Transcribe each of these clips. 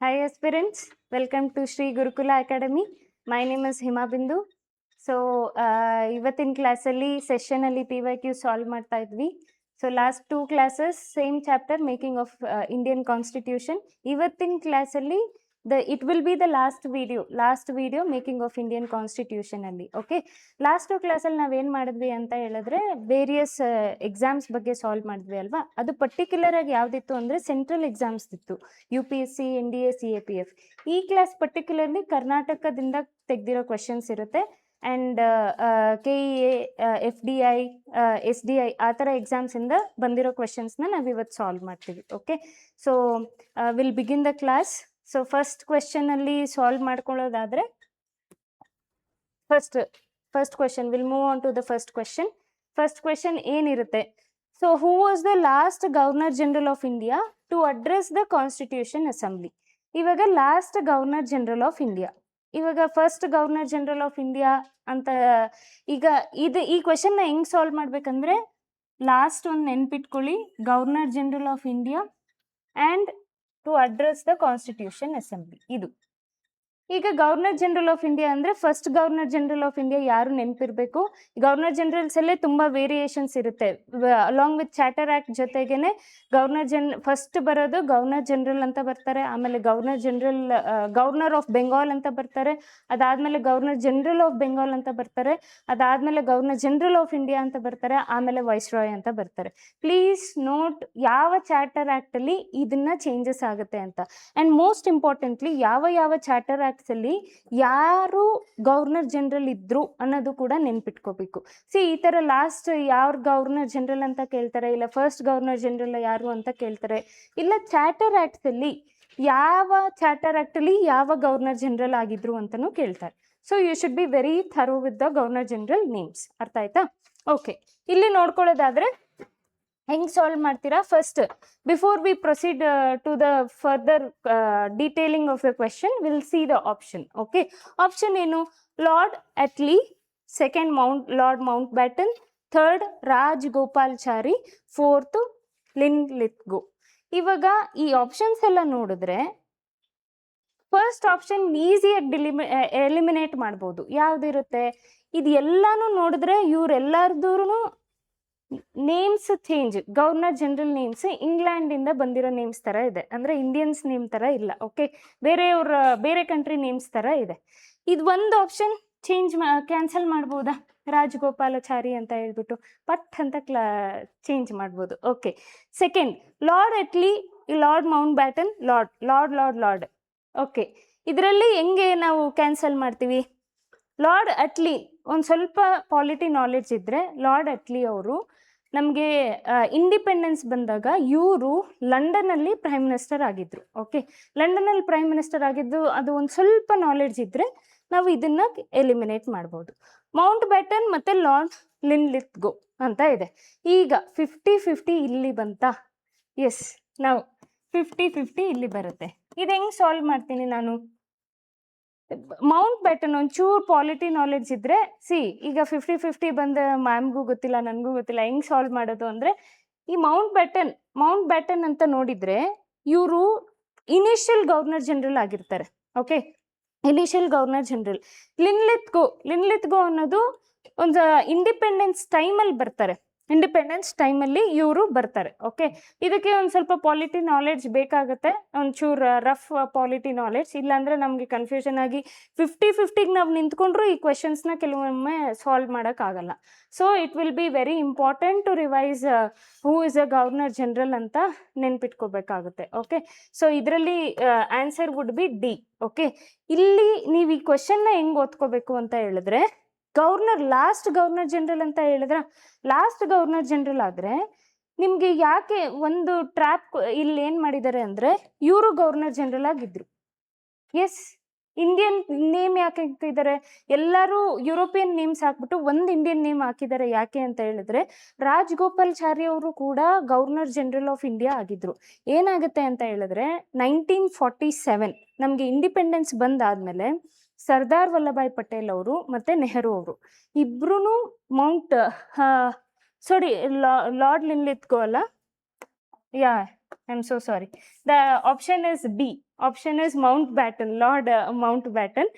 Hi aspirants, welcome to Sri Gurukula Academy. My name is Hima Bindu. So ಇವತ್ತಿನ ಕ್ಲಾಸಲ್ಲಿ ಸೆಷನಲ್ಲಿ PYQ solve ಮಾಡ್ತಾ ಇದ್ವಿ. So last 2 classes same chapter making of Indian constitution. ಇವತ್ತಿನ ಕ್ಲಾಸಲ್ಲಿ it will B the last video making of Indian constitution ಅಲ್ಲಿ. Okay, last ಕ್ಲಾಸಲ್ಲಿ ನಾವೇನು ಮಾಡಿದ್ವಿ ಅಂತ ಹೇಳಿದ್ರೆ ವೇರಿಯಸ್ ಎಕ್ಸಾಮ್ಸ್ ಬಗ್ಗೆ ಸಾಲ್ವ್ ಮಾಡಿದ್ವಿ ಅಲ್ವಾ. ಅದು ಪರ್ಟಿಕ್ಯುಲರ್ ಆಗಿ ಯಾವುದಿತ್ತು ಅಂದರೆ ಸೆಂಟ್ರಲ್ ಎಕ್ಸಾಮ್ಸ್ ಇತ್ತು, UPSC, NDA, CAPF. ಈ ಕ್ಲಾಸ್ ಪರ್ಟಿಕ್ಯುಲರ್ಲಿ ಕರ್ನಾಟಕದಿಂದ ತೆಗೆದಿರೋ ಕ್ವೆಶನ್ಸ್ ಇರುತ್ತೆ. ಆ್ಯಂಡ್ KEA, FDI, SDI ಆ ಥರ ಎಕ್ಸಾಮ್ಸಿಂದ ಬಂದಿರೋ ಕ್ವೆಶನ್ಸ್ನ ನಾವು ಇವತ್ತು ಸಾಲ್ವ್ ಮಾಡ್ತೀವಿ. Okay, so will begin the class. So first ಕ್ವೆಶನಲ್ಲಿ ಸಾಲ್ವ್ ಮಾಡ್ಕೊಳ್ಳೋದಾದರೆ first question will move on to the first question. First question ಏನಿರುತ್ತೆ? So who was the last governor general of India to address the constitution assembly? ಇವಾಗ last governor general of India, ಇವಾಗ first governor general of India ಅಂತ ಈಗ ಈ ಕ್ವೆಶನ್ನ ಹೆಂಗೆ solve ಮಾಡ್ಬೇಕಂದ್ರೆ last ಒಂದು ನೆನ್ಪಿಟ್ಕೊಳ್ಳಿ, governor general of India and to address the constitution assembly. ಇದು ಈಗ ಗವರ್ನರ್ ಜನರಲ್ ಆಫ್ ಇಂಡಿಯಾ ಅಂದರೆ first governor general of India ಯಾರು ನೆನಪಿರಬೇಕು? ಗವರ್ನರ್ ಜನರಲ್ಸಲ್ಲೇ ತುಂಬ ವೇರಿಯೇಷನ್ಸ್ ಇರುತ್ತೆ. ಅಲಾಂಗ್ ವಿತ್ ಚಾರ್ಟರ್ ಆ್ಯಕ್ಟ್ ಜೊತೆಗೇನೆ ಫಸ್ಟ್ ಬರೋದು ಗವರ್ನರ್ ಜನರಲ್ ಅಂತ ಬರ್ತಾರೆ, ಆಮೇಲೆ ಗವರ್ನರ್ ಆಫ್ ಬೆಂಗಾಲ್ ಅಂತ ಬರ್ತಾರೆ, ಅದಾದಮೇಲೆ ಗವರ್ನರ್ ಜನರಲ್ ಆಫ್ ಬೆಂಗಾಲ್ ಅಂತ ಬರ್ತಾರೆ, ಅದಾದಮೇಲೆ ಗವರ್ನರ್ ಜನರಲ್ ಆಫ್ ಇಂಡಿಯಾ ಅಂತ ಬರ್ತಾರೆ, ಆಮೇಲೆ ವೈಸ್ರಾಯ್ ಅಂತ ಬರ್ತಾರೆ. ಪ್ಲೀಸ್ ನೋಟ್ ಯಾವ ಚಾರ್ಟರ್ ಆ್ಯಕ್ಟಲ್ಲಿ ಇದನ್ನ ಚೇಂಜಸ್ ಆಗುತ್ತೆ ಅಂತ. ಆ್ಯಂಡ್ ಮೋಸ್ಟ್ ಇಂಪಾರ್ಟೆಂಟ್ಲಿ ಯಾವ ಚಾರ್ಟರ್ ಆ್ಯಕ್ಟ್ ಅಲ್ಲಿ ಯಾರು ಗವರ್ನರ್ ಜನರಲ್ ಇದ್ರು ಅನ್ನೋದು ಕೂಡ ನೆನ್ಪಿಟ್ಕೋಬೇಕು. ಈ ತರ ಲಾಸ್ಟ್ ಯಾರು ಗವರ್ನರ್ ಜನರಲ್ ಅಂತ ಕೇಳ್ತಾರೆ, ಇಲ್ಲ ಫಸ್ಟ್ ಗವರ್ನರ್ ಜನರಲ್ ಯಾರು ಅಂತ ಕೇಳ್ತಾರೆ, ಇಲ್ಲ ಚಾರ್ಟರ್ ಆಕ್ಟ್ ಅಲ್ಲಿ ಯಾವ ಗವರ್ನರ್ ಜನರಲ್ ಆಗಿದ್ರು ಅಂತಾನು ಕೇಳ್ತಾರೆ. So you should be very thorough with the governor general names. ಅರ್ಥ ಆಯ್ತಾ? ಓಕೆ, ಇಲ್ಲಿ ನೋಡ್ಕೊಳ್ಳೋದಾದ್ರೆ ಹೆಂಗೆ ಸಾಲ್ವ್ ಮಾಡ್ತೀರಾ? First before we proceed to the further detailing of the question will see the option. Okay, option ಏನು? Lord Attlee, second Lord Mount baton, third Rajagopalachari, fourth Linlithgow. ಇವಾಗ ಈ options ಎಲ್ಲ ನೋಡಿದ್ರೆ ಫಸ್ಟ್ ಆಪ್ಷನ್ ಈಸಿಯಾಗಿ ಎಲಿಮಿನೇಟ್ ಮಾಡ್ಬೋದು. ಯಾವುದಿರುತ್ತೆ? ಇದು ಎಲ್ಲಾನು ನೋಡಿದ್ರೆ ಇವರೆಲ್ಲರದೂ names change, governor general names ಇಂಗ್ಲೆಂಡಿಂದ ಬಂದಿರೋ ನೇಮ್ಸ್ ಥರ ಇದೆ, ಅಂದರೆ ಇಂಡಿಯನ್ಸ್ ನೇಮ್ ಥರ ಇಲ್ಲ. ಓಕೆ, ಬೇರೆ ಕಂಟ್ರಿ ನೇಮ್ಸ್ ಥರ ಇದೆ. ಇದು ಒಂದು ಆಪ್ಷನ್ ಕ್ಯಾನ್ಸಲ್ ಮಾಡ್ಬೋದಾ? ರಾಜಗೋಪಾಲಾಚಾರಿ ಅಂತ ಹೇಳ್ಬಿಟ್ಟು ಪಟ್ ಅಂತ ಚೇಂಜ್ ಮಾಡ್ಬೋದು. Okay, second Lord Attlee, Lord Mount baton, Lord. Okay, ಇದರಲ್ಲಿ ಹೆಂಗೆ ನಾವು ಕ್ಯಾನ್ಸಲ್ ಮಾಡ್ತೀವಿ? ಲಾರ್ಡ್ ಅಟ್ಲಿ ಒಂದು ಸ್ವಲ್ಪ ಪಾಲಿಟಿ ನಾಲೆಡ್ಜ್ ಇದ್ದರೆ, ಲಾರ್ಡ್ ಅಟ್ಲಿ ಅವರು ನಮಗೆ ಇಂಡಿಪೆಂಡೆನ್ಸ್ ಬಂದಾಗ ಇವರು ಲಂಡನಲ್ಲಿ ಪ್ರೈಮ್ ಮಿನಿಸ್ಟರ್ ಆಗಿದ್ರು. ಓಕೆ, ಲಂಡನಲ್ಲಿ ಪ್ರೈಮ್ ಮಿನಿಸ್ಟರ್ ಆಗಿದ್ದು ಅದು ಒಂದು ಸ್ವಲ್ಪ ನಾಲೆಡ್ಜ್ ಇದ್ದರೆ ನಾವು ಇದನ್ನು ಎಲಿಮಿನೇಟ್ ಮಾಡ್ಬೋದು. ಮೌಂಟ್ ಬ್ಯಾಟನ್ ಮತ್ತು ಲಾರ್ಡ್ ಲಿನ್ಲಿತ್ಗೋ ಅಂತ ಇದೆ. ಈಗ 50-50 ಇಲ್ಲಿ ಬಂತಾ? ಎಸ್, ನಾವು 50-50 ಇಲ್ಲಿ ಬರುತ್ತೆ. ಇದು ಹೆಂಗೆ ಸಾಲ್ವ್ ಮಾಡ್ತೀನಿ ನಾನು? ಮೌಂಟ್ ಬ್ಯಾಟನ್ ಒಂಚೂರು ಪಾಲಿಟಿ ನಾಲೆಡ್ಜ್ ಇದ್ರೆ ಈಗ 50-50 ಬಂದ ಮ್ಯಾಮ್ಗೂ ಗೊತ್ತಿಲ್ಲ, ನನಗೂ ಗೊತ್ತಿಲ್ಲ ಹೆಂಗೆ ಸಾಲ್ವ್ ಮಾಡೋದು ಅಂದರೆ, ಈ ಮೌಂಟ್ ಬ್ಯಾಟನ್ ಅಂತ ನೋಡಿದ್ರೆ ಇವರು ಇನಿಷಿಯಲ್ ಗವರ್ನರ್ ಜನರಲ್ ಆಗಿರ್ತಾರೆ. Okay, initial governor general. Linlithgow ಅನ್ನೋದು ಒಂದು ಇಂಡಿಪೆಂಡೆನ್ಸ್ ಟೈಮಲ್ಲಿ ಬರ್ತಾರೆ, ಇವರು ಬರ್ತಾರೆ. ಓಕೆ, ಇದಕ್ಕೆ ಒಂದು ಸ್ವಲ್ಪ ಪಾಲಿಟಿ ನಾಲೆಡ್ಜ್ ಬೇಕಾಗುತ್ತೆ, ಒಂಚೂರು ರಫ್ ಪಾಲಿಟಿ ನಾಲೆಡ್ಜ್, ಇಲ್ಲಾಂದರೆ ನಮಗೆ ಕನ್ಫ್ಯೂಷನ್ ಆಗಿ 50-50ಗೆ ನಾವು ನಿಂತ್ಕೊಂಡ್ರು ಈ ಕ್ವೆಶನ್ಸ್ನ ಕೆಲವೊಮ್ಮೆ ಸಾಲ್ವ್ ಮಾಡೋಕ್ಕಾಗಲ್ಲ. So it will be very important to revise who is a governor general ಅಂತ ನೆನ್ಪಿಟ್ಕೋಬೇಕಾಗುತ್ತೆ. ಓಕೆ, ಸೊ ಇದರಲ್ಲಿ answer would be D. Okay, ಇಲ್ಲಿ ನೀವು ಈ ಕ್ವೆಶನ್ನ ಹೆಂಗೆ ಓದ್ಕೋಬೇಕು ಅಂತ ಹೇಳಿದ್ರೆ, ಲಾಸ್ಟ್ ಗವರ್ನರ್ ಜನರಲ್ ಅಂತ ಹೇಳಿದ್ರೆ, ಲಾಸ್ಟ್ ಗವರ್ನರ್ ಜನರಲ್ ಆದರೆ ನಿಮಗೆ ಯಾಕೆ ಒಂದು ಟ್ರ್ಯಾಪ್ ಇಲ್ಲಿ ಏನು ಮಾಡಿದ್ದಾರೆ ಅಂದರೆ, ಇವರು ಗವರ್ನರ್ ಜನರಲ್ ಆಗಿದ್ರು. ಎಸ್, ಇಂಡಿಯನ್ ನೇಮ್ ಯಾಕೆ ಹಾಕಿದ್ದಾರೆ? ಎಲ್ಲರೂ ಯುರೋಪಿಯನ್ ನೇಮ್ಸ್ ಹಾಕ್ಬಿಟ್ಟು ಒಂದು ಇಂಡಿಯನ್ ನೇಮ್ ಹಾಕಿದ್ದಾರೆ. ಯಾಕೆ ಅಂತ ಹೇಳಿದ್ರೆ, ರಾಜಗೋಪಾಲ್ಚಾರಿ ಅವರು ಕೂಡ ಗವರ್ನರ್ ಜನರಲ್ ಆಫ್ ಇಂಡಿಯಾ ಆಗಿದ್ರು. ಏನಾಗುತ್ತೆ ಅಂತ ಹೇಳಿದ್ರೆ 1947 ನಮಗೆ ಇಂಡಿಪೆಂಡೆನ್ಸ್ ಬಂದಾದ್ಮೇಲೆ ಸರ್ದಾರ್ ವಲ್ಲಭಾಯ್ ಪಟೇಲ್ ಅವರು ಮತ್ತು ನೆಹರು ಅವರು ಇಬ್ರು ಲಾರ್ಡ್ ಲಿನ್ಲಿತ್ಗೋ ಅಲ್ಲ, I am so sorry. The option is B. Option is Mount baton, lord Mount baton.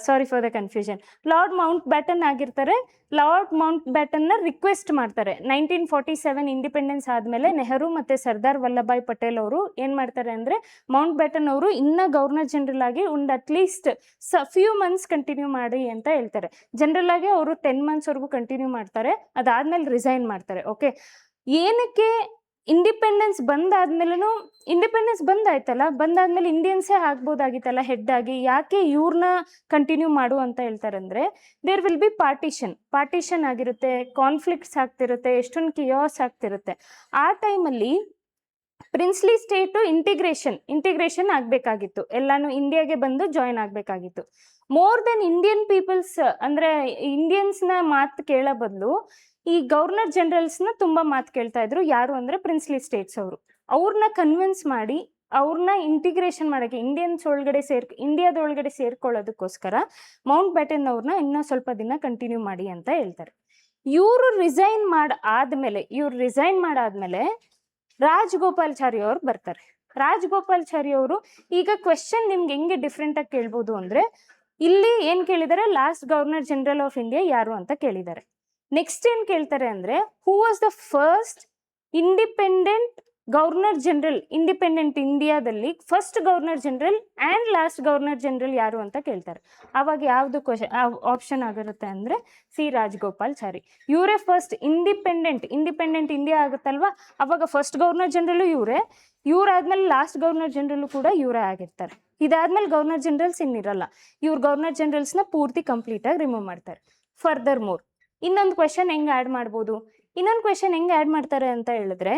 Sorry for the confusion. Lord Mount baton ಆಗಿರ್ತಾರೆ. ಲಾರ್ಡ್ ಮೌಂಟ್ ಬ್ಯಾಟನ್ನ ರಿಕ್ವೆಸ್ಟ್ ಮಾಡ್ತಾರೆ 1947 ಇಂಡಿಪೆಂಡೆನ್ಸ್ ಆದಮೇಲೆ. ನೆಹರು ಮತ್ತು ಸರ್ದಾರ್ ವಲ್ಲಭಾಯ್ ಪಟೇಲ್ ಅವರು ಏನು ಮಾಡ್ತಾರೆ ಅಂದರೆ, ಮೌಂಟ್ ಬ್ಯಾಟನ್ ಅವರು ಇನ್ನೂ ಗವರ್ನರ್ ಜನರಲ್ ಆಗಿ ಒಂದು ಅಟ್ಲೀಸ್ಟ್ ಫ್ಯೂ ಮಂತ್ಸ್ ಕಂಟಿನ್ಯೂ ಮಾಡಿ ಅಂತ ಹೇಳ್ತಾರೆ. ಜನರಲ್ ಆಗಿ ಅವರು 10 ಮಂತ್ಸ್ವರೆಗೂ ಕಂಟಿನ್ಯೂ ಮಾಡ್ತಾರೆ, ಅದಾದಮೇಲೆ ರಿಸೈನ್ ಮಾಡ್ತಾರೆ. ಓಕೆ, ಏನಕ್ಕೆ ಇಂಡಿಪೆಂಡೆನ್ಸ್ ಬಂದಾದ್ಮೇಲೂ, ಇಂಡಿಪೆಂಡೆನ್ಸ್ ಬಂದಾದ್ಮೇಲೆ ಇಂಡಿಯನ್ಸೇ ಆಗ್ಬೋದಾಗಿತ್ತಲ್ಲ ಹೆಡ್ ಆಗಿ, ಯಾಕೆ ಇವ್ರನ್ನ ಕಂಟಿನ್ಯೂ ಮಾಡು ಅಂತ ಹೇಳ್ತಾರೆ ಅಂದರೆ, ದೇರ್ ವಿಲ್ ಬಿ ಪಾರ್ಟಿಷನ್ ಆಗಿರುತ್ತೆ, ಕಾನ್ಫ್ಲಿಕ್ಟ್ಸ್ ಆಗ್ತಿರುತ್ತೆ, ಎಷ್ಟೊಂದು ಕಿಯಾಸ್ ಆಗ್ತಿರುತ್ತೆ. ಆ ಟೈಮಲ್ಲಿ ಪ್ರಿನ್ಸ್ಲಿ ಸ್ಟೇಟು ಇಂಟಿಗ್ರೇಷನ್ ಆಗಬೇಕಾಗಿತ್ತು, ಎಲ್ಲಾನು ಇಂಡಿಯಾಗೆ ಬಂದು ಜಾಯಿನ್ ಆಗಬೇಕಾಗಿತ್ತು. ಮೋರ್ ದೆನ್ ಇಂಡಿಯನ್ ಪೀಪಲ್ಸ್ ಅಂದರೆ ಇಂಡಿಯನ್ಸ್ನ ಮಾತು ಕೇಳೋ ಬದಲು ಈ ಗವರ್ನರ್ ಜನರಲ್ಸ್ನ ತುಂಬ ಮಾತು ಕೇಳ್ತಾ ಇದ್ರು. ಯಾರು ಅಂದರೆ ಪ್ರಿನ್ಸ್ಲಿ ಸ್ಟೇಟ್ಸ್ ಅವರು. ಅವ್ರನ್ನ ಕನ್ವಿನ್ಸ್ ಮಾಡಿ ಅವ್ರನ್ನ ಇಂಟಿಗ್ರೇಷನ್ ಮಾಡೋಕ್ಕೆ, ಇಂಡಿಯಾದೊಳಗಡೆ ಸೇರ್ಕೊಳ್ಳೋದಕ್ಕೋಸ್ಕರ ಮೌಂಟ್ ಬ್ಯಾಟನ್ ಅವ್ರನ್ನ ಇನ್ನೂ ಸ್ವಲ್ಪ ದಿನ ಕಂಟಿನ್ಯೂ ಮಾಡಿ ಅಂತ ಹೇಳ್ತಾರೆ. ಇವರು ರಿಸೈನ್ ಮಾಡಾದ್ಮೇಲೆ ರಾಜಗೋಪಾಲಾಚಾರಿ ಅವ್ರು ಬರ್ತಾರೆ. ರಾಜಗೋಪಾಲಾಚಾರಿ ಅವರು, ಈಗ ಕ್ವೆಶನ್ ನಿಮ್ಗೆ ಹೆಂಗೆ ಡಿಫ್ರೆಂಟಾಗಿ ಕೇಳ್ಬೋದು ಅಂದರೆ, ಇಲ್ಲಿ ಏನು ಕೇಳಿದ್ದಾರೆ, last governor general of India ಯಾರು ಅಂತ ಕೇಳಿದ್ದಾರೆ. ನೆಕ್ಸ್ಟ್ ಏನು ಕೇಳ್ತಾರೆ ಅಂದರೆ, who was the first independent governor general, independent ಇಂಡಿಯಾದಲ್ಲಿ first governor general and last governor general ಯಾರು ಅಂತ ಕೇಳ್ತಾರೆ. ಆವಾಗ ಯಾವುದು ಆಪ್ಷನ್ ಆಗಿರುತ್ತೆ ಅಂದರೆ ಸಿ ರಾಜಗೋಪಾಲಾಚಾರಿ. ಇವರೇ ಫಸ್ಟ್ ಇಂಡಿಪೆಂಡೆಂಟ್ ಇಂಡಿಯಾ ಆಗುತ್ತಲ್ವ, ಅವಾಗ ಫಸ್ಟ್ ಗವರ್ನರ್ ಜನರಲು ಇವರಾದ್ಮೇಲೆ ಲಾಸ್ಟ್ ಗವರ್ನರ್ ಜನರಲ್ಲು ಕೂಡ ಇವರೇ ಆಗಿರ್ತಾರೆ. ಇದಾದ್ಮೇಲೆ ಗವರ್ನರ್ ಜನರಲ್ಸ್ ಇನ್ನಿರಲ್ಲ. ಇವ್ರು ಗವರ್ನರ್ ಜನರಲ್ಸ್ನ ಪೂರ್ತಿ ಕಂಪ್ಲೀಟಾಗಿ ರಿಮೂವ್ ಮಾಡ್ತಾರೆ. ಫರ್ದರ್ ಮೋರ್ ಇನ್ನೊಂದು ಕ್ವೆಶನ್ ಹೆಂಗೆ ಆ್ಯಡ್ ಮಾಡ್ತಾರೆ ಅಂತ ಹೇಳಿದ್ರೆ,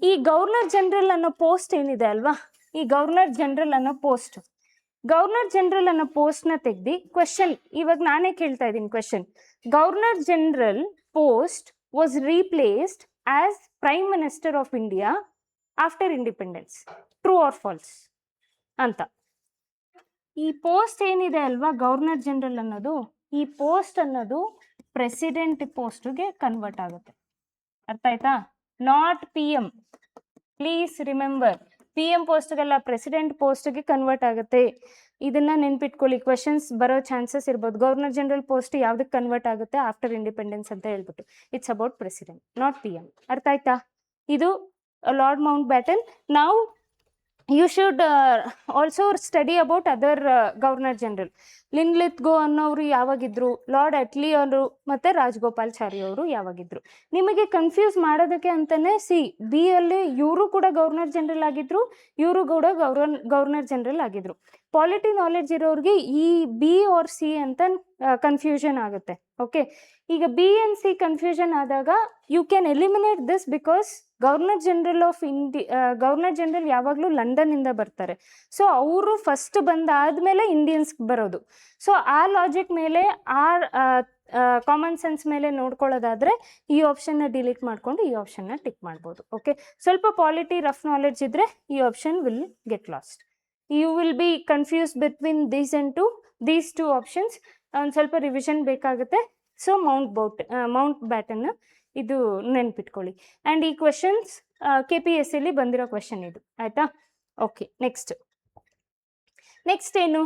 ಈ ಗವರ್ನರ್ ಜನರಲ್ ಅನ್ನೋ ಪೋಸ್ಟ್ ಏನಿದೆ ಅಲ್ವಾ, ಈ ಗವರ್ನರ್ ಜನರಲ್ ಅನ್ನೋ ಪೋಸ್ಟ್ನ ತೆಗ್ದು ಕ್ವೆಶನ್, ಇವಾಗ ನಾನೇ ಕೇಳ್ತಾ ಇದ್ದೀನಿ question, governor general post was replaced as prime minister of India after independence, true or false ಅಂತ. ಈ ಪೋಸ್ಟ್ ಏನಿದೆ ಅಲ್ವಾ ಗವರ್ನರ್ ಜನರಲ್ ಅನ್ನೋದು, ಈ ಪೋಸ್ಟ್ ಅನ್ನೋದು ಪ್ರೆಸಿಡೆಂಟ್ ಪೋಸ್ಟ್ಗೆ ಕನ್ವರ್ಟ್ ಆಗುತ್ತೆ. ಅರ್ಥ ಆಯ್ತಾ? Not PM. Please remember, PM ಪೋಸ್ಟ್ಗೆಲ್ಲ ಪ್ರೆಸಿಡೆಂಟ್ ಪೋಸ್ಟ್ಗೆ ಕನ್ವರ್ಟ್ ಆಗುತ್ತೆ. ಇದನ್ನ ನೆನ್ಪಿಟ್ಕೊಳ್ಳಿ, ಕ್ವೆಶನ್ಸ್ ಬರೋ ಚಾನ್ಸಸ್ ಇರ್ಬೋದು. ಗವರ್ನರ್ ಜನರಲ್ ಪೋಸ್ಟ್ ಯಾವ್ದಕ್ಕೆ ಕನ್ವರ್ಟ್ ಆಗುತ್ತೆ ಆಫ್ಟರ್ ಇಂಡಿಪೆಂಡೆನ್ಸ್ ಅಂತ ಹೇಳ್ಬಿಟ್ಟು, it's about president, not PM. ಅರ್ಥ ಆಯ್ತಾ? ಇದು ಲಾರ್ಡ್ ಮೌಂಟ್ ಬ್ಯಾಟನ್. ನಾವು you should also study about other governor general. Linlithgow ಅನ್ನೋರು ಯಾವಾಗಿದ್ರು, ಲಾರ್ಡ್ ಅಟ್ಲಿ ಅವರು ಮತ್ತು ರಾಜಗೋಪಾಲಾಚಾರಿ ಅವರು ಯಾವಾಗಿದ್ರು. ನಿಮಗೆ ಕನ್ಫ್ಯೂಸ್ ಮಾಡೋದಕ್ಕೆ ಅಂತಲೇ ಬಿ ಅಲ್ಲಿ ಇವರು ಕೂಡ ಗವರ್ನರ್ ಜನರಲ್ ಆಗಿದ್ರು, ಇವರು ಕೂಡ ಗವರ್ನರ್ ಜನರಲ್ ಆಗಿದ್ರು. ಪಾಲಿಟಿ ನಾಲೆಡ್ಜ್ ಇರೋರಿಗೆ ಈ ಬಿ ಆರ್ ಸಿ ಅಂತ ಕನ್ಫ್ಯೂಷನ್ ಆಗುತ್ತೆ. ಓಕೆ, ಈಗ ಬಿ ಆ್ಯಂಡ್ ಸಿ ಕನ್ಫ್ಯೂಷನ್ ಆದಾಗ you can eliminate this, because governor general ಯಾವಾಗಲೂ ಲಂಡನ್ನಿಂದ ಬರ್ತಾರೆ. ಸೊ ಅವರು ಫಸ್ಟ್ ಬಂದಾದ್ಮೇಲೆ ಇಂಡಿಯನ್ಸ್ಗೆ ಬರೋದು. ಸೊ ಆ ಲಾಜಿಕ್ ಮೇಲೆ, ಆ ಕಾಮನ್ ಸೆನ್ಸ್ ಮೇಲೆ ನೋಡ್ಕೊಳ್ಳೋದಾದ್ರೆ ಈ ಆಪ್ಷನ್ನ ಡಿಲೀಟ್ ಮಾಡ್ಕೊಂಡು ಈ ಆಪ್ಷನ್ನ ಟಿಕ್ ಮಾಡ್ಬೋದು. ಓಕೆ, ಸ್ವಲ್ಪ ಪಾಲಿಟಿ ರಫ್ ನಾಲೆಡ್ಜ್ ಇದ್ರೆ ಈ option will get lost. You will be confuse between these two options. ಒಂದು ಸ್ವಲ್ಪ ರಿವಿಷನ್ ಬೇಕಾಗುತ್ತೆ. ಸೊ ಮೌಂಟ್ ಬ್ಯಾಟನ್ ಇದು ನೆನ್ಪಿಟ್ಕೊಳ್ಳಿ. ಆ್ಯಂಡ್ ಈ ಕ್ವೆಶನ್ಸ್ KPSCಲಿ ಬಂದಿರೋ ಕ್ವೆಶನ್ ಇದು, ಆಯಿತಾ? ಓಕೆ, ನೆಕ್ಸ್ಟ್ ಏನು,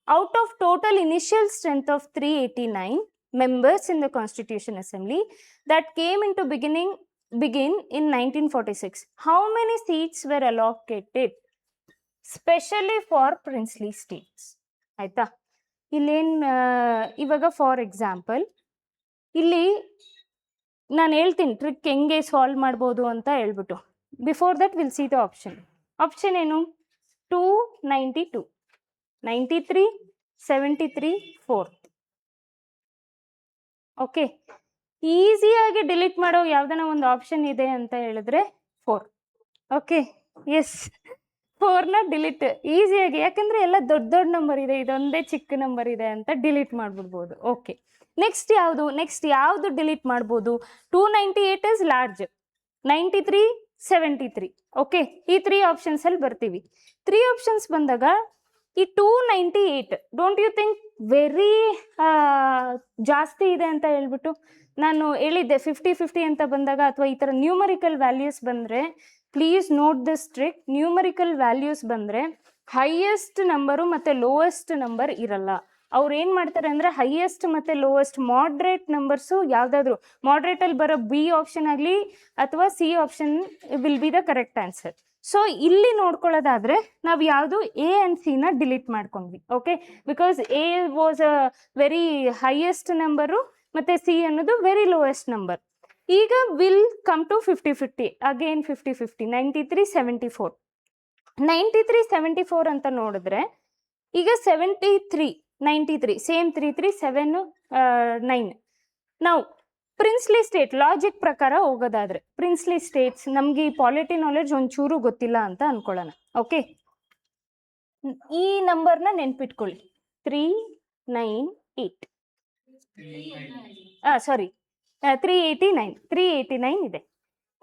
out of total initial strength of 389 members in the Constitution Assembly that came into begin in 1946, how many seats were allocated specially for princely states? ಆಯಿತಾ? ಇವಾಗ for example ಇಲ್ಲಿ ನಾನು ಹೇಳ್ತೀನಿ trick ಹೆಂಗೆ solve ಮಾಡ್ಬೋದು ಅಂತ ಹೇಳ್ಬಿಟ್ಟು. Before that will see the option ಏನು, 292, 93, 73, 4. ಓಕೆ, ಈಸಿಯಾಗಿ ಡಿಲೀಟ್ ಮಾಡೋ ಯಾವ್ದಾನ ಒಂದು ಆಪ್ಷನ್ ಇದೆ ಅಂತ ಹೇಳಿದ್ರೆ 4. ಓಕೆ, ಎಸ್, 4ನ ಡಿಲೀಟ್ ಈಸಿಯಾಗಿ, ಯಾಕಂದರೆ ಎಲ್ಲ ದೊಡ್ಡ ನಂಬರ್ ಇದೆ, ಇದೊಂದೇ ಚಿಕ್ಕ ನಂಬರ್ ಇದೆ ಅಂತ ಡಿಲೀಟ್ ಮಾಡಿಬಿಡ್ಬೋದು. ಓಕೆ, ನೆಕ್ಸ್ಟ್ ಯಾವುದು ಡಿಲೀಟ್ ಮಾಡ್ಬೋದು, 298 ಇಸ್ ಲಾರ್ಜ್, 93, 73. ಓಕೆ, ಈ 3 ಆಪ್ಷನ್ಸಲ್ಲಿ ಬರ್ತೀವಿ. 3 ಆಪ್ಷನ್ಸ್ ಬಂದಾಗ ಈ 298 ಡೋಂಟ್ ಯು ಥಿಂಕ್ ವೆರಿ ಜಾಸ್ತಿ ಇದೆ ಅಂತ ಹೇಳ್ಬಿಟ್ಟು ನಾನು ಹೇಳಿದ್ದೆ. 50-50 ಅಂತ ಬಂದಾಗ ಅಥವಾ ಈ ಥರ ನ್ಯೂಮರಿಕಲ್ ವ್ಯಾಲ್ಯೂಸ್ ಬಂದರೆ please note this trick. Numerical values ಬಂದರೆ ಹೈಯೆಸ್ಟ್ ನಂಬರು ಮತ್ತು ಲೋಯೆಸ್ಟ್ ನಂಬರ್ ಇರಲ್ಲ. ಅವ್ರು ಏನು ಮಾಡ್ತಾರೆ ಅಂದರೆ ಹೈಯೆಸ್ಟ್ ಮತ್ತು ಲೋಯೆಸ್ಟ್ ಮಾಡ್ರೇಟ್ ನಂಬರ್ಸು ಯಾವುದಾದ್ರು ಮಾಡ್ರೇಟಲ್ಲಿ ಬರೋ ಬಿ ಆಪ್ಷನ್ ಆಗಲಿ ಅಥವಾ C option will be the correct answer. So ಇಲ್ಲಿ ನೋಡ್ಕೊಳ್ಳೋದಾದರೆ ನಾವು ಯಾವುದು ಎ ಆ್ಯಂಡ್ ಸಿನ ಡಿಲೀಟ್ ಮಾಡ್ಕೊಂಡ್ವಿ. Okay, because A was a very highest number ಮತ್ತು ಸಿ ಅನ್ನೋದು ವೆರಿ ಲೋಯೆಸ್ಟ್ ನಂಬರ್. ಈಗ ವಿಲ್ ಕಮ್ ಟು 50-50 ಅಗೇನ್ 50-50 93-74. 93-74 ಅಂತ ನೋಡಿದ್ರೆ ಈಗ 73-93 ಸೇಮ್ 3-3-7-9. ನಾವು ಪ್ರಿನ್ಸ್ಲಿ ಸ್ಟೇಟ್ ಲಾಜಿಕ್ ಪ್ರಕಾರ ಹೋಗೋದಾದ್ರೆ ಪ್ರಿನ್ಸ್ಲಿ ಸ್ಟೇಟ್ಸ್ ನಮ್ಗೆ ಈ ಪಾಲಿಟಿ ನಾಲೆಡ್ಜ್ ಒಂಚೂರು ಗೊತ್ತಿಲ್ಲ ಅಂತ ಅನ್ಕೊಳ್ಳೋಣ. ಓಕೆ, ಈ ನಂಬರ್ನ ನೆನ್ಪಿಟ್ಕೊಳ್ಳಿ 398 ಸಾರಿ 389 ಇದೆ.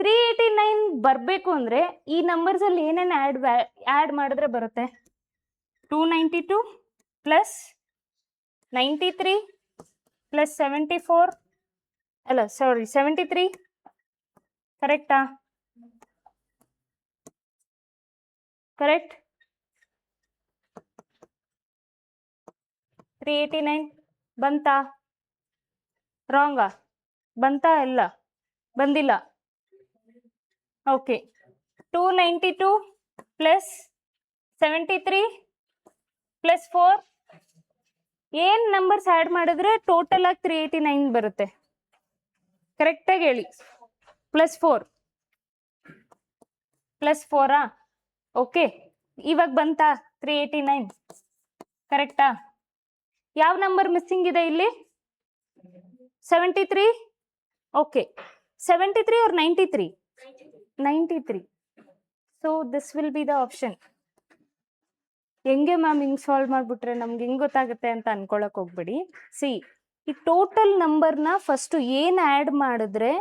389 ಬರಬೇಕು ಅಂದರೆ ಈ ನಂಬರ್ಸಲ್ಲಿ ಏನೇನು ಆ್ಯಡ್ ಮಾಡಿದ್ರೆ ಬರುತ್ತೆ? 292 ಪ್ಲಸ್ 93 ಪ್ಲಸ್ 74 ಅಲ್ಲ ಸಾರಿ 73 ಕರೆಕ್ಟಾ? ಕರೆಕ್ಟ್. 389 ಬಂತಾ? ರಾಂಗಾ? ಬಂತಾ? ಇಲ್ಲ ಬಂದಿಲ್ಲ. ಓಕೆ, 292 ಪ್ಲಸ್ 73 ಪ್ಲಸ್ 4 ಏನು ನಂಬರ್ಸ್ ಆ್ಯಡ್ ಮಾಡಿದ್ರೆ ಟೋಟಲ್ ಆಗಿ 389 ಬರುತ್ತೆ? ಕರೆಕ್ಟಾಗಿ ಹೇಳಿ. +4 +4 ಓಕೆ, ಇವಾಗ ಬಂತಾ 389? ಕರೆಕ್ಟಾ? ಯಾವ ನಂಬರ್ ಮಿಸ್ಸಿಂಗ್ ಇದೆ ಇಲ್ಲಿ? 73. Okay, 73 or 93? 93. So this will be the option. ಹೆಂಗೆ ಮ್ಯಾಮ್ ಹಿಂಗೆ ಸಾಲ್ವ್ ಮಾಡಿಬಿಟ್ರೆ ನಮ್ಗೆ ಹೆಂಗೆ ಗೊತ್ತಾಗುತ್ತೆ ಅಂತ ಅನ್ಕೊಳಕ್ ಹೋಗ್ಬೇಡಿ. ಸಿ, ಈ ಟೋಟಲ್ ನಂಬರ್ನ ಫಸ್ಟು ಏನು ಆ್ಯಡ್ ಮಾಡಿದ್ರೆ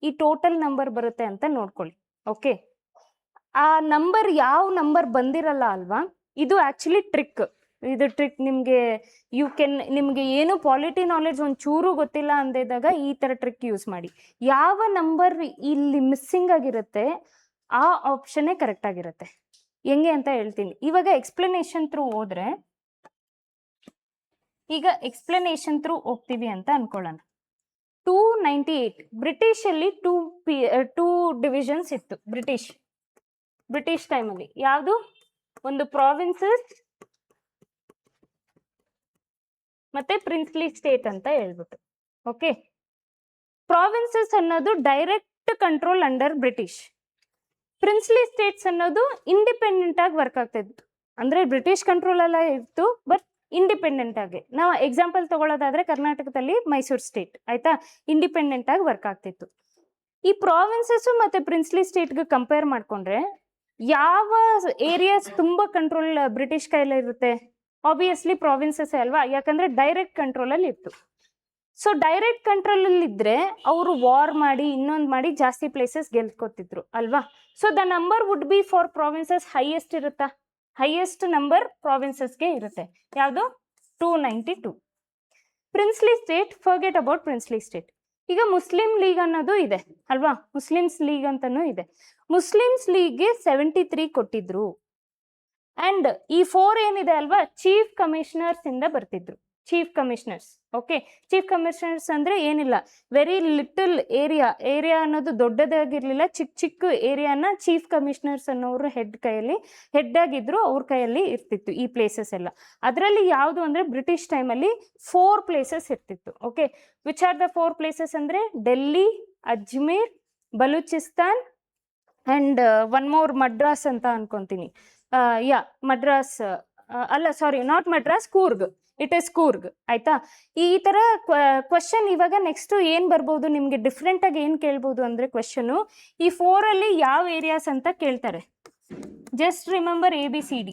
ಈ ಟೋಟಲ್ ನಂಬರ್ ಬರುತ್ತೆ ಅಂತ ನೋಡ್ಕೊಳ್ಳಿ. ಓಕೆ, ಆ ನಂಬರ್ ಯಾವ ನಂಬರ್ ಬಂದಿರಲ್ಲ ಅಲ್ವಾ, ಇದು ಆ್ಯಕ್ಚುಲಿ ಟ್ರಿಕ್. ಇದು ಟ್ರಿಕ್ ನಿಮಗೆ ಏನು ಪಾಲಿಟಿ ನಾಲೆಡ್ಜ್ ಒಂಚೂರು ಗೊತ್ತಿಲ್ಲ ಅಂದಿದ್ದಾಗ ಈ ಥರ ಟ್ರಿಕ್ ಯೂಸ್ ಮಾಡಿ. ಯಾವ ನಂಬರ್ ಇಲ್ಲಿ ಮಿಸ್ಸಿಂಗ್ ಆಗಿರುತ್ತೆ ಆ ಆಪ್ಷನ್ನೇ ಕರೆಕ್ಟ್ ಆಗಿರುತ್ತೆ. ಹೆಂಗೆ ಅಂತ ಹೇಳ್ತೀನಿ. ಇವಾಗ ಎಕ್ಸ್ಪ್ಲನೇಷನ್ ಥ್ರೂ ಹೋದ್ರೆ, ಈಗ ಎಕ್ಸ್ಪ್ಲನೇಷನ್ ಥ್ರೂ ಹೋಗ್ತೀವಿ ಅಂತ ಅನ್ಕೊಳ್ಳೋಣ. 298 ಬ್ರಿಟಿಷಲ್ಲಿ ಟೂ ಡಿವಿಷನ್ಸ್ ಇತ್ತು. ಬ್ರಿಟಿಷ್ ಟೈಮಲ್ಲಿ ಯಾವುದು? ಒಂದು ಪ್ರಾವಿನ್ಸಸ್ ಮತ್ತೆ ಪ್ರಿನ್ಸ್ಲಿ ಸ್ಟೇಟ್ ಅಂತ ಹೇಳ್ಬಿಟ್ಟು. ಓಕೆ, ಪ್ರಾವಿನ್ಸಸ್ ಅನ್ನೋದು direct control under British. Princely States ಅನ್ನೋದು ಇಂಡಿಪೆಂಡೆಂಟ್ ಆಗಿ ವರ್ಕ್ ಆಗ್ತಿತ್ತು. ಅಂದರೆ ಬ್ರಿಟಿಷ್ ಕಂಟ್ರೋಲ್ ಎಲ್ಲ ಇತ್ತು, ಬಟ್ ಇಂಡಿಪೆಂಡೆಂಟ್ ಆಗಿ. ನಾವು ಎಕ್ಸಾಂಪಲ್ ತಗೊಳ್ಳೋದಾದ್ರೆ ಕರ್ನಾಟಕದಲ್ಲಿ ಮೈಸೂರು ಸ್ಟೇಟ್ ಆಯ್ತಾ, ಇಂಡಿಪೆಂಡೆಂಟ್ ಆಗಿ ವರ್ಕ್ ಆಗ್ತಿತ್ತು. ಈ ಪ್ರಾವಿನ್ಸಸ್ ಮತ್ತೆ ಪ್ರಿನ್ಸ್ಲಿ ಸ್ಟೇಟ್ಗೆ ಕಂಪೇರ್ ಮಾಡ್ಕೊಂಡ್ರೆ ಯಾವ ಏರಿಯಾಸ್ ತುಂಬಾ ಕಂಟ್ರೋಲ್ ಬ್ರಿಟಿಷ್ ಕೈಯಲ್ಲಿ ಇರುತ್ತೆ? ಆಬ್ವಿಯಸ್ಲಿ ಪ್ರಾವಿನ್ಸಸ್ ಅಲ್ವಾ, ಯಾಕಂದ್ರೆ ಡೈರೆಕ್ಟ್ ಕಂಟ್ರೋಲಲ್ಲಿ ಇತ್ತು. ಸೊ ಡೈರೆಕ್ಟ್ ಕಂಟ್ರೋಲಲ್ಲಿ ಇದ್ರೆ ಅವರು ವಾರ್ ಮಾಡಿ ಇನ್ನೊಂದು ಮಾಡಿ ಜಾಸ್ತಿ ಪ್ಲೇಸಸ್ ಗೆಲ್ಕೋತಿದ್ರು ಅಲ್ವಾ. So the number would be for provinces highest ಇರುತ್ತಾ? ಹೈಯೆಸ್ಟ್ ನಂಬರ್ ಪ್ರಾವಿನ್ಸಸ್ಗೆ ಇರುತ್ತೆ. ಯಾವುದು? 292. Princely state, forget about princely state. ಈಗ ಮುಸ್ಲಿಂ ಲೀಗ್ ಅನ್ನೋದು ಇದೆ ಅಲ್ವಾ, ಮುಸ್ಲಿಮ್ಸ್ ಲೀಗ್ ಅಂತಾನೂ ಇದೆ. ಮುಸ್ಲಿಮ್ಸ್ ಲೀಗ್ಗೆ 73 ಕೊಟ್ಟಿದ್ರು. ಅಂಡ್ ಈ 4 ಏನಿದೆ ಅಲ್ವಾ, ಚೀಫ್ ಕಮಿಷನರ್ಸ್ ಇಂದ ಬರ್ತಿದ್ರು. Chief commissioners. Okay, chief commissioners ಅಂದ್ರೆ ಏನಿಲ್ಲ, ವೆರಿ ಲಿಟಲ್ ಏರಿಯಾ ಅನ್ನೋದು ದೊಡ್ಡದಾಗಿರ್ಲಿಲ್ಲ, ಚಿಕ್ಕ ಏರಿಯಾನ ಚೀಫ್ ಕಮಿಷನರ್ಸ್ ಅನ್ನೋರು ಹೆಡ್ ಆಗಿದ್ರು, ಅವ್ರ ಕೈಯಲ್ಲಿ ಇರ್ತಿತ್ತು ಈ ಪ್ಲೇಸಸ್ ಎಲ್ಲ. ಅದರಲ್ಲಿ ಯಾವುದು ಅಂದ್ರೆ ಬ್ರಿಟಿಷ್ ಟೈಮಲ್ಲಿ 4 ಪ್ಲೇಸಸ್ ಇರ್ತಿತ್ತು. Okay, which are the 4 places ಅಂದ್ರೆ Delhi, Ajmer, Baluchistan and one more Madras ಅಂತ ಅನ್ಕೊಂತೀನಿ. ಮಡ್ರಾಸ್ ಅಲ್ಲ, sorry, not Madras, Coorg. It is Coorg. ಆಯ್ತಾ? ಈ ತರ ಕ್ವಶನ್ ಇವಾಗ ನೆಕ್ಸ್ಟ್ ಏನ್ ಬರ್ಬೋದು ನಿಮ್ಗೆ, ಡಿಫ್ರೆಂಟ್ ಆಗಿ ಏನ್ ಕೇಳ್ಬೋದು ಅಂದ್ರೆ ಕ್ವಶನ್ ಈ 4 ಅಲ್ಲಿ ಯಾವ ಏರಿಯಾಸ್ ಅಂತ ಕೇಳ್ತಾರೆ. Just remember ABCD.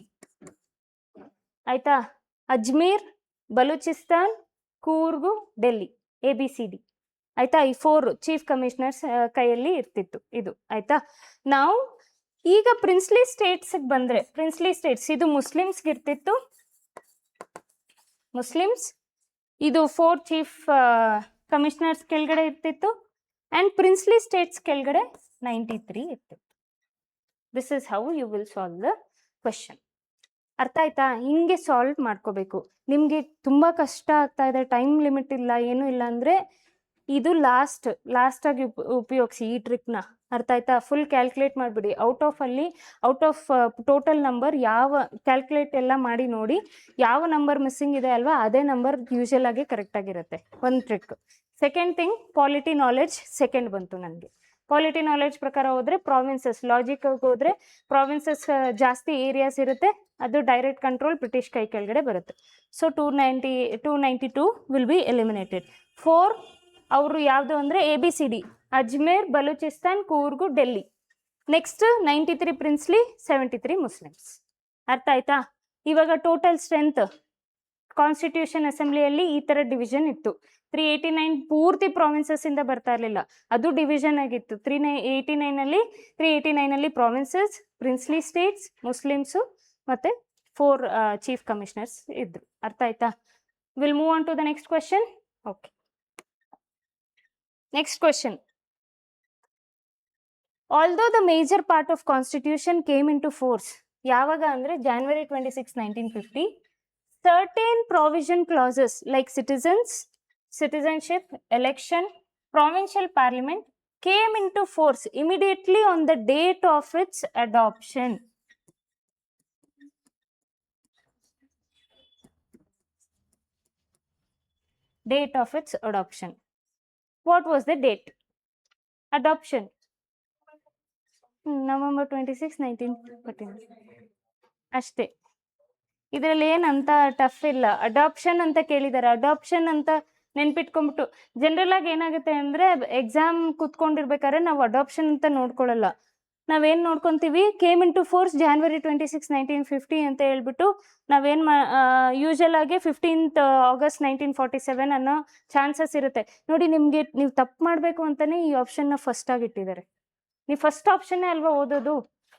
ಆಯ್ತಾ? ಅಜ್ಮೀರ್, ಬಲೂಚಿಸ್ತಾನ್, ಕೂರ್ಗು, ಡೆಲ್ಲಿ, ABCD. ಆಯ್ತಾ? ಈ 4 ಚೀಫ್ ಕಮಿಷನರ್ಸ್ ಕೈಯಲ್ಲಿ ಇರ್ತಿತ್ತು ಇದು. ಆಯ್ತಾ? ನಾವು ಈಗ ಪ್ರಿನ್ಸ್ಲಿ ಸ್ಟೇಟ್ಸ್ ಬಂದ್ರೆ, ಪ್ರಿನ್ಸ್ಲಿ ಸ್ಟೇಟ್ಸ್ ಇದು ಮುಸ್ಲಿಮ್ಸ್ಗೆ ಇರ್ತಿತ್ತು. ಮುಸ್ಲಿಮ್ಸ್ ಇದು 4 ಚೀಫ್ ಕಮಿಷನರ್ಸ್ ಕೆಳಗಡೆ ಇರ್ತಿತ್ತು. ಅಂಡ್ ಪ್ರಿನ್ಸ್ಲಿ ಸ್ಟೇಟ್ಸ್ ಕೆಳಗಡೆ 93 ಇರ್ತಿತ್ತು. This is how you will solve the question. ಅರ್ಥ ಆಯ್ತಾ? ಹಿಂಗೆ ಸಾಲ್ವ್ ಮಾಡ್ಕೋಬೇಕು. ನಿಮಗೆ ತುಂಬ ಕಷ್ಟ ಆಗ್ತಾ ಇದೆ, ಟೈಮ್ ಲಿಮಿಟ್ ಇಲ್ಲ, ಏನೂ ಇಲ್ಲ ಅಂದರೆ ಇದು ಲಾಸ್ಟಾಗಿ ಉಪಯೋಗಿಸಿ ಈ ಟ್ರಿಕ್ನ. ಅರ್ಥ ಆಯ್ತಾ? ಫುಲ್ ಕ್ಯಾಲ್ಕುಲೇಟ್ ಮಾಡಿಬಿಡಿ. ಔಟ್ ಆಫ್ ಟೋಟಲ್ ನಂಬರ್ ಯಾವ ಕ್ಯಾಲ್ಕುಲೇಟ್ ಎಲ್ಲ ಮಾಡಿ ನೋಡಿ, ಯಾವ ನಂಬರ್ ಮಿಸ್ಸಿಂಗ್ ಇದೆ ಅಲ್ವಾ ಅದೇ ನಂಬರ್ ಯೂಶಲ್ ಆಗಿ ಕರೆಕ್ಟಾಗಿರುತ್ತೆ. ಒಂದು trick. Second thing, polity knowledge second ಬಂತು ನನಗೆ. ಪಾಲಿಟಿ ನಾಲೆಡ್ಜ್ ಪ್ರಕಾರ ಹೋದರೆ ಪ್ರಾವಿನ್ಸಸ್, ಲಾಜಿಕ್ ಹೋದರೆ ಪ್ರಾವಿನ್ಸಸ್ ಜಾಸ್ತಿ ಏರಿಯಾಸ್ ಇರುತ್ತೆ, ಅದು ಡೈರೆಕ್ಟ್ ಕಂಟ್ರೋಲ್ ಬ್ರಿಟಿಷ್ ಕೈ ಕೆಳಗಡೆ ಬರುತ್ತೆ. So 292 will be eliminated. 4 ಅವರು ಯಾವುದು ಅಂದರೆ ABCD, Ajmer, Balochistan, Coorg, Delhi. Next 93 princely, 73 Muslims. ಅರ್ಥ ಆಯ್ತಾ? ಇವಾಗ ಟೋಟಲ್ ಸ್ಟ್ರೆಂತ್ ಕಾನ್ಸ್ಟಿಟ್ಯೂಷನ್ ಅಸೆಂಬ್ಲಿಯಲ್ಲಿ ಈ ಥರ ಡಿವಿಷನ್ ಇತ್ತು. 389 ಪೂರ್ತಿ ಪ್ರಾವಿನ್ಸಸ್ ಇಂದ ಬರ್ತಾ ಇರಲಿಲ್ಲ, ಅದು ಡಿವಿಷನ್ ಆಗಿತ್ತು. 389 ಪ್ರಾವಿನ್ಸಸ್, ಪ್ರಿನ್ಸ್ಲಿ ಸ್ಟೇಟ್ಸ್, ಮುಸ್ಲಿಮ್ಸು ಮತ್ತೆ 4 ಚೀಫ್ ಕಮಿಷನರ್ಸ್ ಇದ್ರು. ಅರ್ಥ ಆಯ್ತಾ? Will move on to the next question. Okay, next question. Although the major part of constitution came in to force, ಯಾವಾಗ ಅಂದರೆ January 26, 1950. Certain provision clauses like citizenship, election, provincial parliament came into force immediately on the date of its adoption. Date of its adoption. What was the date? Adoption. November 26, 1914. ಅಷ್ಟೇ. ಇದರಲ್ಲಿ ಏನಂತ tough ಇಲ್ಲ. Adoption ಅಂತ ಕೇಳಿದ್ದಾರೆ, adoption ಅಂತ ನೆನ್ಪಿಟ್ಕೊಂಡ್ಬಿಟ್ಟು general ಆಗಿ ಏನಾಗುತ್ತೆ ಅಂದರೆ ಎಕ್ಸಾಮ್ ಕೂತ್ಕೊಂಡಿರ್ಬೇಕಾದ್ರೆ ನಾವು ಅಡಾಪ್ಷನ್ ಅಂತ ನೋಡ್ಕೊಳ್ಳಲ್ಲ. ನಾವೇನು ನೋಡ್ಕೊತೀವಿ, came in to force January 26, 1950 ಅಂತ ಹೇಳ್ಬಿಟ್ಟು ನಾವೇನು ಯೂಶಲ್ ಆಗಿ 15th August 1947 ಅನ್ನೋ ಚಾನ್ಸಸ್ ಇರುತ್ತೆ. ನೋಡಿ, ನಿಮಗೆ ನೀವು ತಪ್ಪು ಮಾಡಬೇಕು ಅಂತಲೇ ಈ ಆಪ್ಷನ್ನ ಫಸ್ಟ್ ಆಗಿಟ್ಟಿದ್ದಾರೆ. ನೀವು ಫಸ್ಟ್ ಆಪ್ಷನ್ನೇ ಅಲ್ವಾ ಓದೋದು,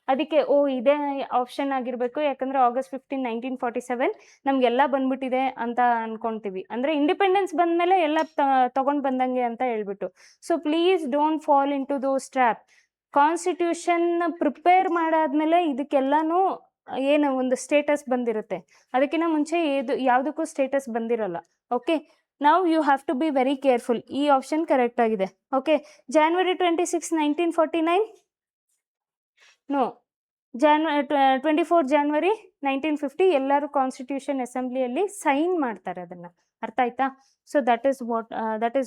ಅದಕ್ಕೆ ಇದೇ ಆಪ್ಷನ್ ಆಗಿರಬೇಕು. ಯಾಕಂದರೆ August 15, 1947 ನಮಗೆಲ್ಲ ಬಂದ್ಬಿಟ್ಟಿದೆ ಅಂತ ಅನ್ಕೊತೀವಿ. ಅಂದರೆ ಇಂಡಿಪೆಂಡೆನ್ಸ್ ಬಂದಮೇಲೆ ಎಲ್ಲ ತಗೊಂಡು ಬಂದಂಗೆ ಅಂತ ಹೇಳ್ಬಿಟ್ಟು. So please don't fall into those trap. Constitution prepare ಮಾಡಾದ್ಮೇಲೆ ಇದಕ್ಕೆಲ್ಲನೂ ಏನು ಒಂದು ಸ್ಟೇಟಸ್ ಬಂದಿರುತ್ತೆ, ಅದಕ್ಕಿಂತ ಮುಂಚೆ ಯಾವುದಕ್ಕೂ ಸ್ಟೇಟಸ್ ಬಂದಿರಲ್ಲ. ಓಕೆ, ನಾವು you have to be very careful. ಈ ಆಪ್ಷನ್ ಕರೆಕ್ಟ್ ಆಗಿದೆ. Okay, January 26, 1949. ನೋ, 24 January 1950 ಎಲ್ಲರೂ ಕಾನ್ಸ್ಟಿಟ್ಯೂಷನ್ ಅಸೆಂಬ್ಲಿಯಲ್ಲಿ ಸೈನ್ ಮಾಡ್ತಾರೆ ಅದನ್ನು. ಅರ್ಥ ಆಯ್ತಾ? So that is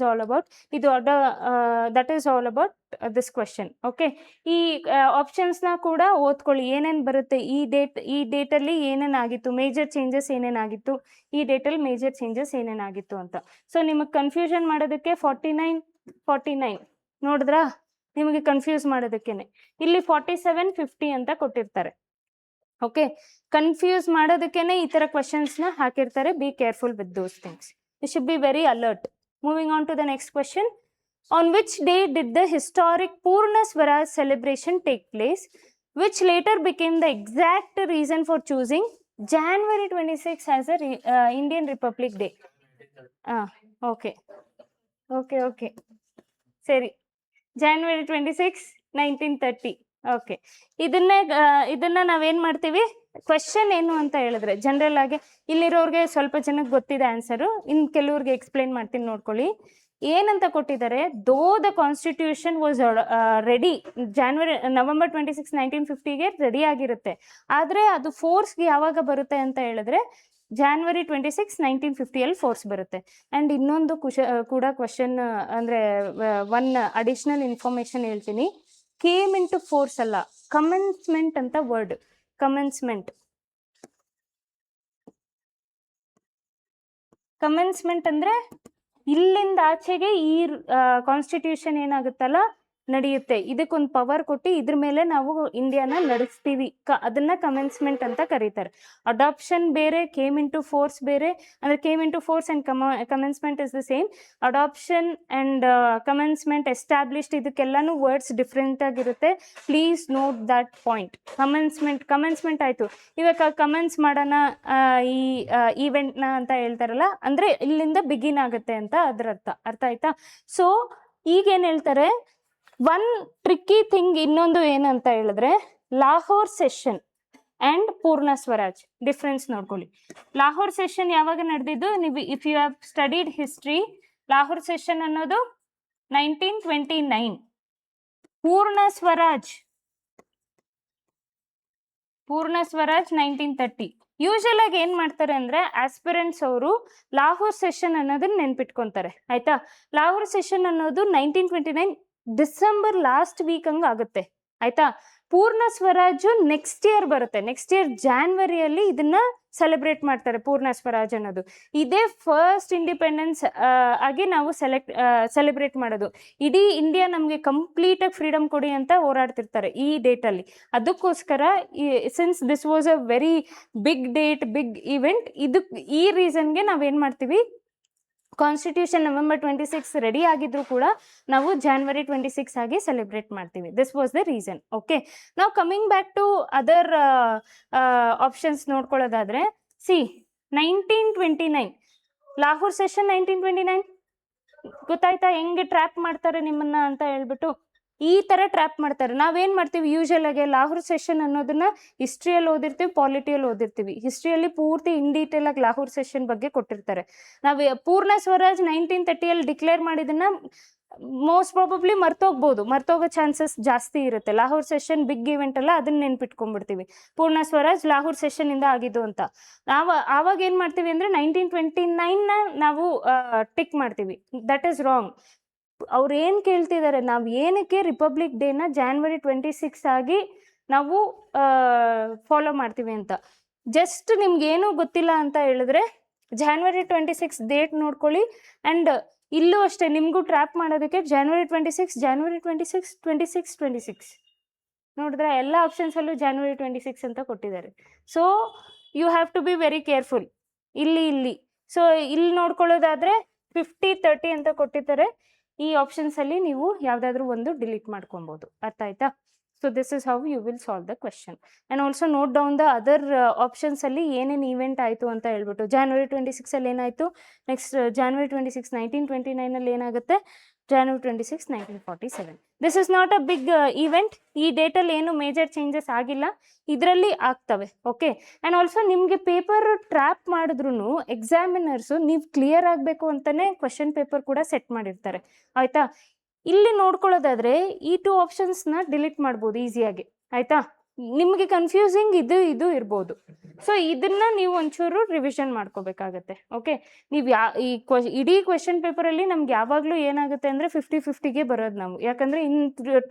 all about ಇದು that is all about this question. Okay, ಈ ಆಪ್ಷನ್ಸ್ನ ಕೂಡ ಓದ್ಕೊಳ್ಳಿ, ಏನೇನು ಬರುತ್ತೆ, ಈ ಡೇಟಲ್ಲಿ ಏನೇನಾಗಿತ್ತು, ಮೇಜರ್ ಚೇಂಜಸ್ ಏನೇನಾಗಿತ್ತು, ಈ ಡೇಟಲ್ಲಿ ಮೇಜರ್ ಚೇಂಜಸ್ ಏನೇನಾಗಿತ್ತು ಅಂತ. ಸೊ ನಿಮಗೆ ಕನ್ಫ್ಯೂಷನ್ ಮಾಡೋದಕ್ಕೆ 49 ನೋಡಿದ್ರಾ, ನಿಮಗೆ ಕನ್ಫ್ಯೂಸ್ ಮಾಡೋದಕ್ಕೇನೆ ಇಲ್ಲಿ 47, 50 ಅಂತ ಕೊಟ್ಟಿರ್ತಾರೆ. ಓಕೆ, ಕನ್ಫ್ಯೂಸ್ ಮಾಡೋದಕ್ಕೇನೆ ಈ ಥರ ಕ್ವೆಶನ್ಸ್ನ ಹಾಕಿರ್ತಾರೆ. Be careful with those things. You should be very alert. Moving on to the next question. On which day did the historic Purna Swaraj celebration take place, which later became the exact reason for choosing January 26 as a Indian republic day? Okay ಸರಿ, January 26, 1930. Okay, ಇದನ್ನ ನಾವೇನು ಮಾಡ್ತೀವಿ, question ಏನು ಅಂತ ಹೇಳಿದ್ರೆ general ಆಗಿ ಇಲ್ಲಿರೋರಿಗೆ ಸ್ವಲ್ಪ ಜನಕ್ಕೆ ಗೊತ್ತಿದೆ ಆನ್ಸರು, ಇನ್ನು ಕೆಲವ್ರಿಗೆ ಎಕ್ಸ್ಪ್ಲೈನ್ ಮಾಡ್ತೀನಿ, ನೋಡ್ಕೊಳ್ಳಿ. ಏನಂತ ಕೊಟ್ಟಿದ್ದಾರೆ, though the constitution was ready November 26, 1950ಗೆ ರೆಡಿ ಆಗಿರುತ್ತೆ, ಆದರೆ ಅದು ಫೋರ್ಸ್ಗೆ ಯಾವಾಗ ಬರುತ್ತೆ ಅಂತ ಹೇಳಿದ್ರೆ January 26, 1950 ಫೋರ್ಸ್ ಬರುತ್ತೆ. ಆ್ಯಂಡ್ ಇನ್ನೊಂದು ಕೂಡ ಕ್ವಶನ್ ಅಂದರೆ ಒನ್ ಅಡಿಷ್ನಲ್ ಇನ್ಫಾರ್ಮೇಷನ್ ಹೇಳ್ತೀನಿ. ಕೇಮ್ ಇನ್ ಟು ಫೋರ್ಸ್ ಅಲ್ಲ, ಕಮೆನ್ಸ್ಮೆಂಟ್ ಅಂತ ವರ್ಡ್. ಕಮೆನ್ಸ್ಮೆಂಟ್ ಅಂದರೆ ಇಲ್ಲಿಂದ ಆಚೆಗೆ ಈ ಕಾನ್ಸ್ಟಿಟ್ಯೂಷನ್ ಏನಾಗುತ್ತಲ್ಲ ನಡೆಯುತ್ತೆ, ಇದಕ್ಕೊಂದು ಪವರ್ ಕೊಟ್ಟು ಇದ್ರ ಮೇಲೆ ನಾವು ಇಂಡಿಯಾನ ನಡೆಸ್ತೀವಿ, ಅದನ್ನ ಕಮೆನ್ಸ್ಮೆಂಟ್ ಅಂತ ಕರೀತಾರೆ. ಅಡಾಪ್ಷನ್ ಬೇರೆ, ಕೇಮ್ ಇನ್ ಟು ಫೋರ್ಸ್ ಬೇರೆ. ಅಂದರೆ came in to force and commencement is the same. Adoption and commencement, established, ಇದಕ್ಕೆಲ್ಲನೂ ವರ್ಡ್ಸ್ ಡಿಫ್ರೆಂಟ್ ಆಗಿರುತ್ತೆ. Please note that point. Commencement ಆಯಿತು, ಇವಾಗ ಕಮೆನ್ಸ್ ಮಾಡೋಣ ಈ ಈವೆಂಟ್ನ ಅಂತ ಹೇಳ್ತಾರಲ್ಲ, ಅಂದರೆ ಇಲ್ಲಿಂದ ಬಿಗಿನ್ ಆಗುತ್ತೆ ಅಂತ ಅದರ ಅರ್ಥ ಆಯ್ತಾ? ಸೊ ಈಗೇನು ಹೇಳ್ತಾರೆ, ಒನ್ ಟ್ರಿಕ್ಕಿ ಥಿಂಗ್ ಇನ್ನೊಂದು ಏನಂತ ಹೇಳಿದ್ರೆ, ಲಾಹೋರ್ ಸೆಷನ್ ಅಂಡ್ ಪೂರ್ಣ ಸ್ವರಾಜ್ ಡಿಫ್ರೆನ್ಸ್ ನೋಡ್ಕೊಳ್ಳಿ. ಲಾಹೋರ್ ಸೆಷನ್ ಯಾವಾಗ ನಡೆದಿದ್ದು? ನೀವು if you have studied history, Lahore session ಅನ್ನೋದು 1929. ಪೂರ್ಣ ಸ್ವರಾಜ್ 1930. ಯೂಶಲ್ ಆಗಿ ಏನ್ ಮಾಡ್ತಾರೆ ಅಂದ್ರೆ ಆಸ್ಪಿರೆಂಟ್ಸ್ ಅವರು ಲಾಹೋರ್ ಸೆಷನ್ ಅನ್ನೋದನ್ನ ನೆನ್ಪಿಟ್ಕೊಂತಾರೆ. ಆಯ್ತಾ? ಲಾಹೋರ್ ಸೆಷನ್ ಅನ್ನೋದು 1929 ಡಿಸೆಂಬರ್ ಲಾಸ್ಟ್ ವೀಕ್ ಹಂಗ ಆಗುತ್ತೆ. ಆಯ್ತಾ? ಪೂರ್ಣ ಸ್ವರಾಜ್ ನೆಕ್ಸ್ಟ್ ಇಯರ್ ಬರುತ್ತೆ. ನೆಕ್ಸ್ಟ್ ಇಯರ್ ಜಾನ್ವರಿಯಲ್ಲಿ ಇದನ್ನ ಸೆಲೆಬ್ರೇಟ್ ಮಾಡ್ತಾರೆ. ಪೂರ್ಣ ಸ್ವರಾಜ್ ಅನ್ನೋದು ಇದೇ ಫಸ್ಟ್ ಇಂಡಿಪೆಂಡೆನ್ಸ್ ಆಗಿ ನಾವು ಸೆಲೆಬ್ರೇಟ್ ಮಾಡೋದು. ಇಡೀ ಇಂಡಿಯಾ ನಮಗೆ ಕಂಪ್ಲೀಟ್ ಆಗಿ ಫ್ರೀಡಮ್ ಕೊಡಿ ಅಂತ ಹೋರಾಡ್ತಿರ್ತಾರೆ ಈ ಡೇಟ್ ಅಲ್ಲಿ. ಅದಕ್ಕೋಸ್ಕರ since this was a very big date, big event, ಈ ರೀಸನ್ಗೆ ನಾವೇನ್ ಮಾಡ್ತೀವಿ, ಕಾನ್ಸ್ಟಿಟ್ಯೂಷನ್ November 26 ರೆಡಿ ಆಗಿದ್ರು ಕೂಡ ನಾವು January 26 ಆಗಿ ಸೆಲೆಬ್ರೇಟ್ ಮಾಡ್ತೀವಿ. This was the reason. Okay, ನಾವು coming back to other options ನೋಡ್ಕೊಳ್ಳೋದಾದ್ರೆ, ಸಿ 1929 ಲಾಹೋರ್ ಸೆಷನ್ 1929 ಗೊತ್ತಾಯ್ತಾ? ಹೆಂಗೆ ಟ್ರ್ಯಾಪ್ ಮಾಡ್ತಾರೆ ನಿಮ್ಮನ್ನ ಅಂತ ಹೇಳ್ಬಿಟ್ಟು ಈ ತರ ಟ್ರ್ಯಾಪ್ ಮಾಡ್ತಾರೆ. ನಾವೇನ್ ಮಾಡ್ತೀವಿ ಯೂಶಲ್ ಆಗಿ ಲಾಹೋರ್ ಸೆಷನ್ ಅನ್ನೋದನ್ನ ಹಿಸ್ಟ್ರಿಯಲ್ಲಿ ಓದಿರ್ತೀವಿ, ಪಾಲಿಟಿಯಲ್ಲಿ ಓದಿರ್ತೀವಿ. ಹಿಸ್ಟ್ರಿಯಲ್ಲಿ ಪೂರ್ತಿ ಇನ್ ಡೀಟೇಲ್ ಆಗಿ ಲಾಹೋರ್ ಸೆಷನ್ ಬಗ್ಗೆ ಕೊಟ್ಟಿರ್ತಾರೆ. ನಾವು ಪೂರ್ಣ ಸ್ವರಾಜ್ 1930 ಡಿಕ್ಲೇರ್ ಮಾಡಿದನ್ನ ಮೋಸ್ಟ್ ಪ್ರಾಬಬ್ಲಿ ಮರ್ತೋಗೋ ಚಾನ್ಸಸ್ ಜಾಸ್ತಿ ಇರುತ್ತೆ. ಲಾಹೋರ್ ಸೆಷನ್ ಬಿಗ್ ಇವೆಂಟ್ ಅಲ್ಲ, ಅದನ್ನ ನೆನ್ಪಿಟ್ಕೊಂಡ್ಬಿಡ್ತೀವಿ. ಪೂರ್ಣ ಸ್ವರಾಜ್ ಲಾಹೋರ್ ಸೆಷನ್ ಇಂದ ಆಗಿದ್ದು ಅಂತ. ಆವಾಗ ಏನ್ ಮಾಡ್ತೀವಿ ಅಂದ್ರೆ 1929 ನಾವು ಟಿಕ್ ಮಾಡ್ತೀವಿ. That is wrong. ಅವ್ರು ಏನ್ ಕೇಳ್ತಿದ್ದಾರೆ, ನಾವು ಏನಕ್ಕೆ ರಿಪಬ್ಲಿಕ್ ಡೇನ January 26 ಆಗಿ ನಾವು ಫಾಲೋ ಮಾಡ್ತೀವಿ ಅಂತ. ಜಸ್ಟ್ ನಿಮ್ಗೆ ಏನೂ ಗೊತ್ತಿಲ್ಲ ಅಂತ ಹೇಳಿದ್ರೆ January 26 ಡೇಟ್ ನೋಡ್ಕೊಳ್ಳಿ. ಅಂಡ್ ಇಲ್ಲೂ ಅಷ್ಟೇ, ನಿಮಗೂ ಟ್ರ್ಯಾಪ್ ಮಾಡೋದಕ್ಕೆ January 26 ನೋಡಿದ್ರೆ ಎಲ್ಲ ಆಪ್ಷನ್ಸ್ ಅಲ್ಲೂ January 26 ಅಂತ ಕೊಟ್ಟಿದ್ದಾರೆ. So you have to be very careful. ಇಲ್ಲಿ ಸೊ ಇಲ್ಲಿ ನೋಡ್ಕೊಳ್ಳೋದಾದ್ರೆ 50-30 ಅಂತ ಕೊಟ್ಟಿದ್ದಾರೆ. ಈ ಆಪ್ಷನ್ಸ್ ಅಲ್ಲಿ ನೀವು ಯಾವ್ದಾದ್ರು ಒಂದು ಡಿಲೀಟ್ ಮಾಡ್ಕೊಬಹುದು. ಅರ್ಥ ಆಯ್ತಾ? So this is how you will solve the question. And also note down the other options ಅಲ್ಲಿ ಏನೇನು ಇವೆಂಟ್ ಆಯ್ತು ಅಂತ ಹೇಳ್ಬಿಟ್ಟು. January 26 ಅಲ್ಲಿ ಏನಾಯ್ತು, ನೆಕ್ಸ್ಟ್ January 26 1929 ಅಲ್ಲಿ ಏನಾಗುತ್ತೆ, January 26 1947. This is not a big event. ಈ ಡೇಟಲ್ಲಿ ಏನು ಮೇಜರ್ ಚೇಂಜಸ್ ಆಗಿಲ್ಲ, ಇದರಲ್ಲಿ ಆಗ್ತವೆ. ಓಕೆ, ಆ್ಯಂಡ್ ಆಲ್ಸೋ ನಿಮಗೆ ಪೇಪರ್ ಟ್ರ್ಯಾಪ್ ಮಾಡಿದ್ರು ಎಕ್ಸಾಮಿನರ್ಸು ನೀವು ಕ್ಲಿಯರ್ ಆಗಬೇಕು ಅಂತಲೇ ಕ್ವಶನ್ ಪೇಪರ್ ಕೂಡ ಸೆಟ್ ಮಾಡಿರ್ತಾರೆ. ಆಯಿತಾ? ಇಲ್ಲಿ ನೋಡ್ಕೊಳ್ಳೋದಾದ್ರೆ ಈ 2 ಆಪ್ಷನ್ಸ್ನ ಡಿಲೀಟ್ ಮಾಡ್ಬೋದು ಈಸಿಯಾಗಿ. ಆಯಿತಾ? ನಿಮಗೆ ಕನ್ಫ್ಯೂಸಿಂಗ್ ಇದು ಇರ್ಬೋದು. ಸೊ ಇದನ್ನ ನೀವು ಒಂಚೂರು ರಿವಿಷನ್ ಮಾಡ್ಕೋಬೇಕಾಗತ್ತೆ. ಓಕೆ, ನೀವು ಇಡೀ ಕ್ವೆಶನ್ ಪೇಪರಲ್ಲಿ ನಮ್ಗೆ ಯಾವಾಗಲೂ ಏನಾಗುತ್ತೆ ಅಂದರೆ 50-50ಗೆ ಬರೋದು ನಾವು. ಯಾಕಂದರೆ ಇನ್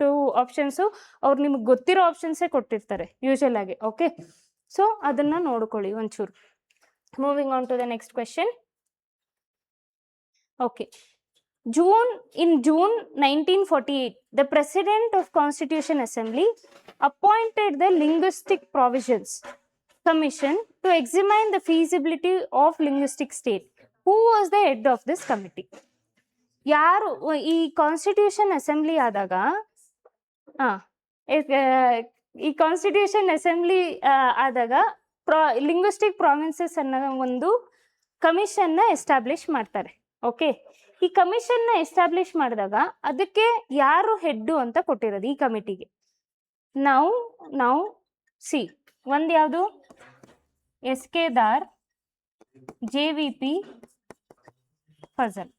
2 ಆಪ್ಷನ್ಸು ಅವ್ರು ನಿಮ್ಗೆ ಗೊತ್ತಿರೋ ಆಪ್ಷನ್ಸೇ ಕೊಟ್ಟಿರ್ತಾರೆ ಯೂಶಲ್ ಆಗಿ. ಓಕೆ, ಸೊ ಅದನ್ನು ನೋಡ್ಕೊಳ್ಳಿ ಒಂಚೂರು. Moving on to the next question. Okay, in June 1948, the President of Constitution Assembly appointed the Linguistic Provisions Commission to examine the feasibility of linguistic state. Who was the head of this committee? ಯಾರು ಈ constitution assembly ಆದಾಗ linguistic provinces ಅನ್ನೋ ಒಂದು ಕಮಿಷನ್ನ establish ಮಾಡ್ತಾರೆ. Okay, ಈ ಕಮಿಷನ್ನ establish ಮಾಡಿದಾಗ ಅದಕ್ಕೆ ಯಾರು ಹೆಡ್ಡು ಅಂತ ಕೊಟ್ಟಿರೋದು ಈ ಕಮಿಟಿಗೆ. ನಾವು ಸಿ ಒಂದು ಯಾವುದು, SK ದಾರ್, JVP ಫಜಲ್.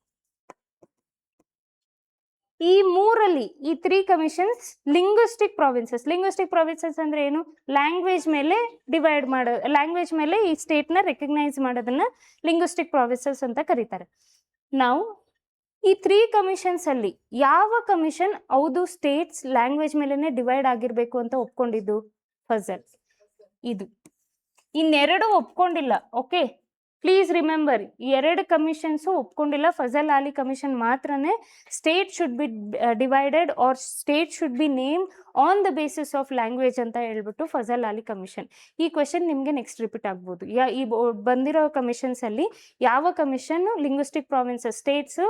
ಈ ಮೂರಲ್ಲಿ ಈ 3 ಕಮಿಷನ್ಸ್ ಲಿಂಗ್ವಿಸ್ಟಿಕ್ ಪ್ರಾವಿನ್ಸಸ್ ಅಂದ್ರೆ ಏನು, ಲ್ಯಾಂಗ್ವೇಜ್ ಮೇಲೆ ಡಿವೈಡ್ ಮಾಡೋ, ಲ್ಯಾಂಗ್ವೇಜ್ ಮೇಲೆ ಈ ಸ್ಟೇಟ್ನ ರೆಕಗ್ನೈಸ್ ಮಾಡೋದನ್ನ ಲಿಂಗ್ವಿಸ್ಟಿಕ್ ಪ್ರಾವಿನ್ಸಸ್ ಅಂತ ಕರೀತಾರೆ. ನಾವು ಈ 3 ಕಮಿಷನ್ಸ್ ಅಲ್ಲಿ ಯಾವ ಕಮಿಷನ್ ಹೌದು ಸ್ಟೇಟ್ಸ್ ಲ್ಯಾಂಗ್ವೇಜ್ ಮೇಲೆನೆ ಡಿವೈಡ್ ಆಗಿರ್ಬೇಕು ಅಂತ ಒಪ್ಕೊಂಡಿದ್ದು? ಫಜಲ್. ಇದು ಇನ್ನೆರಡು ಒಪ್ಕೊಂಡಿಲ್ಲ. ಓಕೆ, ಪ್ಲೀಸ್ ರಿಮೆಂಬರ್, 2 ಕಮಿಷನ್ಸು ಒಪ್ಕೊಂಡಿಲ್ಲ. ಫಜಲ್ ಆಲಿ ಕಮಿಷನ್ ಮಾತ್ರನೇ state should be divided or state should be name on the basis of language ಅಂತ ಹೇಳ್ಬಿಟ್ಟು ಫಜಲ್ ಆಲಿ ಕಮಿಷನ್. ಈ ಕ್ವೆಶನ್ ನಿಮಗೆ ನೆಕ್ಸ್ಟ್ ರಿಪೀಟ್ ಆಗ್ಬೋದು. ಈ ಬಂದಿರೋ ಕಮಿಷನ್ಸ್ ಅಲ್ಲಿ ಯಾವ commission linguistic provinces states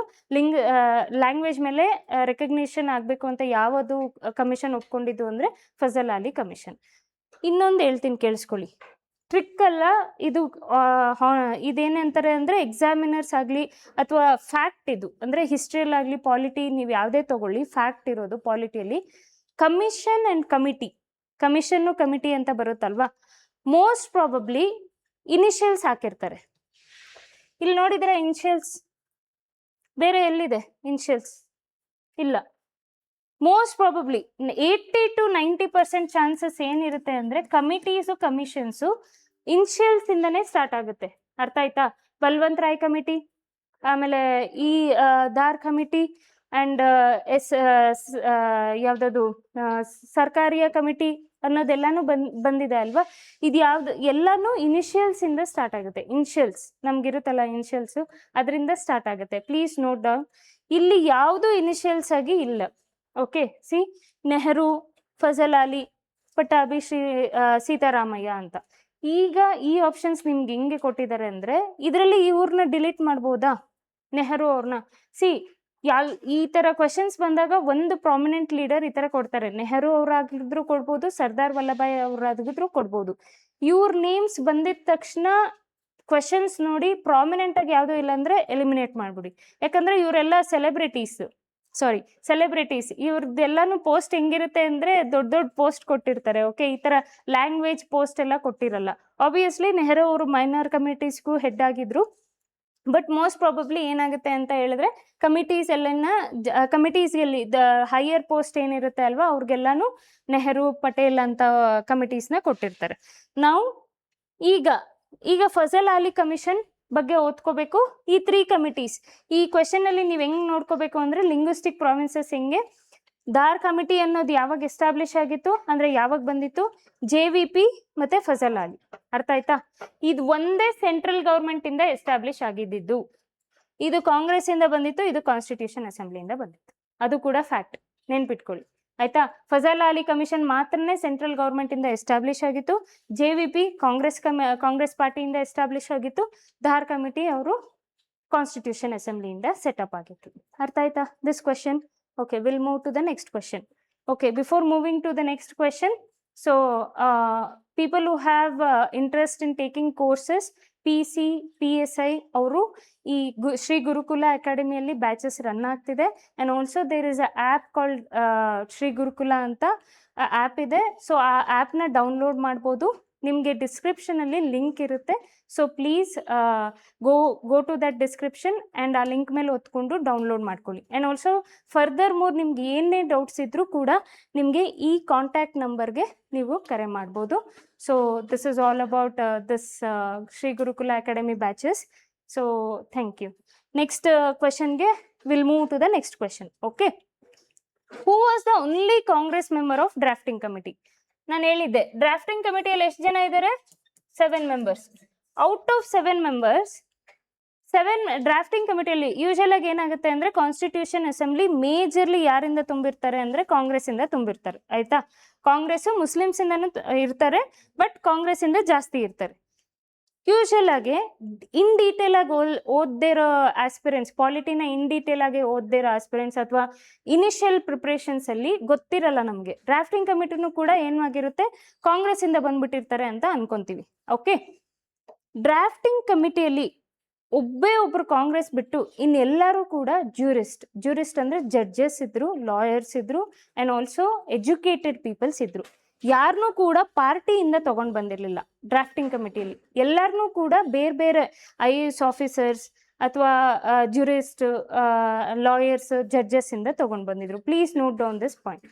language ಮೇಲೆ ರೆಕಗ್ನಿಷನ್ ಆಗಬೇಕು ಅಂತ ಯಾವುದು ಕಮಿಷನ್ ಒಪ್ಕೊಂಡಿದ್ದು ಅಂದರೆ ಫಜಲ್ ಆಲಿ ಕಮಿಷನ್. ಇನ್ನೊಂದು ಹೇಳ್ತೀನಿ ಕೇಳಿಸ್ಕೊಳ್ಳಿ, ಟ್ರಿಕ್ ಅಲ್ಲ ಇದು. ಇದೇನಂತಾರೆ ಅಂದರೆ ಎಕ್ಸಾಮಿನರ್ಸ್ ಆಗಲಿ ಅಥವಾ ಫ್ಯಾಕ್ಟ್ ಇದು ಅಂದರೆ ಹಿಸ್ಟ್ರಿಯಲ್ಲಾಗಲಿ ಪಾಲಿಟಿ ನೀವು ಯಾವುದೇ ತಗೊಳ್ಳಿ, ಫ್ಯಾಕ್ಟ್ ಇರೋದು ಪಾಲಿಟಿಯಲ್ಲಿ ಕಮಿಷನ್ ಆ್ಯಂಡ್ ಕಮಿಟಿ ಕಮಿಷನ್ನು ಕಮಿಟಿ ಅಂತ ಬರುತ್ತಲ್ವಾ, ಮೋಸ್ಟ್ ಪ್ರಾಬಬ್ಲಿ ಇನಿಷಿಯಲ್ಸ್ ಹಾಕಿರ್ತಾರೆ. ಇಲ್ಲಿ ನೋಡಿದ್ರೆ ಇನಿಷಿಯಲ್ಸ್ ಬೇರೆ ಎಲ್ಲಿದೆ? ಇನಿಷಿಯಲ್ಸ್ ಇಲ್ಲ. ಮೋಸ್ಟ್ ಪ್ರಾಬಬ್ಲಿ 80 to 90% ಚಾನ್ಸಸ್ ಏನಿರುತ್ತೆ ಅಂದ್ರೆ ಕಮಿಟೀಸು ಕಮಿಷನ್ಸು ಇನಿಷಿಯಲ್ಸ್ ಇಂದನೇ ಸ್ಟಾರ್ಟ್ ಆಗುತ್ತೆ. ಅರ್ಥ ಆಯ್ತಾ? ಬಲ್ವಂತ್ ರಾಯ್ ಕಮಿಟಿ, ಆಮೇಲೆ ಈ ದಾರ್ ಕಮಿಟಿ ಅಂಡ್ ಯಾವ್ದದು ಸರ್ಕಾರಿಯ ಕಮಿಟಿ ಅನ್ನೋದೆಲ್ಲಾನು ಬಂದಿದೆ ಅಲ್ವಾ. ಇದು ಯಾವ್ದು ಎಲ್ಲಾನು ಇನಿಷಿಯಲ್ಸ್ ಇಂದ ಸ್ಟಾರ್ಟ್ ಆಗುತ್ತೆ. ಇನಿಷಿಯಲ್ಸ್ ನಮ್ಗಿರುತ್ತಲ್ಲ ಇನಿಷಿಯಲ್ಸ್, ಅದರಿಂದ ಸ್ಟಾರ್ಟ್ ಆಗುತ್ತೆ. Please note down. ಇಲ್ಲಿ ಯಾವುದು ಇನಿಷಿಯಲ್ಸ್ ಆಗಿ ಇಲ್ಲ. ಓಕೆ, ಸಿ ನೆಹರು, ಫಜಲ್ ಅಲಿ, ಪಟ್ಟಾಭಿ, ಸೀತಾರಾಮಯ್ಯ ಅಂತ. ಈಗ ಈ ಆಪ್ಷನ್ಸ್ ನಿಮ್ಗೆ ಹೆಂಗೆ ಕೊಟ್ಟಿದ್ದಾರೆ ಅಂದ್ರೆ, ಇದರಲ್ಲಿ ಇವ್ರನ್ನ ಡಿಲೀಟ್ ಮಾಡ್ಬೋದಾ? ನೆಹರು ಅವ್ರನ್ನ ಸಿ ಈ ತರ ಕ್ವಶನ್ಸ್ ಬಂದಾಗ ಒಂದು ಪ್ರಾಮಿನೆಂಟ್ ಲೀಡರ್ ಈ ತರ ಕೊಡ್ತಾರೆ. ನೆಹರು ಅವರಾಗಿದ್ರು ಕೊಡ್ಬೋದು, ಸರ್ದಾರ್ ವಲ್ಲಭಾಯ್ ಅವರಾಗಿದ್ರು ಕೊಡ್ಬೋದು. ಇವ್ರ ನೇಮ್ಸ್ ಬಂದಿದ ತಕ್ಷಣ ಕ್ವಶನ್ಸ್ ನೋಡಿ ಪ್ರಾಮಿನೆಂಟ್ ಆಗಿ ಯಾವ್ದು ಇಲ್ಲ ಅಂದ್ರೆ ಎಲಿಮಿನೇಟ್ ಮಾಡ್ಬಿಡಿ. ಯಾಕಂದ್ರೆ ಇವರೆಲ್ಲ ಸೆಲೆಬ್ರಿಟೀಸ್, ಇವ್ರದ್ದೆಲ್ಲಾನು ಪೋಸ್ಟ್ ಹೆಂಗಿರುತ್ತೆ ಅಂದ್ರೆ ದೊಡ್ಡ ದೊಡ್ಡ ಪೋಸ್ಟ್ ಕೊಟ್ಟಿರ್ತಾರೆ. ಓಕೆ, ಈ ತರ ಲ್ಯಾಂಗ್ವೇಜ್ ಪೋಸ್ಟ್ ಎಲ್ಲ ಕೊಟ್ಟಿರಲ್ಲ. ಆಬ್ವಿಯಸ್ಲಿ ನೆಹರು ಅವರು ಮೈನರ್ ಕಮಿಟೀಸ್ಗೂ ಹೆಡ್ ಆಗಿದ್ರು. ಬಟ್ ಮೋಸ್ಟ್ ಪ್ರಾಬಬ್ಲಿ ಏನಾಗುತ್ತೆ ಅಂತ ಹೇಳಿದ್ರೆ ಕಮಿಟೀಸ್ ಎಲ್ಲನ ಕಮಿಟೀಸ್ಗೆ ದ ಹೈಯರ್ ಪೋಸ್ಟ್ ಏನಿರುತ್ತೆ ಅಲ್ವಾ, ಅವ್ರಿಗೆಲ್ಲಾನು ನೆಹರು, ಪಟೇಲ್ ಅಂತ ಕಮಿಟೀಸ್ನ ಕೊಟ್ಟಿರ್ತಾರೆ. ನಾವು ಈಗ ಫಜಲ್ ಅಲಿ ಕಮಿಷನ್ ಬಗ್ಗೆ ಓದ್ಕೋಬೇಕು. ಈ 3 ಕಮಿಟೀಸ್ ಈ ಕ್ವೆಶನ್ ಅಲ್ಲಿ ನೀವು ಹೆಂಗ್ ನೋಡ್ಕೋಬೇಕು ಅಂದ್ರೆ, ಲಿಂಗ್ವಿಸ್ಟಿಕ್ ಪ್ರಾವಿನ್ಸಸ್ ಹೆಂಗೆ, ದಾರ್ ಕಮಿಟಿ ಅನ್ನೋದು ಯಾವಾಗ ಎಸ್ಟಾಬ್ಲಿಷ್ ಆಗಿತ್ತು ಅಂದ್ರೆ ಯಾವಾಗ ಬಂದಿತ್ತು, JVP ಮತ್ತೆ ಫಜಲ್ ಅಲಿ. ಅರ್ಥ ಆಯ್ತಾ? ಇದು ಒಂದೇ ಸೆಂಟ್ರಲ್ ಗವರ್ಮೆಂಟ್ ಇಂದ ಎಸ್ಟಾಬ್ಲಿಷ್ ಆಗಿದ್ದು. ಇದು ಕಾಂಗ್ರೆಸ್ ಇಂದ ಬಂದಿತ್ತು, ಇದು ಕಾನ್ಸ್ಟಿಟ್ಯೂಷನ್ ಅಸೆಂಬ್ಲಿಯಿಂದ ಬಂದಿತ್ತು. ಅದು ಕೂಡ ಫ್ಯಾಕ್ಟ್, ನೆನ್ಪಿಟ್ಕೊಳ್ಳಿ ಆಯ್ತಾ. ಫಜಲ್ ಅಲಿ ಕಮಿಷನ್ ಮಾತ್ರನೇ ಸೆಂಟ್ರಲ್ ಗವರ್ಮೆಂಟ್ ಇಂದ ಎಸ್ಟಾಬ್ಲಿಷ್ ಆಗಿತ್ತು. JVP ಕಾಂಗ್ರೆಸ್ ಪಾರ್ಟಿಯಿಂದ ಎಸ್ಟಾಬ್ಲಿಷ್ ಆಗಿತ್ತು. ಧಾರ್ ಕಮಿಟಿ ಅವರು ಕಾನ್ಸ್ಟಿಟ್ಯೂಷನ್ ಅಸೆಂಬ್ಲಿಯಿಂದ ಸೆಟಪ್ ಆಗಿತ್ತು. ಅರ್ಥ ಆಯ್ತಾ this question? Okay, we'll move to the next question. Okay, before moving to the next question, so people who have interest in taking courses, PC, PSI, ಅವರು ಈ ಶ್ರೀ ಗುರುಕುಲ ಅಕಾಡೆಮಿಯಲ್ಲಿ batches run ಆಗ್ತಿದೆ. And also there is a app called Shri Gurukula ಅಂತ app ಇದೆ. So ಆ ಆ್ಯಪ್ನ download ಮಾಡ್ಬೋದು. ನಿಮಗೆ ಡಿಸ್ಕ್ರಿಪ್ಷನಲ್ಲಿ ಲಿಂಕ್ ಇರುತ್ತೆ. So please go to that description and ಆ ಲಿಂಕ್ ಮೇಲೆ ಒತ್ಕೊಂಡು ಡೌನ್ಲೋಡ್ ಮಾಡ್ಕೊಳ್ಳಿ. ಆ್ಯಂಡ್ ಆಲ್ಸೋ ಫರ್ದರ್ ಮೋರ್ ನಿಮ್ಗೆ ಏನೇ ಡೌಟ್ಸ್ ಇದ್ರೂ ಕೂಡ ನಿಮಗೆ ಈ ಕಾಂಟ್ಯಾಕ್ಟ್ ನಂಬರ್ಗೆ ನೀವು ಕರೆ ಮಾಡ್ಬೋದು. So this is all about this Shri Gurukula academy batches. So thank you. Next ಕ್ವೆಶನ್ಗೆ will move to the next question. Okay, who was the only Congress member of drafting committee? ನಾನು ಹೇಳಿದ್ದೆ ಡ್ರಾಫ್ಟಿಂಗ್ ಕಮಿಟಿಯಲ್ಲಿ ಎಷ್ಟು ಜನ ಇದ್ದಾರೆ? 7 members. Out of 7 members, 7 drafting ಕಮಿಟಿಯಲ್ಲಿ usual ಆಗಿ ಏನಾಗುತ್ತೆ ಅಂದ್ರೆ ಕಾನ್ಸ್ಟಿಟ್ಯೂಷನ್ ಅಸೆಂಬ್ಲಿ ಮೇಜರ್ಲಿ ಯಾರಿಂದ ತುಂಬಿರ್ತಾರೆ ಅಂದ್ರೆ ಕಾಂಗ್ರೆಸ್ ಇಂದ ತುಂಬಿರ್ತಾರೆ. ಆಯ್ತಾ? ಕಾಂಗ್ರೆಸ್ ಮುಸ್ಲಿಮ್ಸ್ ಇಂದನೂ ಇರ್ತಾರೆ, ಬಟ್ ಕಾಂಗ್ರೆಸ್ ಇಂದ ಜಾಸ್ತಿ ಇರ್ತಾರೆ. ಯೂಶಲ್ ಆಗಿ ಇನ್ ಡೀಟೇಲ್ ಆಗಿ ಓದ್ದಿರೋ ಆಸ್ಪಿರೆಂಟ್ಸ್, ಪಾಲಿಟಿನ ಇನ್ ಡೀಟೇಲ್ ಆಗಿ ಓದ್ದಿರೋ ಆಸ್ಪಿರೆಂಟ್ಸ್ ಅಥವಾ ಇನಿಷಿಯಲ್ ಪ್ರಿಪ್ರೇಷನ್ಸ್ ಅಲ್ಲಿ ಗೊತ್ತಿರಲ್ಲ ನಮಗೆ. ಡ್ರಾಫ್ಟಿಂಗ್ ಕಮಿಟಿನೂ ಕೂಡ ಏನಾಗಿರುತ್ತೆ, ಕಾಂಗ್ರೆಸ್ ಇಂದ ಬಂದ್ಬಿಟ್ಟಿರ್ತಾರೆ ಅಂತ ಅನ್ಕೊಂತೀವಿ. ಓಕೆ, ಡ್ರಾಫ್ಟಿಂಗ್ ಕಮಿಟಿಯಲ್ಲಿ ಒಬ್ರು ಕಾಂಗ್ರೆಸ್ ಬಿಟ್ಟು ಇನ್ನೆಲ್ಲರೂ ಕೂಡ ಜ್ಯೂರಿಸ್ಟ್ ಅಂದ್ರೆ ಜಡ್ಜಸ್ ಇದ್ರು, ಲಾಯರ್ಸ್ ಇದ್ರು, ಅಂಡ್ ಆಲ್ಸೋ ಎಜುಕೇಟೆಡ್ ಪೀಪಲ್ಸ್ ಇದ್ರು. ಯಾರನ್ನೂ ಕೂಡ ಪಾರ್ಟಿಯಿಂದ ತಗೊಂಡ್ ಬಂದಿರಲಿಲ್ಲ ಡ್ರಾಫ್ಟಿಂಗ್ ಕಮಿಟಿಯಲ್ಲಿ. ಎಲ್ಲರನ್ನೂ ಕೂಡ ಬೇರೆ ಬೇರೆ IAS ಆಫೀಸರ್ಸ್ ಅಥವಾ ಜ್ಯೂರಿಸ್ಟ್, ಲಾಯರ್ಸ್, ಜಡ್ಜಸ್ ಇಂದ ತಗೊಂಡ್ ಬಂದಿದ್ರು. Please note down this point.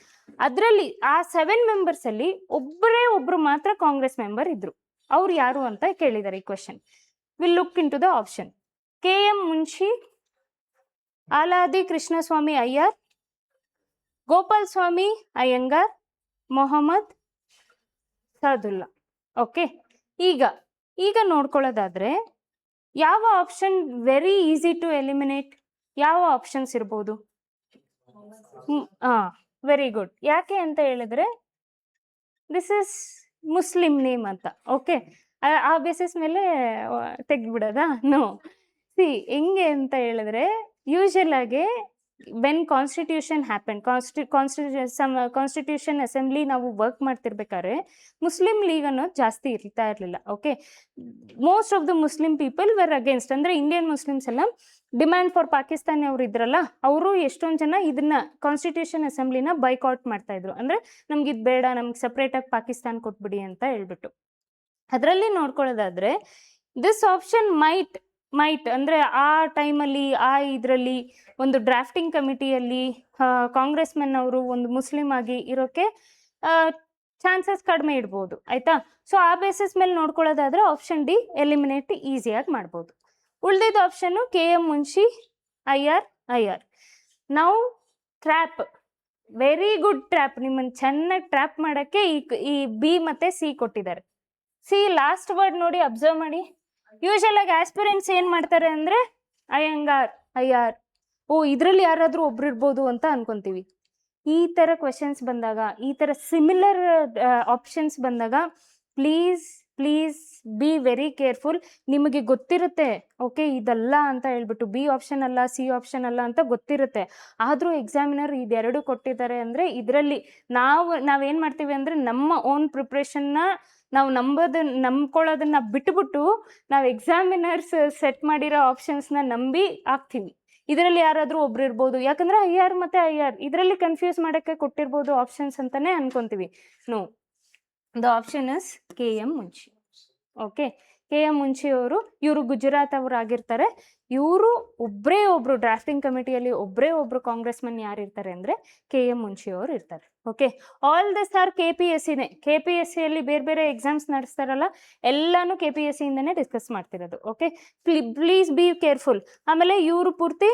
ಅದರಲ್ಲಿ ಆ 7 ಮೆಂಬರ್ಸ್ ಅಲ್ಲಿ ಒಬ್ರು ಮಾತ್ರ ಕಾಂಗ್ರೆಸ್ ಮೆಂಬರ್ ಇದ್ರು. ಅವ್ರು ಯಾರು ಅಂತ ಕೇಳಿದ್ದಾರೆ ಈ question. Will look in to the option. KM Munshi, Alladi Krishnaswami Iyer, Gopal Swami Ayyangar, Mohammad Saadulla. Okay, ಈಗ ನೋಡ್ಕೊಳ್ಳೋದಾದ್ರೆ ಯಾವ option very easy to eliminate? ಯಾವ ಆಪ್ಷನ್ಸ್ ಇರ್ಬೋದು? Very good. ಯಾಕೆ ಅಂತ ಹೇಳಿದ್ರೆ ದಿಸ್ ಇಸ್ ಮುಸ್ಲಿಂ ನೇಮ್ ಅಂತ. ಓಕೆ, ಆ ಬೇಸಿಸ್ ಮೇಲೆ ತೆಗ್ದ್ಬಿಡೋದಾ? ನೋ. ಸಿ ಹೆಂಗೆ ಅಂತ ಹೇಳಿದ್ರೆ ಯೂಶಲ್ ಆಗಿ when constitution happen, constitution assembly ನಾವು ವರ್ಕ್ ಮಾಡ್ತಿರ್ಬೇಕಾದ್ರೆ ಮುಸ್ಲಿಂ ಲೀಗ್ ಅನ್ನೋದು ಜಾಸ್ತಿ ಇರ್ತಾ ಇರಲಿಲ್ಲ. Okay, most of the Muslim people were against, ಅಂದರೆ ಇಂಡಿಯನ್ ಮುಸ್ಲಿಮ್ಸ್ ಎಲ್ಲ ಡಿಮ್ಯಾಂಡ್ ಫಾರ್ ಪಾಕಿಸ್ತಾನಿ ಅವ್ರು ಇದ್ರಲ್ಲ, ಅವರು ಎಷ್ಟೊಂದು ಜನ ಇದನ್ನ ಕಾನ್ಸ್ಟಿಟ್ಯೂಷನ್ ಅಸೆಂಬ್ಲಿನ ಬೈಕಾಟ್ ಮಾಡ್ತಾ ಇದ್ರು. ಅಂದರೆ ನಮ್ಗೆ ಇದು ಬೇಡ, ನಮ್ಗೆ ಸಪ್ರೇಟಾಗಿ ಪಾಕಿಸ್ತಾನ ಕೊಟ್ಬಿಡಿ ಅಂತ ಹೇಳ್ಬಿಟ್ಟು. ಅದರಲ್ಲಿ ನೋಡ್ಕೊಳ್ಳೋದಾದ್ರೆ ದಿಸ್ ಆಪ್ಷನ್ ಮೈಟ್ ಅಂದರೆ ಆ ಟೈಮಲ್ಲಿ ಇದರಲ್ಲಿ ಒಂದು ಡ್ರಾಫ್ಟಿಂಗ್ ಕಮಿಟಿಯಲ್ಲಿ ಕಾಂಗ್ರೆಸ್ ಮೆನ್ ಅವರು ಒಂದು ಮುಸ್ಲಿಂ ಆಗಿ ಇರೋಕ್ಕೆ ಚಾನ್ಸಸ್ ಕಡಿಮೆ ಇಡ್ಬೋದು, ಆಯಿತಾ. ಸೊ ಆ ಬೇಸಿಸ್ ಮೇಲೆ ನೋಡ್ಕೊಳ್ಳೋದಾದ್ರೆ ಆಪ್ಷನ್ ಡಿ ಎಲಿಮಿನೇಟ್ ಈಸಿಯಾಗಿ ಮಾಡ್ಬೋದು. ಉಳಿದಿದ್ದ ಆಪ್ಷನ್ನು KM ಮುನ್ಷಿ, IR. ನಾವು ಟ್ರ್ಯಾಪ್, ವೆರಿ ಗುಡ್ ಟ್ರ್ಯಾಪ್, ನಿಮ್ಮನ್ನು ಚೆನ್ನಾಗಿ ಟ್ರ್ಯಾಪ್ ಮಾಡೋಕ್ಕೆ ಈ B ಮತ್ತು C ಕೊಟ್ಟಿದ್ದಾರೆ. ಸಿ ಲಾಸ್ಟ್ ವರ್ಡ್ ನೋಡಿ, ಅಬ್ಸರ್ವ್ ಮಾಡಿ. ಯೂಶಲ್ ಆಗಿ ಆಸ್ಪಿರೆಂಟ್ಸ್ ಏನು ಮಾಡ್ತಾರೆ ಅಂದರೆ ಅಯ್ಯಂಗಾರ್, IR, ಇದರಲ್ಲಿ ಯಾರಾದರೂ ಒಬ್ರು ಇರ್ಬೋದು ಅಂತ ಅನ್ಕೊಂತೀವಿ. ಈ ಥರ ಕ್ವೆಶನ್ಸ್ ಬಂದಾಗ, ಈ ಥರ ಸಿಮಿಲರ್ ಆಪ್ಷನ್ಸ್ ಬಂದಾಗ ಪ್ಲೀಸ್ ಬಿ ವೆರಿ ಕೇರ್ಫುಲ್. ನಿಮಗೆ ಗೊತ್ತಿರುತ್ತೆ ಓಕೆ ಇದಲ್ಲ ಅಂತ ಹೇಳ್ಬಿಟ್ಟು, B ಆಪ್ಷನ್ ಅಲ್ಲ, C ಆಪ್ಷನ್ ಅಲ್ಲ ಅಂತ ಗೊತ್ತಿರುತ್ತೆ. ಆದರೂ ಎಕ್ಸಾಮಿನರ್ ಇದೆರಡು ಕೊಟ್ಟಿದ್ದಾರೆ ಅಂದರೆ ಇದರಲ್ಲಿ ನಾವೇನು ಮಾಡ್ತೀವಿ ಅಂದರೆ ನಮ್ಮ ಓನ್ ಪ್ರಿಪ್ರೇಷನ್ನ ನಾವು ನಂಬ್ಕೊಳ್ಳೋದನ್ನ ಬಿಟ್ಬಿಟ್ಟು ನಾವು ಎಕ್ಸಾಮಿನರ್ಸ್ ಸೆಟ್ ಮಾಡಿರೋ ಆಪ್ಷನ್ಸ್ನ ನಂಬಿ ಆಗ್ತೀವಿ. ಇದರಲ್ಲಿ ಯಾರಾದರೂ ಒಬ್ರು ಇರ್ಬೋದು, ಯಾಕಂದರೆ IR ಮತ್ತು IR ಇದರಲ್ಲಿ ಕನ್ಫ್ಯೂಸ್ ಮಾಡೋಕ್ಕೆ ಕೊಟ್ಟಿರ್ಬೋದು ಆಪ್ಷನ್ಸ್ ಅಂತಲೇ ಅನ್ಕೊತೀವಿ. No, the option is KM Munshi. Okay, KM Munshi ಇವರು ಗುಜರಾತ್ ಅವರು ಆಗಿರ್ತಾರೆ. ಇವರು ಒಬ್ಬರು ಡ್ರಾಫ್ಟಿಂಗ್ ಕಮಿಟಿಯಲ್ಲಿ ಒಬ್ಬರು ಕಾಂಗ್ರೆಸ್ ಮನ್ ಯಾರು ಇರ್ತಾರೆ ಅಂದರೆ KM ಮುನ್ಷಿ ಅವರು ಇರ್ತಾರೆ. ಓಕೆ, ಆಲ್ ದಿಸ್ ಆರ್ KPSCನೇ. KPSCಯಲ್ಲಿ ಬೇರೆ ಎಕ್ಸಾಮ್ಸ್ ನಡೆಸ್ತಾರಲ್ಲ, ಎಲ್ಲಾನು KPSCಯಿಂದನೇ ಡಿಸ್ಕಸ್ ಮಾಡ್ತಿರೋದು. Okay, please be careful. ಆಮೇಲೆ ಇವರು ಪೂರ್ತಿ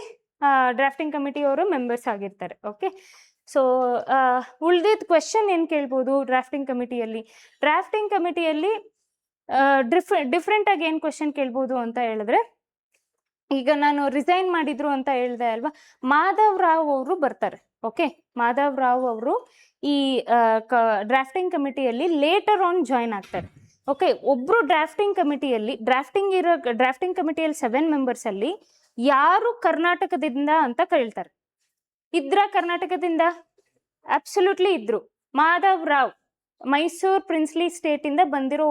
ಡ್ರಾಫ್ಟಿಂಗ್ ಕಮಿಟಿಯವರು ಮೆಂಬರ್ಸ್ ಆಗಿರ್ತಾರೆ. ಓಕೆ, ಸೊ ಉಳ್ದಿದ್ದ ಕ್ವೆಶನ್ ಏನು ಕೇಳ್ಬೋದು ಡ್ರಾಫ್ಟಿಂಗ್ ಕಮಿಟಿಯಲ್ಲಿ ಡಿಫ್ರೆಂಟಾಗಿ ಏನು ಕ್ವೆಶನ್ ಕೇಳ್ಬೋದು ಅಂತ ಹೇಳಿದ್ರೆ, ಈಗ ನಾನು ರಿಸೈನ್ ಮಾಡಿದ್ರು ಅಂತ ಹೇಳಿದೆ ಅಲ್ವಾ, ಮಾಧವ್ ರಾವ್ ಅವರು ಬರ್ತಾರೆ. ಓಕೆ, ಮಾಧವ್ ರಾವ್ ಅವರು ಈ ಡ್ರಾಫ್ಟಿಂಗ್ ಕಮಿಟಿಯಲ್ಲಿ ಲೇಟರ್ ಆನ್ ಜಾಯ್ನ್ ಆಗ್ತಾರೆ. ಓಕೆ, ಒಬ್ಬರು ಡ್ರಾಫ್ಟಿಂಗ್ ಕಮಿಟಿಯಲ್ಲಿ 7 ಮೆಂಬರ್ಸಲ್ಲಿ ಯಾರು ಕರ್ನಾಟಕದಿಂದ ಅಂತ ಕೇಳ್ತಾರೆ. ಕರ್ನಾಟಕದಿಂದ ಅಬ್ಸಲ್ಯೂಟ್ಲಿ ಇದ್ರು. ಮಾಧವ್ ರಾವ್ ಮೈಸೂರು ಪ್ರಿನ್ಸ್ಲಿ ಸ್ಟೇಟಿಂದ ಬಂದಿರೋ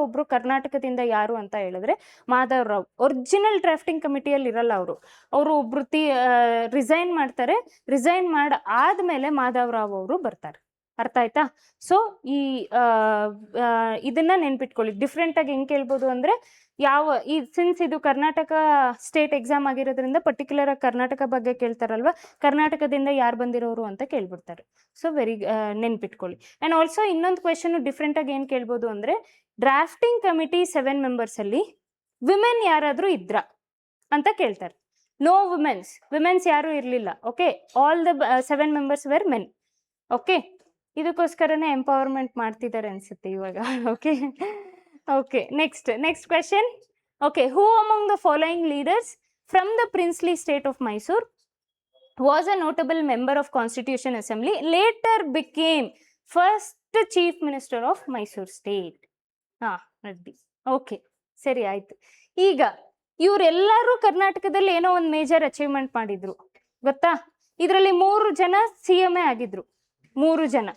ಒಬ್ಬರು ಕರ್ನಾಟಕದಿಂದ ಯಾರು ಅಂತ ಹೇಳಿದ್ರೆ ಮಾಧವ್ ರಾವ್. ಒರಿಜಿನಲ್ ಡ್ರಾಫ್ಟಿಂಗ್ ಕಮಿಟಿಯಲ್ಲಿ ಇರಲ್ಲ ಅವರು ಒಬ್ರು ರಿಸೈನ್ ಮಾಡ್ತಾರೆ. ರಿಸೈನ್ ಆದ್ಮೇಲೆ ಮಾಧವ್ ರಾವ್ ಅವರು ಬರ್ತಾರೆ. ಅರ್ಥ ಆಯ್ತಾ? ಸೊ ಇದನ್ನ ನೆನ್ಪಿಟ್ಕೊಳ್ಳಿ. ಡಿಫ್ರೆಂಟಾಗಿ ಹೆಂಗೆ ಕೇಳ್ಬೋದು ಅಂದರೆ, ಸಿನ್ಸ್ ಇದು ಕರ್ನಾಟಕ ಸ್ಟೇಟ್ ಎಕ್ಸಾಮ್ ಆಗಿರೋದ್ರಿಂದ ಪರ್ಟಿಕ್ಯುಲರ್ ಆಗಿ ಕರ್ನಾಟಕ ಬಗ್ಗೆ ಕೇಳ್ತಾರಲ್ವ, ಕರ್ನಾಟಕದಿಂದ ಯಾರು ಬಂದಿರೋರು ಅಂತ ಕೇಳ್ಬಿಡ್ತಾರೆ. ಸೊ ನೆನ್ಪಿಟ್ಕೊಳ್ಳಿ. ಆ್ಯಂಡ್ ಆಲ್ಸೋ ಇನ್ನೊಂದು ಕ್ವೆಶನ್ ಡಿಫ್ರೆಂಟಾಗಿ ಏನು ಕೇಳ್ಬೋದು ಅಂದರೆ, ಡ್ರಾಫ್ಟಿಂಗ್ ಕಮಿಟಿ 7 ಮೆಂಬರ್ಸಲ್ಲಿ ವಿಮೆನ್ ಯಾರಾದರೂ ಇದ್ರಾ ಅಂತ ಕೇಳ್ತಾರೆ. ನೋ ವಿಮೆನ್ಸ್ ಯಾರೂ ಇರಲಿಲ್ಲ. Okay, all the 7 members were men. Okay, ಇದಕ್ಕೋಸ್ಕರನೇ ಎಂಪವರ್ಮೆಂಟ್ ಮಾಡ್ತಿದ್ದಾರೆ ಅನ್ಸುತ್ತೆ ಇವಾಗ. Okay, next question. Okay, who among the following leaders from the princely state of Mysore was a notable member of constitution assembly, later became first chief minister of Mysuru state? Reddy. Okay, ಸರಿ ಆಯ್ತು. ಈಗ ಇವರೆಲ್ಲರೂ ಕರ್ನಾಟಕದಲ್ಲಿ ಏನೋ ಒಂದು ಮೇಜರ್ ಅಚೀವ್ಮೆಂಟ್ ಮಾಡಿದ್ರು ಗೊತ್ತಾ? ಇದರಲ್ಲಿ 3 ಜನ CM ಆಗಿದ್ರು, 3 ಜನ.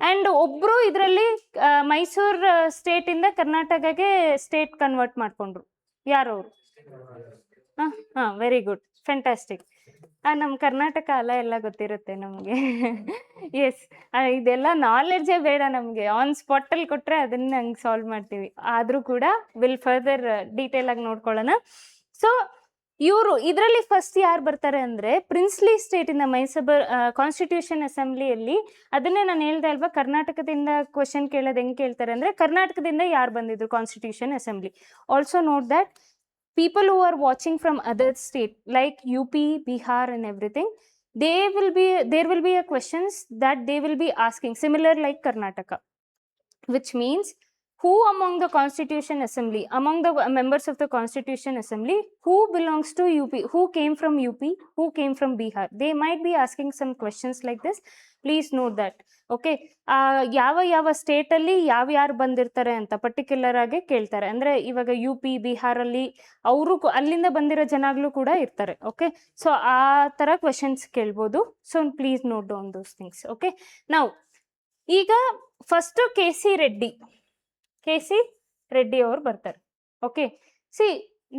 ಆ್ಯಂಡ್ ಒಬ್ರು ಇದರಲ್ಲಿ ಮೈಸೂರು ಸ್ಟೇಟಿಂದ ಕರ್ನಾಟಕಕ್ಕೆ ಸ್ಟೇಟ್ ಕನ್ವರ್ಟ್ ಮಾಡ್ಕೊಂಡ್ರು. ಯಾರು ಅವರು? Very good, fantastic. ನಮ್ಮ ಕರ್ನಾಟಕ ಅಲ್ಲ, ಎಲ್ಲ ಗೊತ್ತಿರುತ್ತೆ ನಮಗೆ. ಎಸ್, ಇದೆಲ್ಲ ನಾಲೆಡ್ಜೇ ಬೇಡ ನಮಗೆ, ಆನ್ ಸ್ಪಾಟಲ್ಲಿ ಕೊಟ್ಟರೆ ಅದನ್ನ ಹಂಗೆ ಸಾಲ್ವ್ ಮಾಡ್ತೀವಿ. ಆದರೂ ಕೂಡ ವಿಲ್ ಫರ್ದರ್ ಡೀಟೇಲ್ ಆಗಿ ನೋಡ್ಕೊಳ್ಳೋಣ. ಸೊ ಇದರಲ್ಲಿ ಫಸ್ಟ್ ಯಾರು ಬರ್ತಾರೆ ಅಂದರೆ, ಪ್ರಿನ್ಸ್ಲಿ ಸ್ಟೇಟಿಂದ ಮೈಸೂರು ಕಾನ್ಸ್ಟಿಟ್ಯೂಷನ್ ಅಸೆಂಬ್ಲಿಯಲ್ಲಿ, ಅದನ್ನೇ ನಾನು ಹೇಳ್ದೆ ಅಲ್ವಾ, ಕರ್ನಾಟಕದಿಂದ ಕ್ವಶನ್ ಕೇಳೋದು ಹೆಂಗೆ ಕೇಳ್ತಾರೆ ಅಂದರೆ, ಕರ್ನಾಟಕದಿಂದ ಯಾರು ಬಂದಿದ್ರು constitution assembly. Also note that people who are watching from other state like UP, Bihar and everything, there will be a questions that they will be asking similar like Karnataka, which means who among the constitution assembly, among the members of the constitution assembly, who belongs to UP, who came from UP, who came from Bihar. They might be asking some questions like this. Please note that. Okay, ಯಾವ ಯಾವ ಸ್ಟೇಟಲ್ಲಿ ಯಾರು ಬಂದಿರ್ತಾರೆ ಅಂತ particular ಆಗಿ ಕೇಳ್ತಾರೆ. ಅಂದರೆ ಇವಾಗ UP ಬಿಹಾರಲ್ಲಿ ಅವರು ಅಲ್ಲಿಂದ ಬಂದಿರೋ ಜನಗಳು ಕೂಡ ಇರ್ತಾರೆ. ಓಕೆ, ಸೊ ಆ ಥರ ಕ್ವೆಶನ್ಸ್ ಕೇಳ್ಬೋದು. So please note down those things. Okay, ನಾವು ಈಗ ಫಸ್ಟು KC ರೆಡ್ಡಿ ಅವ್ರು ಬರ್ತಾರೆ. ಓಕೆ, ಸಿ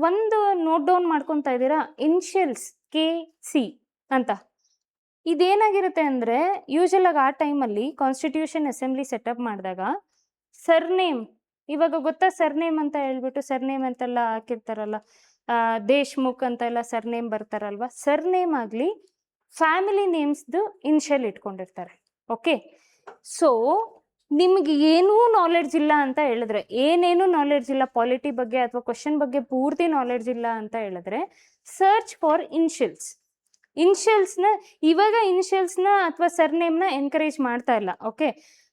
ಒಂದು ನೋಟ್ ಡೌನ್ ಮಾಡ್ಕೊತಾ ಇದ್ದೀರಾ, ಇನ್ಷಿಯಲ್ಸ್ KC ಅಂತ. ಇದೇನಾಗಿರುತ್ತೆ ಅಂದರೆ ಯೂಶಲ್ ಆಗಿ ಆ ಟೈಮಲ್ಲಿ ಕಾನ್ಸ್ಟಿಟ್ಯೂಷನ್ ಅಸೆಂಬ್ಲಿ ಸೆಟಪ್ ಮಾಡಿದಾಗ ಸರ್ನೇಮ್, ಇವಾಗ ಗೊತ್ತಾ ಸರ್ನೇಮ್ ಅಂತ ಹೇಳ್ಬಿಟ್ಟು ಸರ್ನೇಮ್ ಅಂತೆಲ್ಲ ಹಾಕಿರ್ತಾರಲ್ಲ, ದೇಶ್ಮುಖ್ ಅಂತೆಲ್ಲ ಸರ್ನೇಮ್ ಬರ್ತಾರಲ್ವ, ಸರ್ನೇಮ್ ಆಗಲಿ ಫ್ಯಾಮಿಲಿ ನೇಮ್ಸ್ದು ಇನ್ಷಿಯಲ್ ಇಟ್ಕೊಂಡಿರ್ತಾರೆ. ಓಕೆ, ಸೊ ನಿಮ್ಗೆ ಏನೂ ನಾಲೆಡ್ಜ್ ಇಲ್ಲ ಅಂತ ಹೇಳಿದ್ರೆ, ಏನೇನು ನಾಲೆಡ್ಜ್ ಇಲ್ಲ ಪಾಲಿಟಿ ಬಗ್ಗೆ ಅಥವಾ ಕ್ವಶನ್ ಬಗ್ಗೆ ಪೂರ್ತಿ ನಾಲೆಡ್ಜ್ ಇಲ್ಲ ಅಂತ ಹೇಳಿದ್ರೆ, ಸರ್ಚ್ ಫಾರ್ ಇನ್ಷಿಯಲ್ಸ್ನ ಇವಾಗ ಇನ್ಷಿಯಲ್ಸ್ನ ಅಥವಾ ಸರ್ನೇಮ್ನ ಎನ್ಕರೇಜ್ ಮಾಡ್ತಾ ಇಲ್ಲ. ಓಕೆ,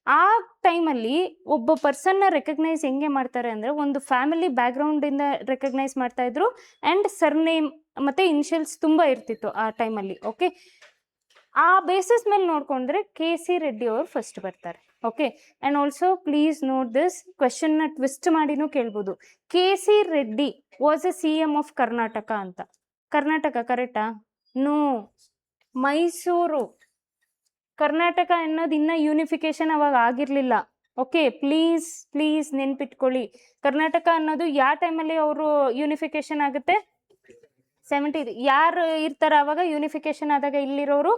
ಆ ಟೈಮಲ್ಲಿ ಒಬ್ಬ ಪರ್ಸನ್ನ ರೆಕಗ್ನೈಸ್ ಹೆಂಗೆ ಮಾಡ್ತಾರೆ ಅಂದರೆ, ಒಂದು ಫ್ಯಾಮಿಲಿ ಬ್ಯಾಕ್ಗ್ರೌಂಡಿಂದ ರೆಕಗ್ನೈಸ್ ಮಾಡ್ತಾ ಇದ್ರು ಆ್ಯಂಡ್ ಸರ್ನೇಮ್ ಮತ್ತು ಇನ್ಷಿಯಲ್ಸ್ ತುಂಬ ಇರ್ತಿತ್ತು ಆ ಟೈಮಲ್ಲಿ. ಓಕೆ, ಆ ಬೇಸಿಸ್ ಮೇಲೆ ನೋಡ್ಕೊಂಡ್ರೆ KC ರೆಡ್ಡಿ ಅವರು ಫಸ್ಟ್ ಬರ್ತಾರೆ. Okay, and also please note this, ಕ್ವೆಶನ್ನ ಟ್ವಿಸ್ಟ್ ಮಾಡಿನೂ ಕೇಳ್ಬೋದು. KC Reddy was a CM of Karnataka ಅಂತ. ಕರ್ನಾಟಕ ಕರೆಕ್ಟಾ? ನೋ, ಮೈಸೂರು. ಕರ್ನಾಟಕ ಅನ್ನೋದು ಇನ್ನೂ ಯೂನಿಫಿಕೇಶನ್ ಅವಾಗ ಆಗಿರಲಿಲ್ಲ. ಓಕೆ, ಪ್ಲೀಸ್ ನೆನ್ಪಿಟ್ಕೊಳ್ಳಿ. ಕರ್ನಾಟಕ ಅನ್ನೋದು ಯಾವ ಟೈಮಲ್ಲಿ ಅವರು ಯೂನಿಫಿಕೇಶನ್ ಆಗುತ್ತೆ? 70. ಯಾರು ಇರ್ತಾರೆ ಅವಾಗ ಯೂನಿಫಿಕೇಶನ್ ಆದಾಗ ಇಲ್ಲಿರೋರು?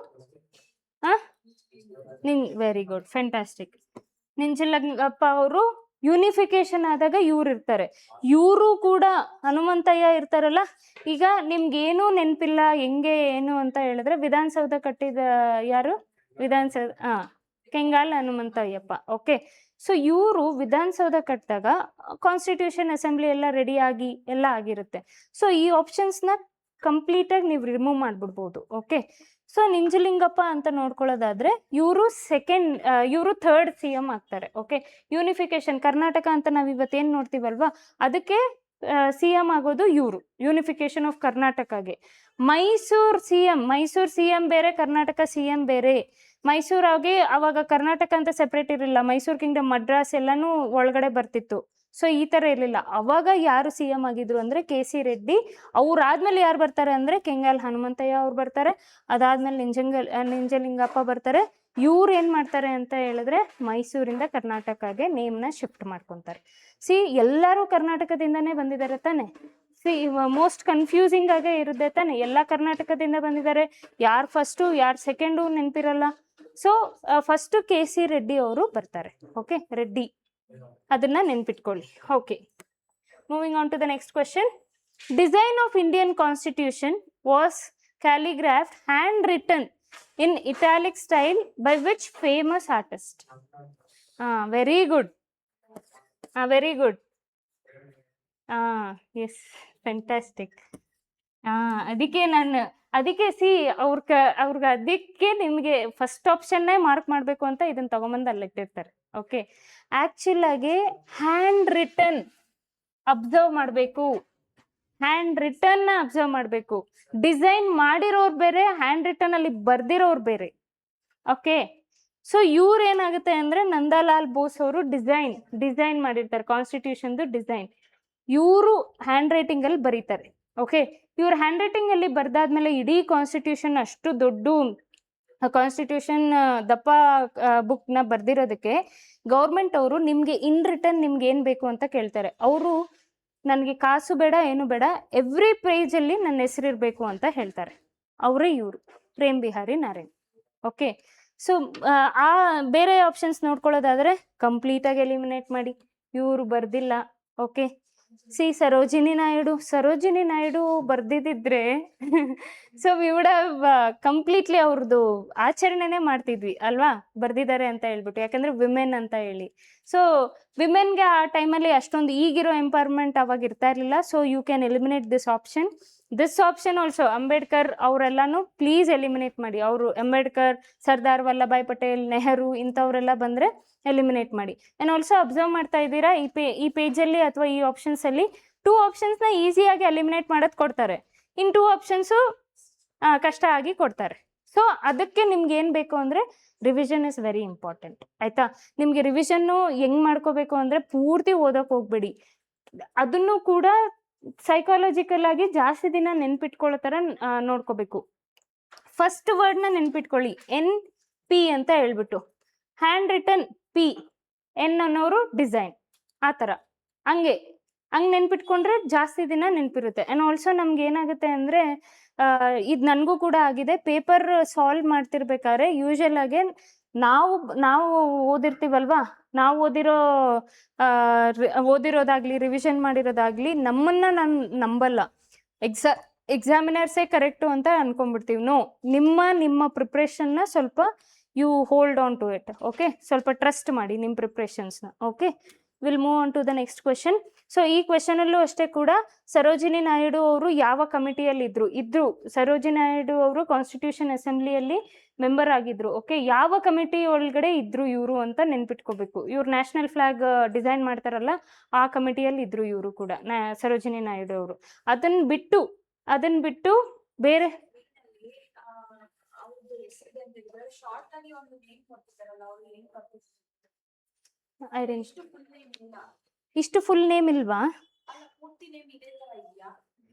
Very good, fantastic. ನಿಂಜಲಿಂಗಪ್ಪ ಅವರು ಯೂನಿಫಿಕೇಶನ್ ಆದಾಗ ಇವ್ರು ಇರ್ತಾರೆ. ಇವರು ಕೂಡ ಹನುಮಂತಯ್ಯ ಇರ್ತಾರಲ್ಲ. ಈಗ ನಿಮ್ಗೇನೂ ನೆನಪಿಲ್ಲ ಹೆಂಗೆ ಏನು ಅಂತ ಹೇಳಿದ್ರೆ, ವಿಧಾನಸೌಧ ಕಟ್ಟಿದ ಯಾರು? ಕೆಂಗಾಲ್ ಹನುಮಂತಯ್ಯಪ್ಪ. ಓಕೆ, ಸೊ ಇವರು ವಿಧಾನಸೌಧ ಕಟ್ಟಿದಾಗ ಕಾನ್ಸ್ಟಿಟ್ಯೂಷನ್ ಅಸೆಂಬ್ಲಿ ಎಲ್ಲ ರೆಡಿ ಆಗಿ ಎಲ್ಲ ಆಗಿರುತ್ತೆ. ಸೊ ಈ ಆಪ್ಷನ್ಸ್ನ ಕಂಪ್ಲೀಟಾಗಿ ನೀವು ರಿಮೂವ್ ಮಾಡಿಬಿಡ್ಬೋದು. ಓಕೆ, ಸೊ ನಿಂಜಲಿಂಗಪ್ಪ ಅಂತ ನೋಡ್ಕೊಳ್ಳೋದಾದ್ರೆ ಇವರು ಥರ್ಡ್ CM ಆಗ್ತಾರೆ. ಓಕೆ, ಯೂನಿಫಿಕೇಶನ್ ಕರ್ನಾಟಕ ಅಂತ ನಾವು ಇವತ್ತೇನು ನೋಡ್ತೀವಲ್ವಾ, ಅದಕ್ಕೆ CM ಆಗೋದು ಇವರು, ಯೂನಿಫಿಕೇಶನ್ ಆಫ್ ಕರ್ನಾಟಕಗೆ. ಮೈಸೂರು CM ಬೇರೆ, ಕರ್ನಾಟಕ CM ಬೇರೆ. ಮೈಸೂರಾಗಿ ಅವಾಗ ಕರ್ನಾಟಕ ಅಂತ ಸೆಪ್ರೇಟ್ ಇರಲಿಲ್ಲ, ಮೈಸೂರು ಕಿಂಗ್ಡಮ್, ಮಡ್ರಾಸ್ ಎಲ್ಲನೂ ಒಳಗಡೆ ಬರ್ತಿತ್ತು. ಸೊ ಈ ಥರ ಇರಲಿಲ್ಲ. ಅವಾಗ ಯಾರು CM ಆಗಿದ್ರು ಅಂದರೆ KC ರೆಡ್ಡಿ. ಅವ್ರಾದ್ಮೇಲೆ ಯಾರು ಬರ್ತಾರೆ ಅಂದರೆ ಕೆಂಗಾಲ್ ಹನುಮಂತಯ್ಯ ಅವ್ರು ಬರ್ತಾರೆ. ಅದಾದ್ಮೇಲೆ ನಿಂಜಲಿಂಗಪ್ಪ ಬರ್ತಾರೆ. ಇವ್ರು ಏನು ಮಾಡ್ತಾರೆ ಅಂತ ಹೇಳಿದ್ರೆ, ಮೈಸೂರಿಂದ ಕರ್ನಾಟಕಗೆ ನೇಮ್ನ ಶಿಫ್ಟ್ ಮಾಡ್ಕೊತಾರೆ. ಎಲ್ಲರೂ ಕರ್ನಾಟಕದಿಂದನೇ ಬಂದಿದ್ದಾರೆ ತಾನೆ. ಮೋಸ್ಟ್ ಕನ್ಫ್ಯೂಸಿಂಗ್ ಆಗೇ ಇರುತ್ತೆ ತಾನೆ. ಎಲ್ಲ ಕರ್ನಾಟಕದಿಂದ ಬಂದಿದ್ದಾರೆ, ಯಾರು ಫಸ್ಟು ಯಾರು ಸೆಕೆಂಡು ನೆನಪಿರಲ್ಲ. ಸೊ ಫಸ್ಟು KC ರೆಡ್ಡಿ ಅವರು ಬರ್ತಾರೆ. ಓಕೆ, ರೆಡ್ಡಿ ಅದನ್ನ ನೆನ್ಪಿಟ್ಕೊಳ್ಳಿ. Okay, moving on to the next question. Design of Indian constitution was calligraph handwritten in italic style by which famous artist? Very good. Yes, fantastic. ಅದಕ್ಕೆ ಅವ್ರಿಗೆ ಅದಕ್ಕೆ ನಿಮಗೆ first ಆಪ್ಷನ್ನೇ mark ಮಾಡಬೇಕು ಅಂತ ಇದನ್ನ ತಗೊಂಬಂದು ಅಲ್ಲಿಟ್ಟಿರ್ತಾರೆ. ಓಕೆ, ಆ್ಯಕ್ಚುಲ್ ಆಗಿ ಹ್ಯಾಂಡ್ ರಿಟನ್ ಅಬ್ಸರ್ವ್ ಮಾಡಬೇಕು. ಡಿಸೈನ್ ಮಾಡಿರೋರು ಬೇರೆ, ಹ್ಯಾಂಡ್ ರಿಟನ್ ಅಲ್ಲಿ ಬರ್ದಿರೋರು ಬೇರೆ. ಓಕೆ, ಸೊ ಇವ್ರು ಏನಾಗುತ್ತೆ ಅಂದರೆ, ನಂದಾಲಾಲ್ ಬೋಸ್ ಅವರು ಡಿಸೈನ್ ಮಾಡಿರ್ತಾರೆ ಕಾನ್ಸ್ಟಿಟ್ಯೂಷನ್ದು ಡಿಸೈನ್. ಇವರು ಹ್ಯಾಂಡ್ ರೈಟಿಂಗಲ್ಲಿ ಬರೀತಾರೆ. ಓಕೆ, ಇವ್ರ ಹ್ಯಾಂಡ್ ರೈಟಿಂಗಲ್ಲಿ ಬರ್ದಾದ್ಮೇಲೆ ಇಡೀ ಕಾನ್ಸ್ಟಿಟ್ಯೂಷನ್, ಅಷ್ಟು ದೊಡ್ಡ ಕಾನ್ಸ್ಟಿಟ್ಯೂಷನ್ ದಪ್ಪ ಬುಕ್ನ ಬರ್ದಿರೋದಕ್ಕೆ ಗೌರ್ಮೆಂಟ್ ಅವರು ನಿಮಗೆ ಇನ್ ರಿಟರ್ನ್ ನಿಮ್ಗೆ ಏನು ಬೇಕು ಅಂತ ಕೇಳ್ತಾರೆ. ಅವರು ನನಗೆ ಕಾಸು ಬೇಡ, ಏನು ಬೇಡ, ಎವ್ರಿ ಪೇಜಲ್ಲಿ ನನ್ನ ಹೆಸರಿರಬೇಕು ಅಂತ ಹೇಳ್ತಾರೆ. ಅವರೇ ಇವರು, ಪ್ರೇಮ್ ಬಿಹಾರಿ ನಾರಾಯಣ್. ಓಕೆ, ಸೊ ಆ ಬೇರೆ ಆಪ್ಷನ್ಸ್ ನೋಡ್ಕೊಳ್ಳೋದಾದರೆ ಕಂಪ್ಲೀಟಾಗಿ ಎಲಿಮಿನೇಟ್ ಮಾಡಿ. ಇವರು ಬರ್ದಿಲ್ಲ. ಓಕೆ, ಸರೋಜಿನಿ ನಾಯ್ಡು ಬರ್ದಿದ್ದಿದ್ರೆ so we would have completely ಅವ್ರದ್ದು ಆಚರಣೆನೇ ಮಾಡ್ತಿದ್ವಿ ಅಲ್ವಾ, ಬರ್ದಿದ್ದಾರೆ ಅಂತ ಹೇಳ್ಬಿಟ್ಟು. ಯಾಕಂದರೆ ವಿಮೆನ್ ಅಂತ ಹೇಳಿ. ಸೊ ವಿಮೆನ್ಗೆ ಆ ಟೈಮಲ್ಲಿ ಅಷ್ಟೊಂದು ಈಗಿರೋ ಎಂಪವರ್ಮೆಂಟ್ ಅವಾಗ ಇರ್ತಾ ಇರಲಿಲ್ಲ. So you can eliminate this option also. Ambedkar ಅವರೆಲ್ಲನೂ ಪ್ಲೀಸ್ ಎಲಿಮಿನೇಟ್ ಮಾಡಿ. ಅವರು ಅಂಬೇಡ್ಕರ್, ಸರ್ದಾರ್ ವಲ್ಲಭಾಯ್ ಪಟೇಲ್, ನೆಹರು ಇಂಥವರೆಲ್ಲ ಬಂದರೆ ಎಲಿಮಿನೇಟ್ ಮಾಡಿ. ಆ್ಯಂಡ್ ಆಲ್ಸೋ ಅಬ್ಸರ್ವ್ ಮಾಡ್ತಾ ಇದ್ದೀರಾ, ಈ ಪೇಜಲ್ಲಿ ಅಥವಾ ಈ ಆಪ್ಷನ್ಸಲ್ಲಿ 2 ಆಪ್ಷನ್ಸ್ನ ಈಸಿಯಾಗಿ ಎಲಿಮಿನೇಟ್ ಮಾಡೋದು ಕೊಡ್ತಾರೆ, ಇನ್ನು 2 ಆಪ್ಷನ್ಸು ಕಷ್ಟ ಆಗಿ ಕೊಡ್ತಾರೆ. ಸೊ ಅದಕ್ಕೆ ನಿಮ್ಗೆ ಏನು ಬೇಕು ಅಂದರೆ ರಿವಿಷನ್ ಇಸ್ ವೆರಿ ಇಂಪಾರ್ಟೆಂಟ್ ಆಯ್ತಾ. ನಿಮ್ಗೆ ರಿವಿಷನ್ನು ಹೆಂಗ್ ಮಾಡ್ಕೋಬೇಕು ಅಂದ್ರೆ ಪೂರ್ತಿ ಓದಕ್ ಹೋಗ್ಬೇಡಿ, ಅದನ್ನು ಕೂಡ ಸೈಕಾಲಜಿಕಲ್ ಆಗಿ ಜಾಸ್ತಿ ದಿನ ನೆನ್ಪಿಟ್ಕೊಳ್ಳೋ ತರ ನೋಡ್ಕೋಬೇಕು. ಫಸ್ಟ್ ವರ್ಡ್ ನ ನೆನ್ಪಿಟ್ಕೊಳ್ಳಿ, NP ಅಂತ ಹೇಳ್ಬಿಟ್ಟು, ಹ್ಯಾಂಡ್ ರಿಟನ್ P, N ಅನ್ನೋರು ಡಿಸೈನ್, ಆ ಥರ ಹಂಗೆ ನೆನ್ಪಿಟ್ಕೊಂಡ್ರೆ ಜಾಸ್ತಿ ದಿನ ನೆನಪಿರುತ್ತೆ. ಆ್ಯಂಡ್ ಆಲ್ಸೋ ನಮ್ಗೆ ಏನಾಗುತ್ತೆ ಅಂದರೆ, ಇದು ನನಗೂ ಕೂಡ ಆಗಿದೆ, ಪೇಪರ್ ಸಾಲ್ವ್ ಮಾಡ್ತಿರ್ಬೇಕಾದ್ರೆ ಯೂಶಲ್ ಆಗಿ ನಾವು ಓದಿರ್ತೀವಲ್ವಾ, ನಾವು ಓದಿರೋದಾಗ್ಲಿ ರಿವಿಷನ್ ಮಾಡಿರೋದಾಗ್ಲಿ ನಮ್ಮನ್ನ ನಾನು ನಂಬಲ್ಲ, ಎಕ್ಸಾಮಿನರ್ಸೇ ಕರೆಕ್ಟು ಅಂತ ಅನ್ಕೊಂಡ್ಬಿಡ್ತೀವಿ. ನೋ, ನಿಮ್ಮ ಪ್ರಿಪ್ರೇಷನ್ನ ಸ್ವಲ್ಪ you hold on to it. Okay, ಸ್ವಲ್ಪ ಟ್ರಸ್ಟ್ ಮಾಡಿ ನಿಮ್ಮ ಪ್ರಿಪ್ರೇಷನ್ಸ್ನ. Okay, will move on to the next question. So ಈ ಕ್ವೆಶನಲ್ಲೂ ಅಷ್ಟೇ ಕೂಡ ಸರೋಜಿನಿ ನಾಯ್ಡು ಅವರು ಯಾವ ಕಮಿಟಿಯಲ್ಲಿ ಇದ್ರು ಸರೋಜಿನಿ ನಾಯ್ಡು ಅವರು ಕಾನ್ಸ್ಟಿಟ್ಯೂಷನ್ ಅಸೆಂಬ್ಲಿಯಲ್ಲಿ ಮೆಂಬರ್ ಆಗಿದ್ರು. ಓಕೆ, ಯಾವ ಕಮಿಟಿ ಒಳಗಡೆ ಇದ್ರು ಇವರು ಅಂತ ನೆನ್ಪಿಟ್ಕೋಬೇಕು. ಇವ್ರು ನ್ಯಾಷನಲ್ ಫ್ಲಾಗ್ ಡಿಸೈನ್ ಮಾಡ್ತಾರಲ್ಲ, ಆ ಕಮಿಟಿಯಲ್ಲಿ ಇದ್ರು ಇವರು ಕೂಡ, ಸರೋಜಿನಿ ನಾಯ್ಡು ಅವರು. ಅದನ್ನ ಬಿಟ್ಟು ಬೇರೆ ಇಷ್ಟು ಫುಲ್ ನೇಮ್ ಇಲ್ವಾ?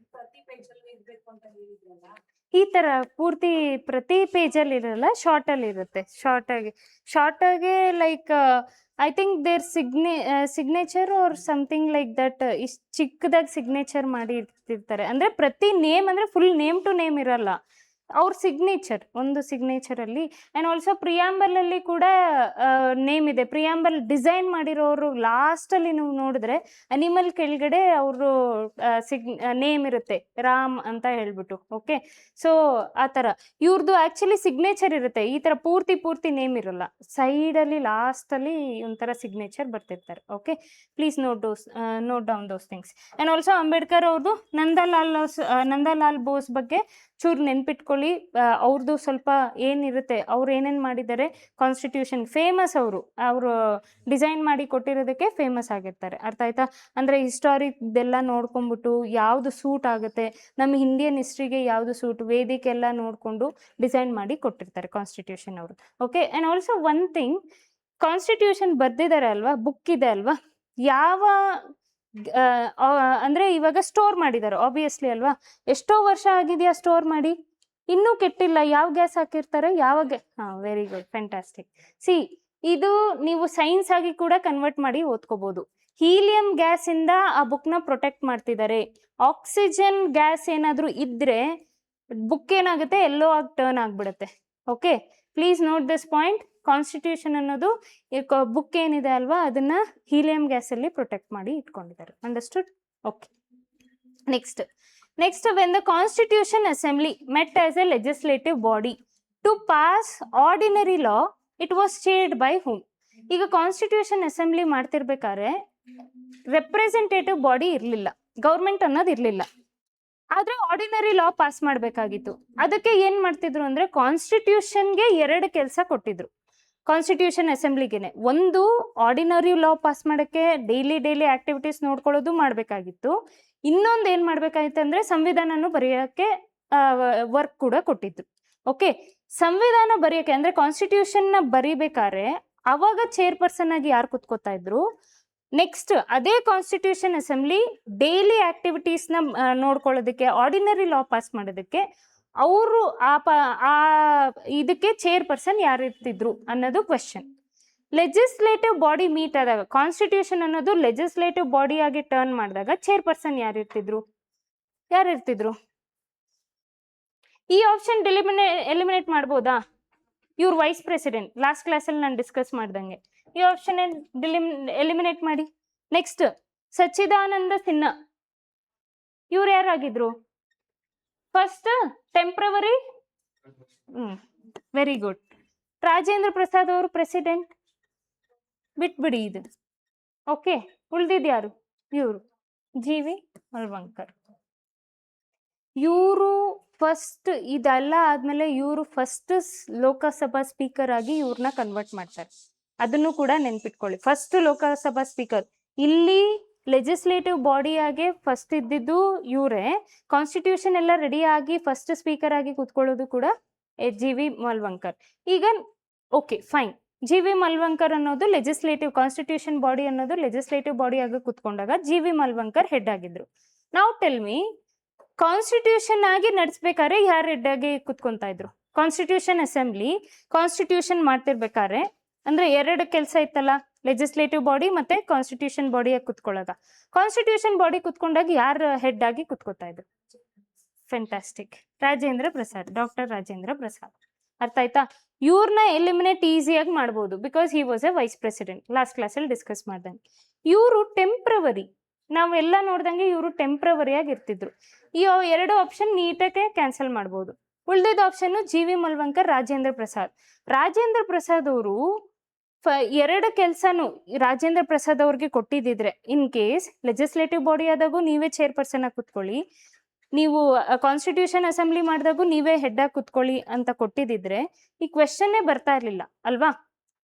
ಈ ತರ ಪೂರ್ತಿ ಪ್ರತಿ ಪೇಜಲ್ಲಿ ಇರಲ್ಲ, ಶಾರ್ಟ್ ಅಲ್ಲಿ ಇರುತ್ತೆ. ಶಾರ್ಟ್ ಆಗಿ like I think their signature or something like that. ಇಷ್ಟು ಚಿಕ್ಕದಾಗಿ ಸಿಗ್ನೇಚರ್ ಮಾಡಿ ಇರ್ತಿರ್ತಾರೆ. ಅಂದ್ರೆ ಪ್ರತಿ ನೇಮ್ ಅಂದ್ರೆ ಫುಲ್ ನೇಮ್ ಟು ನೇಮ್ ಇರಲ್ಲ, ಅವ್ರ ಸಿಗ್ನೇಚರ್ ಒಂದು ಸಿಗ್ನೇಚರಲ್ಲಿ. ಆ್ಯಂಡ್ ಆಲ್ಸೋ ಪ್ರಿಯಾಂಬಲ್ ಅಲ್ಲಿ ಕೂಡ ನೇಮ್ ಇದೆ. ಪ್ರಿಯಾಂಬಲ್ ಡಿಸೈನ್ ಮಾಡಿರೋರು ಲಾಸ್ಟಲ್ಲಿ ನೀವು ನೋಡಿದ್ರೆ ಅನಿಮಲ್ ಕೆಳಗಡೆ ಅವರು ನೇಮ್ ಇರುತ್ತೆ, ರಾಮ್ ಅಂತ ಹೇಳ್ಬಿಟ್ಟು. ಓಕೆ, ಸೊ ಆ ಥರ ಇವ್ರದ್ದು ಆ್ಯಕ್ಚುಲಿ ಸಿಗ್ನೇಚರ್ ಇರುತ್ತೆ. ಈ ಥರ ಪೂರ್ತಿ ನೇಮ್ ಇರಲ್ಲ, ಸೈಡಲ್ಲಿ ಲಾಸ್ಟಲ್ಲಿ ಒಂಥರ ಸಿಗ್ನೇಚರ್ ಬರ್ತಿರ್ತಾರೆ. Okay, please note down those things. And also Ambedkar ಅವ್ರದ್ದು ನಂದಲಾಲ್ ಬೋಸ್ ಬಗ್ಗೆ ಚೂರು ನೆನ್ಪಿಟ್ಕೊಳ್ಳಿ. ಅವ್ರದ್ದು ಸ್ವಲ್ಪ ಏನಿರುತ್ತೆ, ಅವ್ರು ಏನೇನು ಮಾಡಿದ್ದಾರೆ ಕಾನ್ಸ್ಟಿಟ್ಯೂಷನ್ ಫೇಮಸ್. ಅವರು ಡಿಸೈನ್ ಮಾಡಿ ಕೊಟ್ಟಿರೋದಕ್ಕೆ ಫೇಮಸ್ ಆಗಿರ್ತಾರೆ. ಅರ್ಥ ಆಯ್ತಾ? ಅಂದರೆ ಹಿಸ್ಟಾರಿಕ್ದೆಲ್ಲ ನೋಡ್ಕೊಂಡ್ಬಿಟ್ಟು ಯಾವುದು ಸೂಟ್ ಆಗುತ್ತೆ, ನಮ್ಮ ಇಂಡಿಯನ್ ಹಿಸ್ಟ್ರಿಗೆ ಯಾವುದು ಸೂಟ್, ವೇದಿಕೆ ಎಲ್ಲ ನೋಡಿಕೊಂಡು ಡಿಸೈನ್ ಮಾಡಿ ಕೊಟ್ಟಿರ್ತಾರೆ ಕಾನ್ಸ್ಟಿಟ್ಯೂಷನ್ ಅವರು. Okay, and also one thing, constitution ಬರ್ದಿದ್ದಾರೆ ಅಲ್ವಾ, ಬುಕ್ ಇದೆ ಅಲ್ವಾ, ಯಾವ ಅಂದರೆ ಇವಾಗ ಸ್ಟೋರ್ ಮಾಡಿದ್ದಾರೆ ಆಬ್ವಿಯಸ್ಲಿ ಅಲ್ವಾ. ಎಷ್ಟೋ ವರ್ಷ ಆಗಿದೆಯಾ ಸ್ಟೋರ್ ಮಾಡಿ, ಇನ್ನೂ ಕೆಟ್ಟಿಲ್ಲ. ಯಾವ ಗ್ಯಾಸ್ ಹಾಕಿರ್ತಾರೆ, ವೆರಿ ಗುಡ್, ಫ್ಯಾಂಟಾಸ್ಟಿಕ್. ಸಿ, ಇದು ನೀವು ಸೈನ್ಸ್ ಆಗಿ ಕೂಡ ಕನ್ವರ್ಟ್ ಮಾಡಿ ಓದ್ಕೋಬಹುದು. ಹೀಲಿಯಂ ಗ್ಯಾಸ್ ಇಂದ ಆ ಬುಕ್ನ ಪ್ರೊಟೆಕ್ಟ್ ಮಾಡ್ತಿದ್ದಾರೆ. ಆಕ್ಸಿಜನ್ ಗ್ಯಾಸ್ ಏನಾದರೂ ಇದ್ರೆ ಬುಕ್ ಏನಾಗುತ್ತೆ, ಎಲ್ಲೋ ಆಗಿ ಟರ್ನ್ ಆಗಿಬಿಡುತ್ತೆ. Okay, please note this point. Constitution ಅನ್ನೋದು ಬುಕ್ ಏನಿದೆ ಅಲ್ವಾ, ಅದನ್ನ ಹೀಲಿಯಂ ಗ್ಯಾಸಲ್ಲಿ ಪ್ರೊಟೆಕ್ಟ್ ಮಾಡಿ ಇಟ್ಕೊಂಡಿದ್ದಾರೆ. Understood? Okay, next when the Constitution Assembly met as a legislative body to pass ordinary law, it was chaired by whom? ಈಗ constitution assembly ಮಾಡ್ತಿರ್ಬೇಕಾದ್ರೆ representative body ಇರಲಿಲ್ಲ, government ಅನ್ನೋದು ಇರಲಿಲ್ಲ. ಆದ್ರೆ ಆರ್ಡಿನರಿ ಲಾ ಪಾಸ್ ಮಾಡಬೇಕಾಗಿತ್ತು. ಅದಕ್ಕೆ ಏನ್ ಮಾಡ್ತಿದ್ರು ಅಂದ್ರೆ ಕಾನ್ಸ್ಟಿಟ್ಯೂಷನ್ಗೆ 2 ಕೆಲಸ ಕೊಟ್ಟಿದ್ರು ಕಾನ್ಸ್ಟಿಟ್ಯೂಷನ್ ಅಸೆಂಬ್ಲಿಗೆನೆ. ಒಂದು ಆರ್ಡಿನರಿ ಲಾ ಪಾಸ್ ಮಾಡೋಕ್ಕೆ ಡೈಲಿ ಆಕ್ಟಿವಿಟೀಸ್ ನೋಡ್ಕೊಳ್ಳೋದು ಮಾಡಬೇಕಾಗಿತ್ತು. ಇನ್ನೊಂದು ಏನು ಮಾಡಬೇಕಾಗಿತ್ತು ಅಂದರೆ ಸಂವಿಧಾನನೂ ಬರೆಯೋಕ್ಕೆ ವರ್ಕ್ ಕೂಡ ಕೊಟ್ಟಿದ್ರು. ಓಕೆ, ಸಂವಿಧಾನ ಬರೆಯೋಕ್ಕೆ ಅಂದರೆ ಕಾನ್ಸ್ಟಿಟ್ಯೂಷನ್ನ ಬರಿಬೇಕಾದ್ರೆ ಅವಾಗ ಚೇರ್ಪರ್ಸನ್ ಆಗಿ ಯಾರು ಕುತ್ಕೋತಾ ಇದ್ರು? ನೆಕ್ಸ್ಟ್ ಅದೇ ಕಾನ್ಸ್ಟಿಟ್ಯೂಷನ್ ಅಸೆಂಬ್ಲಿ ಡೈಲಿ ಆಕ್ಟಿವಿಟೀಸ್ನ ನೋಡ್ಕೊಳ್ಳೋದಕ್ಕೆ, ಆರ್ಡಿನರಿ ಲಾ ಪಾಸ್ ಮಾಡೋದಕ್ಕೆ ಅವರು ಇದಕ್ಕೆ ಚೇರ್ಪರ್ಸನ್ ಯಾರು ಇರ್ತಿದ್ರು ಅನ್ನೋದು ಕ್ವೆಶನ್. ಲೆಜಿಸ್ಲೇಟಿವ್ ಬಾಡಿ ಮೀಟ್ ಆದಾಗ, ಕಾನ್ಸ್ಟಿಟ್ಯೂಷನ್ ಅನ್ನೋದು ಲೆಜಿಸ್ಲೇಟಿವ್ ಬಾಡಿ ಆಗಿ ಟರ್ನ್ ಮಾಡಿದಾಗ ಚೇರ್ಪರ್ಸನ್ ಯಾರು ಇರ್ತಿದ್ರು? ಈ ಆಪ್ಷನ್ ಎಲಿಮಿನೇಟ್ ಮಾಡ್ಬೋದಾ? ಇವ್ರು ವೈಸ್ ಪ್ರೆಸಿಡೆಂಟ್, ಲಾಸ್ಟ್ ಕ್ಲಾಸಲ್ಲಿ ನಾನು ಡಿಸ್ಕಸ್ ಮಾಡ್ದಂಗೆ. ಈ ಆಪ್ಷನ್ ಎಲಿಮಿನೇಟ್ ಮಾಡಿ. ನೆಕ್ಸ್ಟ್ ಸಚ್ಚಿದಾನಂದ ಸಿನ್ಹಾ, ಇವ್ರು ಯಾರಾಗಿದ್ರು? First temporary, very good. Rajendra Prasad ಅವರು ಪ್ರೆಸಿಡೆಂಟ್, ಬಿಟ್ಬಿಡಿ ಇದು. ಓಕೆ, ಉಳ್ದಿದ್ಯಾರು? ಇವರು GV ಮಲ್ವಂಕರ್. ಇವರು ಫಸ್ಟ್, ಇದೆಲ್ಲ ಆದ್ಮೇಲೆ ಇವರು ಫಸ್ಟ್ ಲೋಕಸಭಾ ಸ್ಪೀಕರ್ ಆಗಿ ಇವ್ರನ್ನ ಕನ್ವರ್ಟ್ ಮಾಡ್ತಾರೆ. ಅದನ್ನು ಕೂಡ ನೆನ್ಪಿಟ್ಕೊಳ್ಳಿ. ಫಸ್ಟ್ ಲೋಕಸಭಾ ಸ್ಪೀಕರ್, ಇಲ್ಲಿ ಲೆಜಿಸ್ಲೇಟಿವ್ ಬಾಡಿಯಾಗೆ ಫಸ್ಟ್ ಇದ್ದಿದ್ದು ಇವರೇ. ಕಾನ್ಸ್ಟಿಟ್ಯೂಷನ್ ಎಲ್ಲ ರೆಡಿ ಆಗಿ ಫಸ್ಟ್ ಸ್ಪೀಕರ್ ಆಗಿ ಕೂತ್ಕೊಳ್ಳೋದು ಕೂಡ GV ಮಲ್ವಂಕರ್. ಈಗ ಓಕೆ ಫೈನ್. ಜಿ ವಿ ಮಲ್ವಂಕರ್ ಅನ್ನೋದು ಲೆಜಿಸ್ಲೇಟಿವ್ ಕಾನ್ಸ್ಟಿಟ್ಯೂಷನ್ ಬಾಡಿ ಅನ್ನೋದು ಲೆಜಿಸ್ಲೇಟಿವ್ ಬಾಡಿ ಆಗಿ ಕುತ್ಕೊಂಡಾಗ ಜಿ ವಿ ಮಲ್ವಂಕರ್ ಹೆಡ್ ಆಗಿದ್ರು. ನಾವು ಟೆಲ್ ಮಿ ಕಾನ್ಸ್ಟಿಟ್ಯೂಷನ್ ಆಗಿ ನಡೆಸ್ಬೇಕಾದ್ರೆ ಯಾರು ಹೆಡ್ ಆಗಿ ಕುತ್ಕೊಂತಾ ಇದ್ರು? ಕಾನ್ಸ್ಟಿಟ್ಯೂಷನ್ ಅಸೆಂಬ್ಲಿ ಕಾನ್ಸ್ಟಿಟ್ಯೂಷನ್ ಮಾಡ್ತಿರ್ಬೇಕಾದ್ರೆ ಅಂದ್ರೆ ಎರಡು ಕೆಲಸ ಇತ್ತಲ್ಲ, ಲೆಜಿಸ್ಲೇಟಿವ್ ಬಾಡಿ ಮತ್ತೆ ಕಾನ್ಸ್ಟಿಟ್ಯೂಷನ್ ಬಾಡಿಯಾಗಿ ಕುತ್ಕೊಳ್ಳಾಗ ಕಾನ್ಸ್ಟಿಟ್ಯೂಷನ್ ಬಾಡಿ ಕುತ್ಕೊಂಡಾಗ ಯಾರು ಹೆಡ್ ಆಗಿ ಕುತ್ಕೋತಾ ಇದ್ರು? Fantastic, Rajendra Prasad, doctor Rajendra Prasad. ಅರ್ಥ ಆಯ್ತಾ? ಇವ್ರನ್ನ ಎಲಿಮಿನೇಟ್ ಈಸಿಯಾಗಿ ಮಾಡ್ಬೋದು because he was A vice president. Last ಕ್ಲಾಸಲ್ಲಿ ಡಿಸ್ಕಸ್ ಮಾಡ್ದಂಗೆ ಇವರು ಟೆಂಪ್ರವರಿ, ನಾವೆಲ್ಲ ನೋಡ್ದಂಗೆ ಇವರು ಟೆಂಪ್ರವರಿ ಆಗಿ ಇರ್ತಿದ್ರು. ಈ ಎರಡು ಆಪ್ಷನ್ ನೀಟಾಗಿ ಕ್ಯಾನ್ಸಲ್ ಮಾಡ್ಬೋದು. ಉಳಿದಿದ್ದ option G V Mavalankar, Rajendra Prasad. Rajendra Prasad ಅವರು ಎರಡು ಕೆಲಸನೂ ರಾಜೇಂದ್ರ ಪ್ರಸಾದ್ ಅವ್ರಿಗೆ ಕೊಟ್ಟಿದ್ದಿದ್ರೆ, ಇನ್ ಕೇಸ್ ಲೆಜಿಸ್ಲೇಟಿವ್ ಬಾಡಿ ಆದಾಗೂ ನೀವೇ ಚೇರ್ಪರ್ಸನ್ ಆಗಿ ಕುತ್ಕೊಳ್ಳಿ, ನೀವು ಕಾನ್ಸ್ಟಿಟ್ಯೂಷನ್ ಅಸೆಂಬ್ಲಿ ಮಾಡಿದಾಗೂ ನೀವೇ ಹೆಡ್ ಆಗಿ ಕುತ್ಕೊಳ್ಳಿ ಅಂತ ಕೊಟ್ಟಿದ್ದಿದ್ರೆ ಈ ಕ್ವೆಶನ್ನೇ ಬರ್ತಾ ಇರ್ಲಿಲ್ಲ ಅಲ್ವಾ?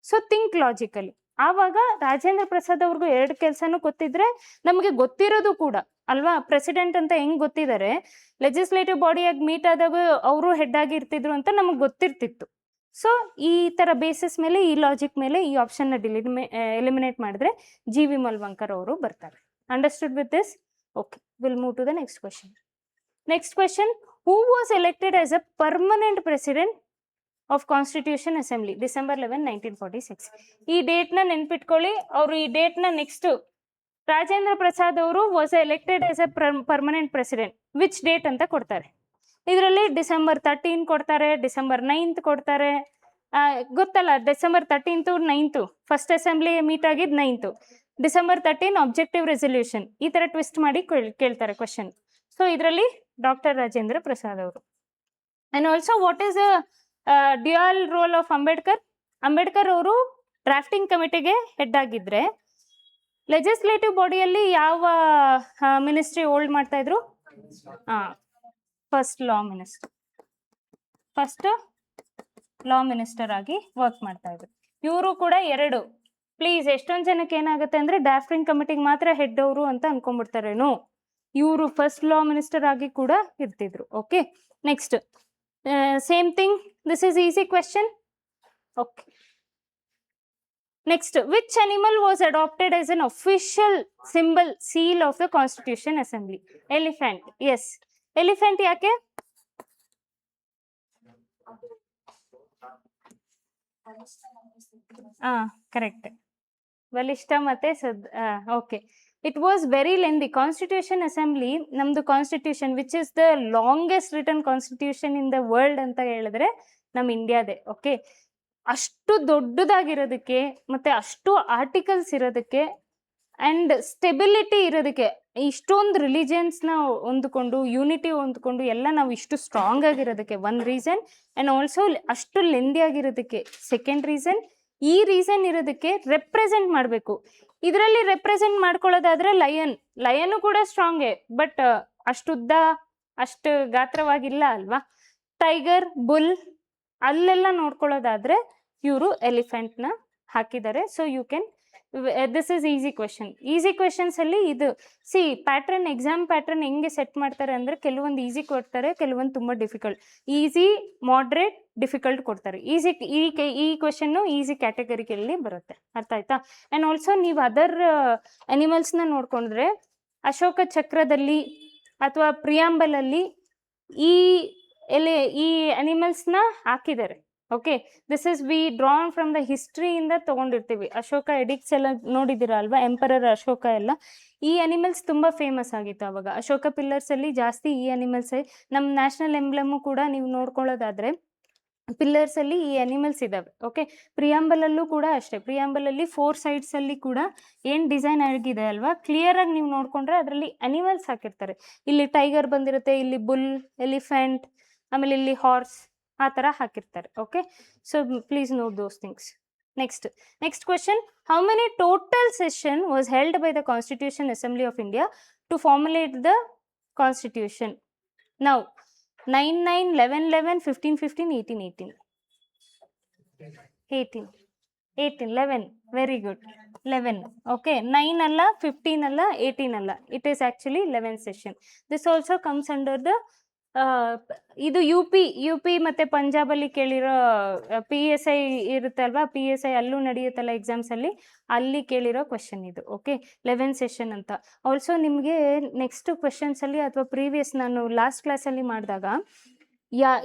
So think logically. ಆವಾಗ ರಾಜೇಂದ್ರ ಪ್ರಸಾದ್ ಅವ್ರಿಗೂ ಎರಡು ಕೆಲಸನೂ ಗೊತ್ತಿದ್ರೆ ನಮಗೆ ಗೊತ್ತಿರೋದು ಕೂಡ ಅಲ್ವಾ, ಪ್ರೆಸಿಡೆಂಟ್ ಅಂತ ಹೆಂಗ್ ಗೊತ್ತಿದ್ದಾರೆ, ಲೆಜಿಸ್ಲೇಟಿವ್ ಬಾಡಿಯಾಗಿ ಮೀಟ್ ಆದಾಗ ಅವರು ಹೆಡ್ ಆಗಿ ಇರ್ತಿದ್ರು ಅಂತ ನಮಗೆ ಗೊತ್ತಿರ್ತಿತ್ತು. ಸೊ ಈ ತರ ಬೇಸಿಸ್ ಮೇಲೆ, ಈ ಲಾಜಿಕ್ ಮೇಲೆ ಈ ಆಪ್ಷನ್ ಎಲಿಮಿನೇಟ್ ಮಾಡಿದ್ರೆ ಜಿ ವಿ ಮಲ್ವಂಕರ್ ಅವರು ಬರ್ತಾರೆ. Understood with this? Okay, will move to the next question. Next question, who was elected as a permanent president of constitution assembly December 11, 1946? ಈ ಡೇಟ್ನ ನೆನ್ಪಿಟ್ಕೊಳ್ಳಿ. ಅವರು ಈ ಡೇಟ್ನ ನೆಕ್ಸ್ಟ್ ರಾಜೇಂದ್ರ ಪ್ರಸಾದ್ ಅವರು was elected as a permanent president which date ಅಂತ ಕೊಡ್ತಾರೆ. ಇದರಲ್ಲಿ December 13 ಕೊಡ್ತಾರೆ, December 9 ಕೊಡ್ತಾರೆ. ಗೊತ್ತಲ್ಲ, December 13, 9 ಫಸ್ಟ್ ಅಸೆಂಬ್ಲಿ ಮೀಟ್ ಆಗಿದ್ದು 9, December 13 ಆಬ್ಜೆಕ್ಟಿವ್ ರೆಸಲ್ಯೂಷನ್. ಈ ತರ ಟ್ವಿಸ್ಟ್ ಮಾಡಿ ಕೇಳ್ತಾರೆ ಕ್ವೆಶನ್. ಸೊ ಇದರಲ್ಲಿ ಡಾಕ್ಟರ್ ರಾಜೇಂದ್ರ ಪ್ರಸಾದ್ ಅವರು. And also what is dual role of Ambedkar? Ambedkar ಅವರು ಡ್ರಾಫ್ಟಿಂಗ್ ಕಮಿಟಿಗೆ ಹೆಡ್ ಆಗಿದ್ರೆ ಲೆಜಿಸ್ಲೇಟಿವ್ ಬಾಡಿಯಲ್ಲಿ ಯಾವ ಮಿನಿಸ್ಟ್ರಿ ಹೋಲ್ಡ್ ಮಾಡ್ತಾ ಇದ್ರು? ಫಸ್ಟ್ ಲಾ ಮಿನಿಸ್ಟರ್ ಆಗಿ ವರ್ಕ್ ಮಾಡ್ತಾ ಇದ್ರು. ಇವರು ಕೂಡ ಎರಡು. ಪ್ಲೀಸ್, ಎಷ್ಟೊಂದು ಜನಕ್ಕೆ ಏನಾಗುತ್ತೆ ಅಂದ್ರೆ ಡ್ರಾಫ್ಟಿಂಗ್ ಕಮಿಟಿಗೆ ಮಾತ್ರ ಹೆಡ್ ಅವರು ಅಂತ ಅನ್ಕೊಂಡ್ಬಿಡ್ತಾರೇನು, ಇವರು ಫಸ್ಟ್ ಲಾ ಮಿನಿಸ್ಟರ್ ಆಗಿ ಕೂಡ ಇರ್ತಿದ್ರು. Okay, next same thing, this is easy question. Okay, next, which animal was adopted as an official symbol seal of the constitution assembly? Elephant. Yes, elephant. ಯಾಕೆ? Correct, ಬಲಿಷ್ಠ ಮತ್ತೆ okay. It was very lengthy. Constitution assembly ನಮ್ದು constitution which is the longest written constitution in the world ಅಂತ ಹೇಳಿದ್ರೆ ನಮ್ಮ ಇಂಡಿಯಾದೇ. Okay, ಅಷ್ಟು ದೊಡ್ಡದಾಗಿರೋದಕ್ಕೆ ಮತ್ತೆ ಅಷ್ಟು ಆರ್ಟಿಕಲ್ಸ್ ಇರೋದಕ್ಕೆ ಅಂಡ್ ಸ್ಟೆಬಿಲಿಟಿ ಇರೋದಕ್ಕೆ, ಇಷ್ಟೊಂದು ರಿಲಿಜಿಯನ್ಸ್ನ ಹೊಂದ್ಕೊಂಡು ಯೂನಿಟಿ ಹೊಂದ್ಕೊಂಡು ಎಲ್ಲ ನಾವು ಇಷ್ಟು ಸ್ಟ್ರಾಂಗ್ ಆಗಿರೋದಕ್ಕೆ ಒನ್ ರೀಸನ್. ಅಂಡ್ ಆಲ್ಸೋ ಅಷ್ಟು ಲೆಂದಿ ಆಗಿರೋದಕ್ಕೆ ಸೆಕೆಂಡ್ ರೀಸನ್. ಈ ರೀಸನ್ ಇರೋದಕ್ಕೆ ರೆಪ್ರೆಸೆಂಟ್ ಮಾಡಬೇಕು. ಇದರಲ್ಲಿ ರೆಪ್ರೆಸೆಂಟ್ ಮಾಡ್ಕೊಳ್ಳೋದಾದ್ರೆ ಲಯನ್ ಕೂಡ ಸ್ಟ್ರಾಂಗೇ, ಬಟ್ ಅಷ್ಟುದ್ದ ಅಷ್ಟು ಗಾತ್ರವಾಗಿಲ್ಲ ಅಲ್ವಾ. ಟೈಗರ್, ಬುಲ್ ಅಲ್ಲೆಲ್ಲ ನೋಡ್ಕೊಳ್ಳೋದಾದ್ರೆ ಇವರು ಎಲಿಫೆಂಟ್ನ ಹಾಕಿದ್ದಾರೆ. So you can, this is easy question. Easy questions ಅಲ್ಲಿ ಇದು ಪ್ಯಾಟ್ರನ್, ಎಕ್ಸಾಮ್ ಪ್ಯಾಟ್ರನ್ ಹೆಂಗೆ ಸೆಟ್ ಮಾಡ್ತಾರೆ ಅಂದ್ರೆ ಕೆಲವೊಂದು ಈಸಿ ಕೊಡ್ತಾರೆ, ಕೆಲವೊಂದು ತುಂಬಾ ಡಿಫಿಕಲ್ಟ್. ಈಸಿ, ಮಾಡ್ರೇಟ್, ಡಿಫಿಕಲ್ಟ್ ಕೊಡ್ತಾರೆ. ಈ ಕ್ವೆಶನ್ ಈಸಿ ಕ್ಯಾಟಗರಿಯಲ್ಲಿ ಬರುತ್ತೆ. ಅರ್ಥ ಆಯ್ತಾ? ಅಂಡ್ ಆಲ್ಸೋ ನೀವು ಅದರ್ ಅನಿಮಲ್ಸ್ನ ನೋಡ್ಕೊಂಡ್ರೆ ಅಶೋಕ ಚಕ್ರದಲ್ಲಿ ಅಥವಾ ಪ್ರಿಯಾಂಬಲ್ ಅಲ್ಲಿ ಈ ಅನಿಮಲ್ಸ್ನ ಹಾಕಿದ್ದಾರೆ. Okay, this is we drawn from the ಹಿಸ್ಟ್ರಿಯಿಂದ ತಗೊಂಡಿರ್ತೀವಿ. ಅಶೋಕ ಎಡಿಕ್ಟ್ಸ್ ಎಲ್ಲ ನೋಡಿದ್ದೀರಾ ಅಲ್ವಾ, ಎಂಪರರ್ ಅಶೋಕ ಎಲ್ಲ. ಈ ಅನಿಮಲ್ಸ್ ತುಂಬಾ ಫೇಮಸ್ ಆಗಿತ್ತು ಅವಾಗ. ಅಶೋಕ ಪಿಲ್ಲರ್ಸ್ ಅಲ್ಲಿ ಜಾಸ್ತಿ ಈ ಅನಿಮಲ್ಸ್. ನಮ್ಮ ನ್ಯಾಷನಲ್ ಎಂಬ್ಲಮ್ ಕೂಡ ನೀವು ನೋಡ್ಕೊಳ್ಳೋದಾದ್ರೆ ಪಿಲ್ಲರ್ಸ್ ಅಲ್ಲಿ ಈ ಅನಿಮಲ್ಸ್ ಇದಾವೆ. ಓಕೆ, ಪ್ರಿಯಾಂಬಲ್ ಅಲ್ಲೂ ಕೂಡ ಅಷ್ಟೇ. ಪ್ರಿಯಾಂಬಲ್ ಅಲ್ಲಿ 4 sides ಅಲ್ಲಿ ಕೂಡ ಏನ್ ಡಿಸೈನ್ ಆಗಿದೆ ಅಲ್ವಾ, ಕ್ಲಿಯರ್ ಆಗಿ ನೀವು ನೋಡ್ಕೊಂಡ್ರೆ ಅದರಲ್ಲಿ ಅನಿಮಲ್ಸ್ ಹಾಕಿರ್ತಾರೆ. ಇಲ್ಲಿ ಟೈಗರ್ ಬಂದಿರುತ್ತೆ, ಇಲ್ಲಿ ಬುಲ್, ಎಲಿಫೆಂಟ್, ಆಮೇಲೆ ಇಲ್ಲಿ ಹಾರ್ಸ್, ಆ ಥರ ಹಾಕಿರ್ತಾರೆ. Okay, so please note those things. Next question, how many total session was held by the constitution assembly of India to formulate the constitution? Now 9, 9, 11, 11, 15, 15, 18, 18. 18, 11, very good, 11. Okay, 9 ಅಲ್ಲ, 15 ಅಲ್ಲ, 18 ಅಲ್ಲ, it is actually 11 session. This also comes under the ಇದು U P ಮತ್ತು ಪಂಜಾಬಲ್ಲಿ ಕೇಳಿರೋ PSI ಇರುತ್ತೆ ಅಲ್ವಾ, PSI ಅಲ್ಲೂ ನಡೆಯುತ್ತಲ್ಲ ಎಕ್ಸಾಮ್ಸಲ್ಲಿ, ಅಲ್ಲಿ ಕೇಳಿರೋ question ಇದು. ಓಕೆ, 11 ಸೆಷನ್ ಅಂತ. ಆಲ್ಸೋ ನಿಮಗೆ ನೆಕ್ಸ್ಟ್ ಕ್ವೆಶನ್ಸಲ್ಲಿ ಅಥವಾ ಪ್ರೀವಿಯಸ್ ನಾನು ಲಾಸ್ಟ್ ಕ್ಲಾಸಲ್ಲಿ ಮಾಡಿದಾಗ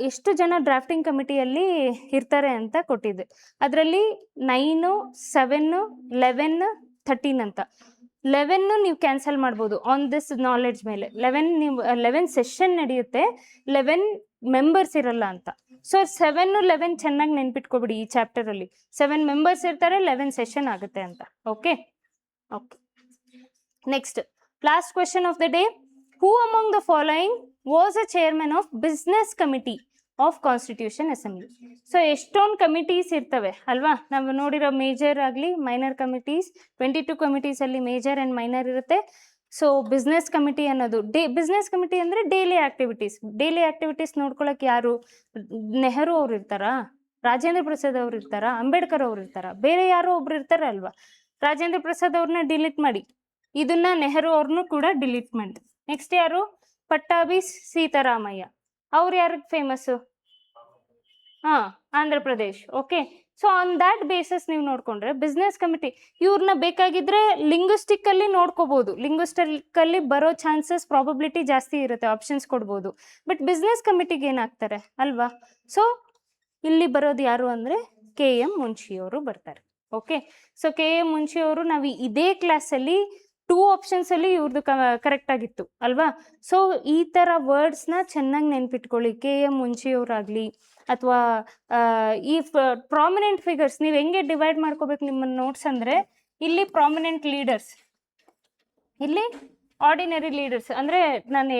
ಎಷ್ಟು ಜನ ಡ್ರಾಫ್ಟಿಂಗ್ ಕಮಿಟಿಯಲ್ಲಿ ಇರ್ತಾರೆ ಅಂತ ಕೊಟ್ಟಿದ್ದೆ. ಅದರಲ್ಲಿ 9, 7, 11, 13 ಅಂತ. 11 ನೀವು ಕ್ಯಾನ್ಸಲ್ ಮಾಡ್ಬೋದು ಆನ್ ದಿಸ್ ನಾಲೆಡ್ಜ್ ಮೇಲೆ. 11 ಸೆಷನ್ ನಡೆಯುತ್ತೆ, 11 ಮೆಂಬರ್ಸ್ ಇರಲ್ಲ ಅಂತ. ಸೊ 7, 11 ಚೆನ್ನಾಗಿ ನೆನ್ಪಿಟ್ಕೊಬಿಡಿ. ಈ ಚಾಪ್ಟರಲ್ಲಿ 7 ಮೆಂಬರ್ಸ್ ಇರ್ತಾರೆ, 11 ಸೆಷನ್ ಆಗುತ್ತೆ ಅಂತ. Okay okay, next last question of the day. Who among the following was a chairman of business committee of constitution assembly? So ಎಷ್ಟೊಂದು ಕಮಿಟೀಸ್ ಇರ್ತವೆ ಅಲ್ವಾ, ನಾವು ನೋಡಿರೋ ಮೇಜರ್ ಆಗಲಿ ಮೈನರ್ ಕಮಿಟೀಸ್, 22 ಕಮಿಟೀಸಲ್ಲಿ ಮೇಜರ್ ಆ್ಯಂಡ್ ಮೈನರ್ ಇರುತ್ತೆ. ಸೊ ಬಿಸ್ನೆಸ್ ಕಮಿಟಿ ಅನ್ನೋದು business committee ಅಂದರೆ ಡೈಲಿ ಆ್ಯಕ್ಟಿವಿಟೀಸ್ ನೋಡ್ಕೊಳಕ್ಕೆ ಯಾರು? ನೆಹರು ಅವ್ರು ಇರ್ತಾರಾ, ರಾಜೇಂದ್ರ ಪ್ರಸಾದ್ ಅವ್ರು ಇರ್ತಾರಾ, ಅಂಬೇಡ್ಕರ್ ಅವ್ರು ಇರ್ತಾರಾ, ಬೇರೆ ಯಾರೋ ಒಬ್ರು ಇರ್ತಾರೆ ಅಲ್ವಾ? ರಾಜೇಂದ್ರ ಪ್ರಸಾದ್ ಅವ್ರನ್ನ ಡಿಲೀಟ್ ಮಾಡಿ, ಇದನ್ನ ನೆಹರು ಅವ್ರನ್ನೂ ಕೂಡ ಡಿಲೀಟ್ ಮಾಡಿ. ನೆಕ್ಸ್ಟ್ ಯಾರು? ಪಟ್ಟಾಭಿ ಸೀತಾರಾಮಯ್ಯ, ಅವ್ರು ಯಾರಿಗೆ famous? Andhra Pradesh. Okay, so on that basis ನೀವು ನೋಡ್ಕೊಂಡ್ರೆ ಬಿಸ್ನೆಸ್ ಕಮಿಟಿ ಇವ್ರನ್ನ ಬೇಕಾಗಿದ್ರೆ ಲಿಂಗ್ವಿಸ್ಟಿಕ್ಕಲ್ಲಿ ನೋಡ್ಕೋಬೋದು. ಲಿಂಗ್ವಿಸ್ಟಿಕ್ಕಲ್ಲಿ ಬರೋ ಚಾನ್ಸಸ್ ಪ್ರಾಬಬಿಲಿಟಿ ಜಾಸ್ತಿ ಇರುತ್ತೆ, ಆಪ್ಷನ್ಸ್ ಕೊಡ್ಬೋದು. ಬಟ್ ಬಿಸ್ನೆಸ್ ಕಮಿಟಿಗೆ ಏನಾಗ್ತಾರೆ ಅಲ್ವಾ? ಸೊ ಇಲ್ಲಿ ಬರೋದು ಯಾರು ಅಂದರೆ KM ಮುನ್ಷಿಯವರು ಬರ್ತಾರೆ. ಓಕೆ, ಸೊ KM ಮುನ್ಷಿಯವರು ನಾವು ಇದೇ ಕ್ಲಾಸಲ್ಲಿ 2 ಆಪ್ಷನ್ಸಲ್ಲಿ ಇವ್ರದ್ದು ಕರೆಕ್ಟ್ ಆಗಿತ್ತು ಅಲ್ವಾ? ಸೊ ಈ ಥರ ವರ್ಡ್ಸ್ನ ಚೆನ್ನಾಗಿ ನೆನ್ಪಿಟ್ಕೊಳ್ಳಿ. KM ಮುನ್ಷಿಯವರಾಗಲಿ ಅಥವಾ ಈ ಪ್ರಾಮಿನೆಂಟ್ ಫಿಗರ್ಸ್ ನೀವು ಹೆಂಗೆ ಡಿವೈಡ್ ಮಾಡ್ಕೋಬೇಕು ನಿಮ್ಮ ನೋಟ್ಸ್ ಅಂದರೆ, ಇಲ್ಲಿ ಪ್ರಾಮಿನೆಂಟ್ ಲೀಡರ್ಸ್, ಇಲ್ಲಿ ಆರ್ಡಿನರಿ ಲೀಡರ್ಸ್. ಅಂದರೆ ನಾನು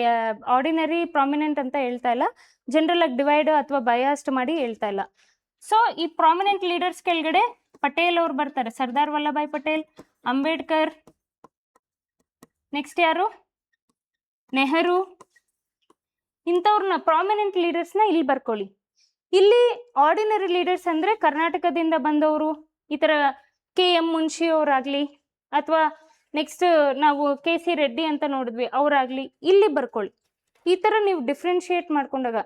ಆರ್ಡಿನರಿ ಪ್ರಾಮಿನೆಂಟ್ ಅಂತ ಹೇಳ್ತಾ ಇಲ್ಲ, ಜನರಲ್ ಆಗಿ ಡಿವೈಡ್ ಅಥವಾ ಬಯಾಸ್ಡ್ ಮಾಡಿ ಹೇಳ್ತಾ ಇಲ್ಲ. ಸೊ ಈ ಪ್ರಾಮಿನೆಂಟ್ ಲೀಡರ್ಸ್ ಕೆಳಗಡೆ ಪಟೇಲ್ ಅವ್ರು ಬರ್ತಾರೆ, ಸರ್ದಾರ್ ವಲ್ಲಭಾಯ್ ಪಟೇಲ್, ಅಂಬೇಡ್ಕರ್, ನೆಕ್ಸ್ಟ್ ಯಾರು? ನೆಹರು. ಇಂಥವ್ರನ್ನ ಪ್ರಾಮಿನೆಂಟ್ ಲೀಡರ್ಸ್ನ ಇಲ್ಲಿ ಬರ್ಕೊಳ್ಳಿ. ಇಲ್ಲಿ ಆರ್ಡಿನರಿ ಲೀಡರ್ಸ್ ಅಂದರೆ ಕರ್ನಾಟಕದಿಂದ ಬಂದವರು, ಈ ಥರ KM ಮುನ್ಷಿಯವರಾಗಲಿ ಅಥವಾ ನೆಕ್ಸ್ಟ್ ನಾವು KC ರೆಡ್ಡಿ ಅಂತ ನೋಡಿದ್ವಿ ಅವರಾಗಲಿ ಇಲ್ಲಿ ಬರ್ಕೊಳ್ಳಿ. ಈ ಥರ ನೀವು ಡಿಫ್ರೆನ್ಶಿಯೇಟ್ ಮಾಡ್ಕೊಂಡಾಗ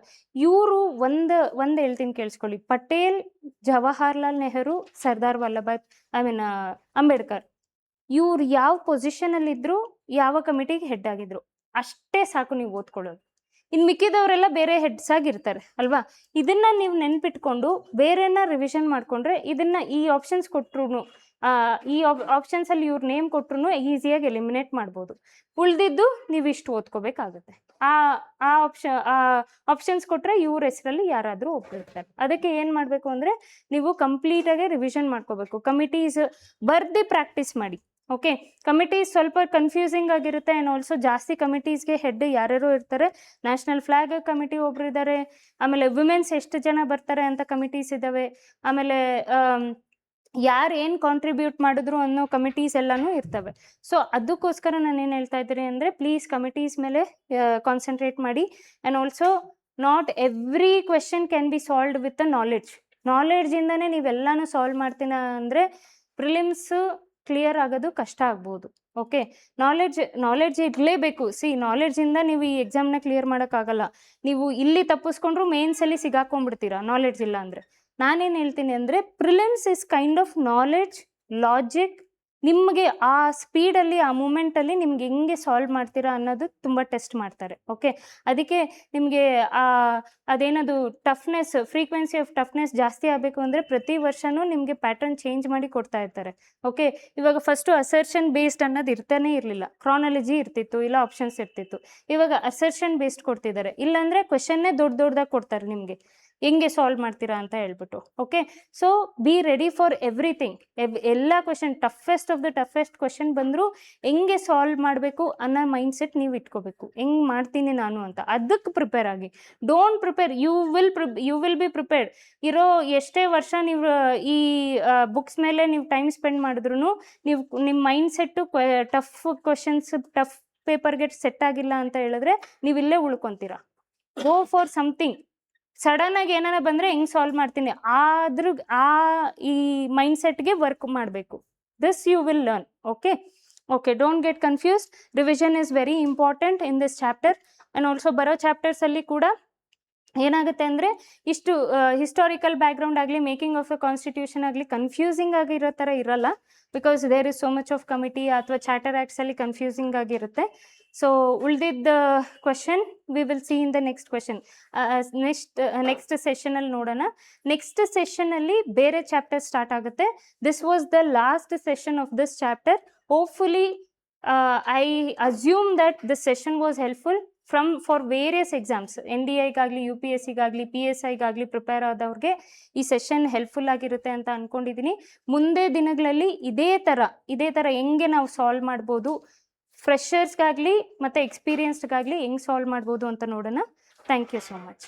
ಇವರು ಒಂದು ಹೇಳ್ತೀನಿ ಕೇಳಿಸ್ಕೊಳ್ಳಿ. ಪಟೇಲ್, ಜವಾಹರ್ಲಾಲ್ ನೆಹರು, ಸರ್ದಾರ್ ವಲ್ಲಭಾಯ್ ಅಂಬೇಡ್ಕರ್ ಇವ್ರು ಯಾವ ಪೊಸಿಷನಲ್ಲಿದ್ದರು, ಯಾವ ಕಮಿಟಿಗೆ ಹೆಡ್ ಆಗಿದ್ರು, ಅಷ್ಟೇ ಸಾಕು ನೀವು ಓದ್ಕೊಳ್ಳೋದು. ಇನ್ನು ಮಿಕ್ಕಿದವರೆಲ್ಲ ಬೇರೆ ಹೆಡ್ಸ್ ಆಗಿರ್ತಾರೆ ಅಲ್ವಾ? ಇದನ್ನ ನೀವು ನೆನ್ಪಿಟ್ಕೊಂಡು ಬೇರೆನ ರಿವಿಷನ್ ಮಾಡಿಕೊಂಡ್ರೆ ಇದನ್ನ ಈ ಆಪ್ಷನ್ಸ್ ಕೊಟ್ಟರು, ಈ ಆಪ್ಷನ್ಸಲ್ಲಿ ಇವ್ರ ನೇಮ್ ಕೊಟ್ಟರು ಈಸಿಯಾಗಿ ಎಲಿಮಿನೇಟ್ ಮಾಡ್ಬೋದು. ಉಳಿದಿದ್ದು ನೀವು ಇಷ್ಟು ಓದ್ಕೋಬೇಕಾಗುತ್ತೆ. ಆ ಆಪ್ಷನ್ಸ್ ಕೊಟ್ಟರೆ ಇವ್ರ ಹೆಸರಲ್ಲಿ ಯಾರಾದರೂ ಒಬ್ಬರಿರ್ತಾರೆ. ಅದಕ್ಕೆ ಏನು ಮಾಡಬೇಕು ಅಂದರೆ ನೀವು ಕಂಪ್ಲೀಟಾಗಿ ರಿವಿಷನ್ ಮಾಡ್ಕೋಬೇಕು. ಕಮಿಟೀಸ್ ಬರ್ದು ಪ್ರಾಕ್ಟೀಸ್ ಮಾಡಿ. ಓಕೆ, ಕಮಿಟೀಸ್ ಸ್ವಲ್ಪ ಕನ್ಫ್ಯೂಸಿಂಗ್ ಆಗಿರುತ್ತೆ. ಆ್ಯಂಡ್ ಆಲ್ಸೋ ಜಾಸ್ತಿ ಕಮಿಟೀಸ್ಗೆ ಹೆಡ್ ಯಾರ್ಯಾರು ಇರ್ತಾರೆ. ನ್ಯಾಷನಲ್ ಫ್ಲಾಗ್ ಕಮಿಟಿ ಒಬ್ರು ಇದ್ದಾರೆ, ಆಮೇಲೆ ವಿಮೆನ್ಸ್ ಎಷ್ಟು ಜನ ಬರ್ತಾರೆ ಅಂತ ಕಮಿಟೀಸ್ ಇದ್ದಾವೆ, ಆಮೇಲೆ ಯಾರು ಏನು ಕಾಂಟ್ರಿಬ್ಯೂಟ್ ಮಾಡಿದ್ರು ಅನ್ನೋ ಕಮಿಟೀಸ್ ಎಲ್ಲನೂ ಇರ್ತವೆ. ಸೊ ಅದಕ್ಕೋಸ್ಕರ ನಾನು ಏನು ಹೇಳ್ತಾ ಇದ್ದೀನಿ ಅಂದರೆ ಪ್ಲೀಸ್ ಕಮಿಟೀಸ್ ಮೇಲೆ ಕಾನ್ಸಂಟ್ರೇಟ್ ಮಾಡಿ. And also not every question can be solved with a ನಾಲೆಡ್ಜಿಂದನೇ ನೀವೆಲ್ಲನೂ ಸಾಲ್ವ್ ಮಾಡ್ತೀನ ಅಂದರೆ ಪ್ರಿಲಿಮ್ಸ್ ಕ್ಲಿಯರ್ ಆಗೋದು ಕಷ್ಟ ಆಗ್ಬೋದು. ಓಕೆ, ನಾಲೆಡ್ಜ್ ಇರಲೇಬೇಕು. ನಾಲೆಡ್ಜಿಂದ ನೀವು ಈ ಎಕ್ಸಾಮ್ನ ಕ್ಲಿಯರ್ ಮಾಡೋಕ್ಕಾಗಲ್ಲ. ನೀವು ಇಲ್ಲಿ ತಪ್ಪಿಸ್ಕೊಂಡ್ರು ಮೇನ್ಸಲ್ಲಿ ಸಿಗಾಕೊಂಡ್ಬಿಡ್ತೀರಾ ನಾಲೆಡ್ಜ್ ಇಲ್ಲ ಅಂದರೆ. ನಾನೇನು ಹೇಳ್ತೀನಿ ಅಂದರೆ prelims is kind of knowledge, logic. ನಿಮಗೆ ಆ ಸ್ಪೀಡಲ್ಲಿ, ಆ ಮೂಮೆಂಟಲ್ಲಿ ನಿಮ್ಗೆ ಹೆಂಗೆ ಸಾಲ್ವ್ ಮಾಡ್ತೀರಾ ಅನ್ನೋದು ತುಂಬ ಟೆಸ್ಟ್ ಮಾಡ್ತಾರೆ. ಓಕೆ, ಅದಕ್ಕೆ ನಿಮಗೆ ಅದೇನದು ಟಫ್ನೆಸ್, ಫ್ರೀಕ್ವೆನ್ಸಿ ಆಫ್ ಟಫ್ನೆಸ್ ಜಾಸ್ತಿ ಆಗಬೇಕು ಅಂದರೆ ಪ್ರತಿ ವರ್ಷವೂ ನಿಮಗೆ ಪ್ಯಾಟರ್ನ್ ಚೇಂಜ್ ಮಾಡಿ ಕೊಡ್ತಾ ಇರ್ತಾರೆ. ಓಕೆ, ಇವಾಗ ಫಸ್ಟು ಅಸರ್ಷನ್ ಬೇಸ್ಡ್ ಅನ್ನೋದು ಇರ್ತಾನೆ ಇರಲಿಲ್ಲ, ಕ್ರಾನಾಲಜಿ ಇರ್ತಿತ್ತು, ಇಲ್ಲ ಆಪ್ಷನ್ಸ್ ಇರ್ತಿತ್ತು. ಇವಾಗ ಅಸರ್ಷನ್ ಬೇಸ್ಡ್ ಕೊಡ್ತಿದ್ದಾರೆ. ಇಲ್ಲಾಂದರೆ ಕ್ವೆಶನ್ನೇ ದೊಡ್ಡದಾಗಿ ಕೊಡ್ತಾರೆ ನಿಮಗೆ, ಹೆಂಗೆ ಸಾಲ್ವ್ ಮಾಡ್ತೀರಾ ಅಂತ ಹೇಳ್ಬಿಟ್ಟು. Okay, so be ready for everything. ಎಲ್ಲ question, toughest of the toughest question ಬಂದರೂ ಹೆಂಗೆ ಸಾಲ್ವ್ ಮಾಡಬೇಕು ಅನ್ನೋ ಮೈಂಡ್ಸೆಟ್ ನೀವು ಇಟ್ಕೋಬೇಕು. ಹೆಂಗೆ ಮಾಡ್ತೀನಿ ನಾನು ಅಂತ, ಅದಕ್ಕೆ ಪ್ರಿಪೇರ್ ಆಗಿ. Don't prepare, you will be prepared. ಇರೋ ಎಷ್ಟೇ ವರ್ಷ ನೀವು ಈ ಬುಕ್ಸ್ ಮೇಲೆ ನೀವು ಟೈಮ್ ಸ್ಪೆಂಡ್ ಮಾಡಿದ್ರು ನೀವು ನಿಮ್ಮ ಮೈಂಡ್ಸೆಟ್ಟು ಟಫ್ ಕ್ವೆಶನ್ಸ್, ಟಫ್ ಪೇಪರ್ಗೆ ಸೆಟ್ ಆಗಿಲ್ಲ ಅಂತ ಹೇಳಿದ್ರೆ ನೀವು ಇಲ್ಲೇ ಉಳ್ಕೊತೀರಾ. Go for something. ಸಡನ್ನಾಗಿ ಏನಾರ ಬಂದರೆ ಹೆಂಗೆ ಸಾಲ್ವ್ ಮಾಡ್ತೀನಿ ಈ ಮೈಂಡ್ಸೆಟ್ಗೆ ವರ್ಕ್ ಮಾಡಬೇಕು. This you will learn. Okay okay, don't get confuse. Revision is very important in this chapter. And also ಬರೋ ಚಾಪ್ಟರ್ಸಲ್ಲಿ ಕೂಡ ಏನಾಗುತ್ತೆ ಅಂದರೆ ಇಷ್ಟು ಹಿಸ್ಟಾರಿಕಲ್ ಬ್ಯಾಕ್ಗ್ರೌಂಡ್ ಆಗಲಿ, ಮೇಕಿಂಗ್ ಆಫ್ ಎ ಕಾನ್ಸ್ಟಿಟ್ಯೂಷನ್ ಆಗಲಿ ಕನ್ಫ್ಯೂಸಿಂಗ್ ಆಗಿರೋ ಥರ ಇರಲ್ಲ. Because there is so much of committee ಅಥವಾ ಚಾರ್ಟರ್ ಆ್ಯಕ್ಟ್ಸಲ್ಲಿ ಕನ್ಫ್ಯೂಸಿಂಗ್ ಆಗಿರುತ್ತೆ. ಸೊ ಉಳಿದಿದ್ದ question we will see in the next question. Next ಸೆಷನಲ್ಲಿ ನೋಡೋಣ. ನೆಕ್ಸ್ಟ್ ಸೆಷನಲ್ಲಿ ಬೇರೆ ಚಾಪ್ಟರ್ ಸ್ಟಾರ್ಟ್ ಆಗುತ್ತೆ. This was the last session of this chapter. Hopefully I assume that this session was helpful for various exams. NDAಗಾಗಲಿ, UPSCಗಾಗಲಿ, PSIಗಾಗಲಿ prepare ಆದವ್ರಿಗೆ ಈ session helpful ಆಗಿರುತ್ತೆ ಅಂತ ಅಂದ್ಕೊಂಡಿದ್ದೀನಿ. ಮುಂದೆ ದಿನಗಳಲ್ಲಿ ಇದೇ ಥರ ಹೆಂಗೆ ನಾವು ಸಾಲ್ವ್ ಮಾಡ್ಬೋದು, ಫ್ರೆಷರ್ಸ್ಗಾಗಲಿ ಮತ್ತು ಎಕ್ಸ್ಪೀರಿಯನ್ಸ್ಡ್ಗಾಗಲಿ ಹೆಂಗೆ ಸಾಲ್ವ್ ಮಾಡ್ಬೋದು ಅಂತ ನೋಡೋಣ. Thank you so much.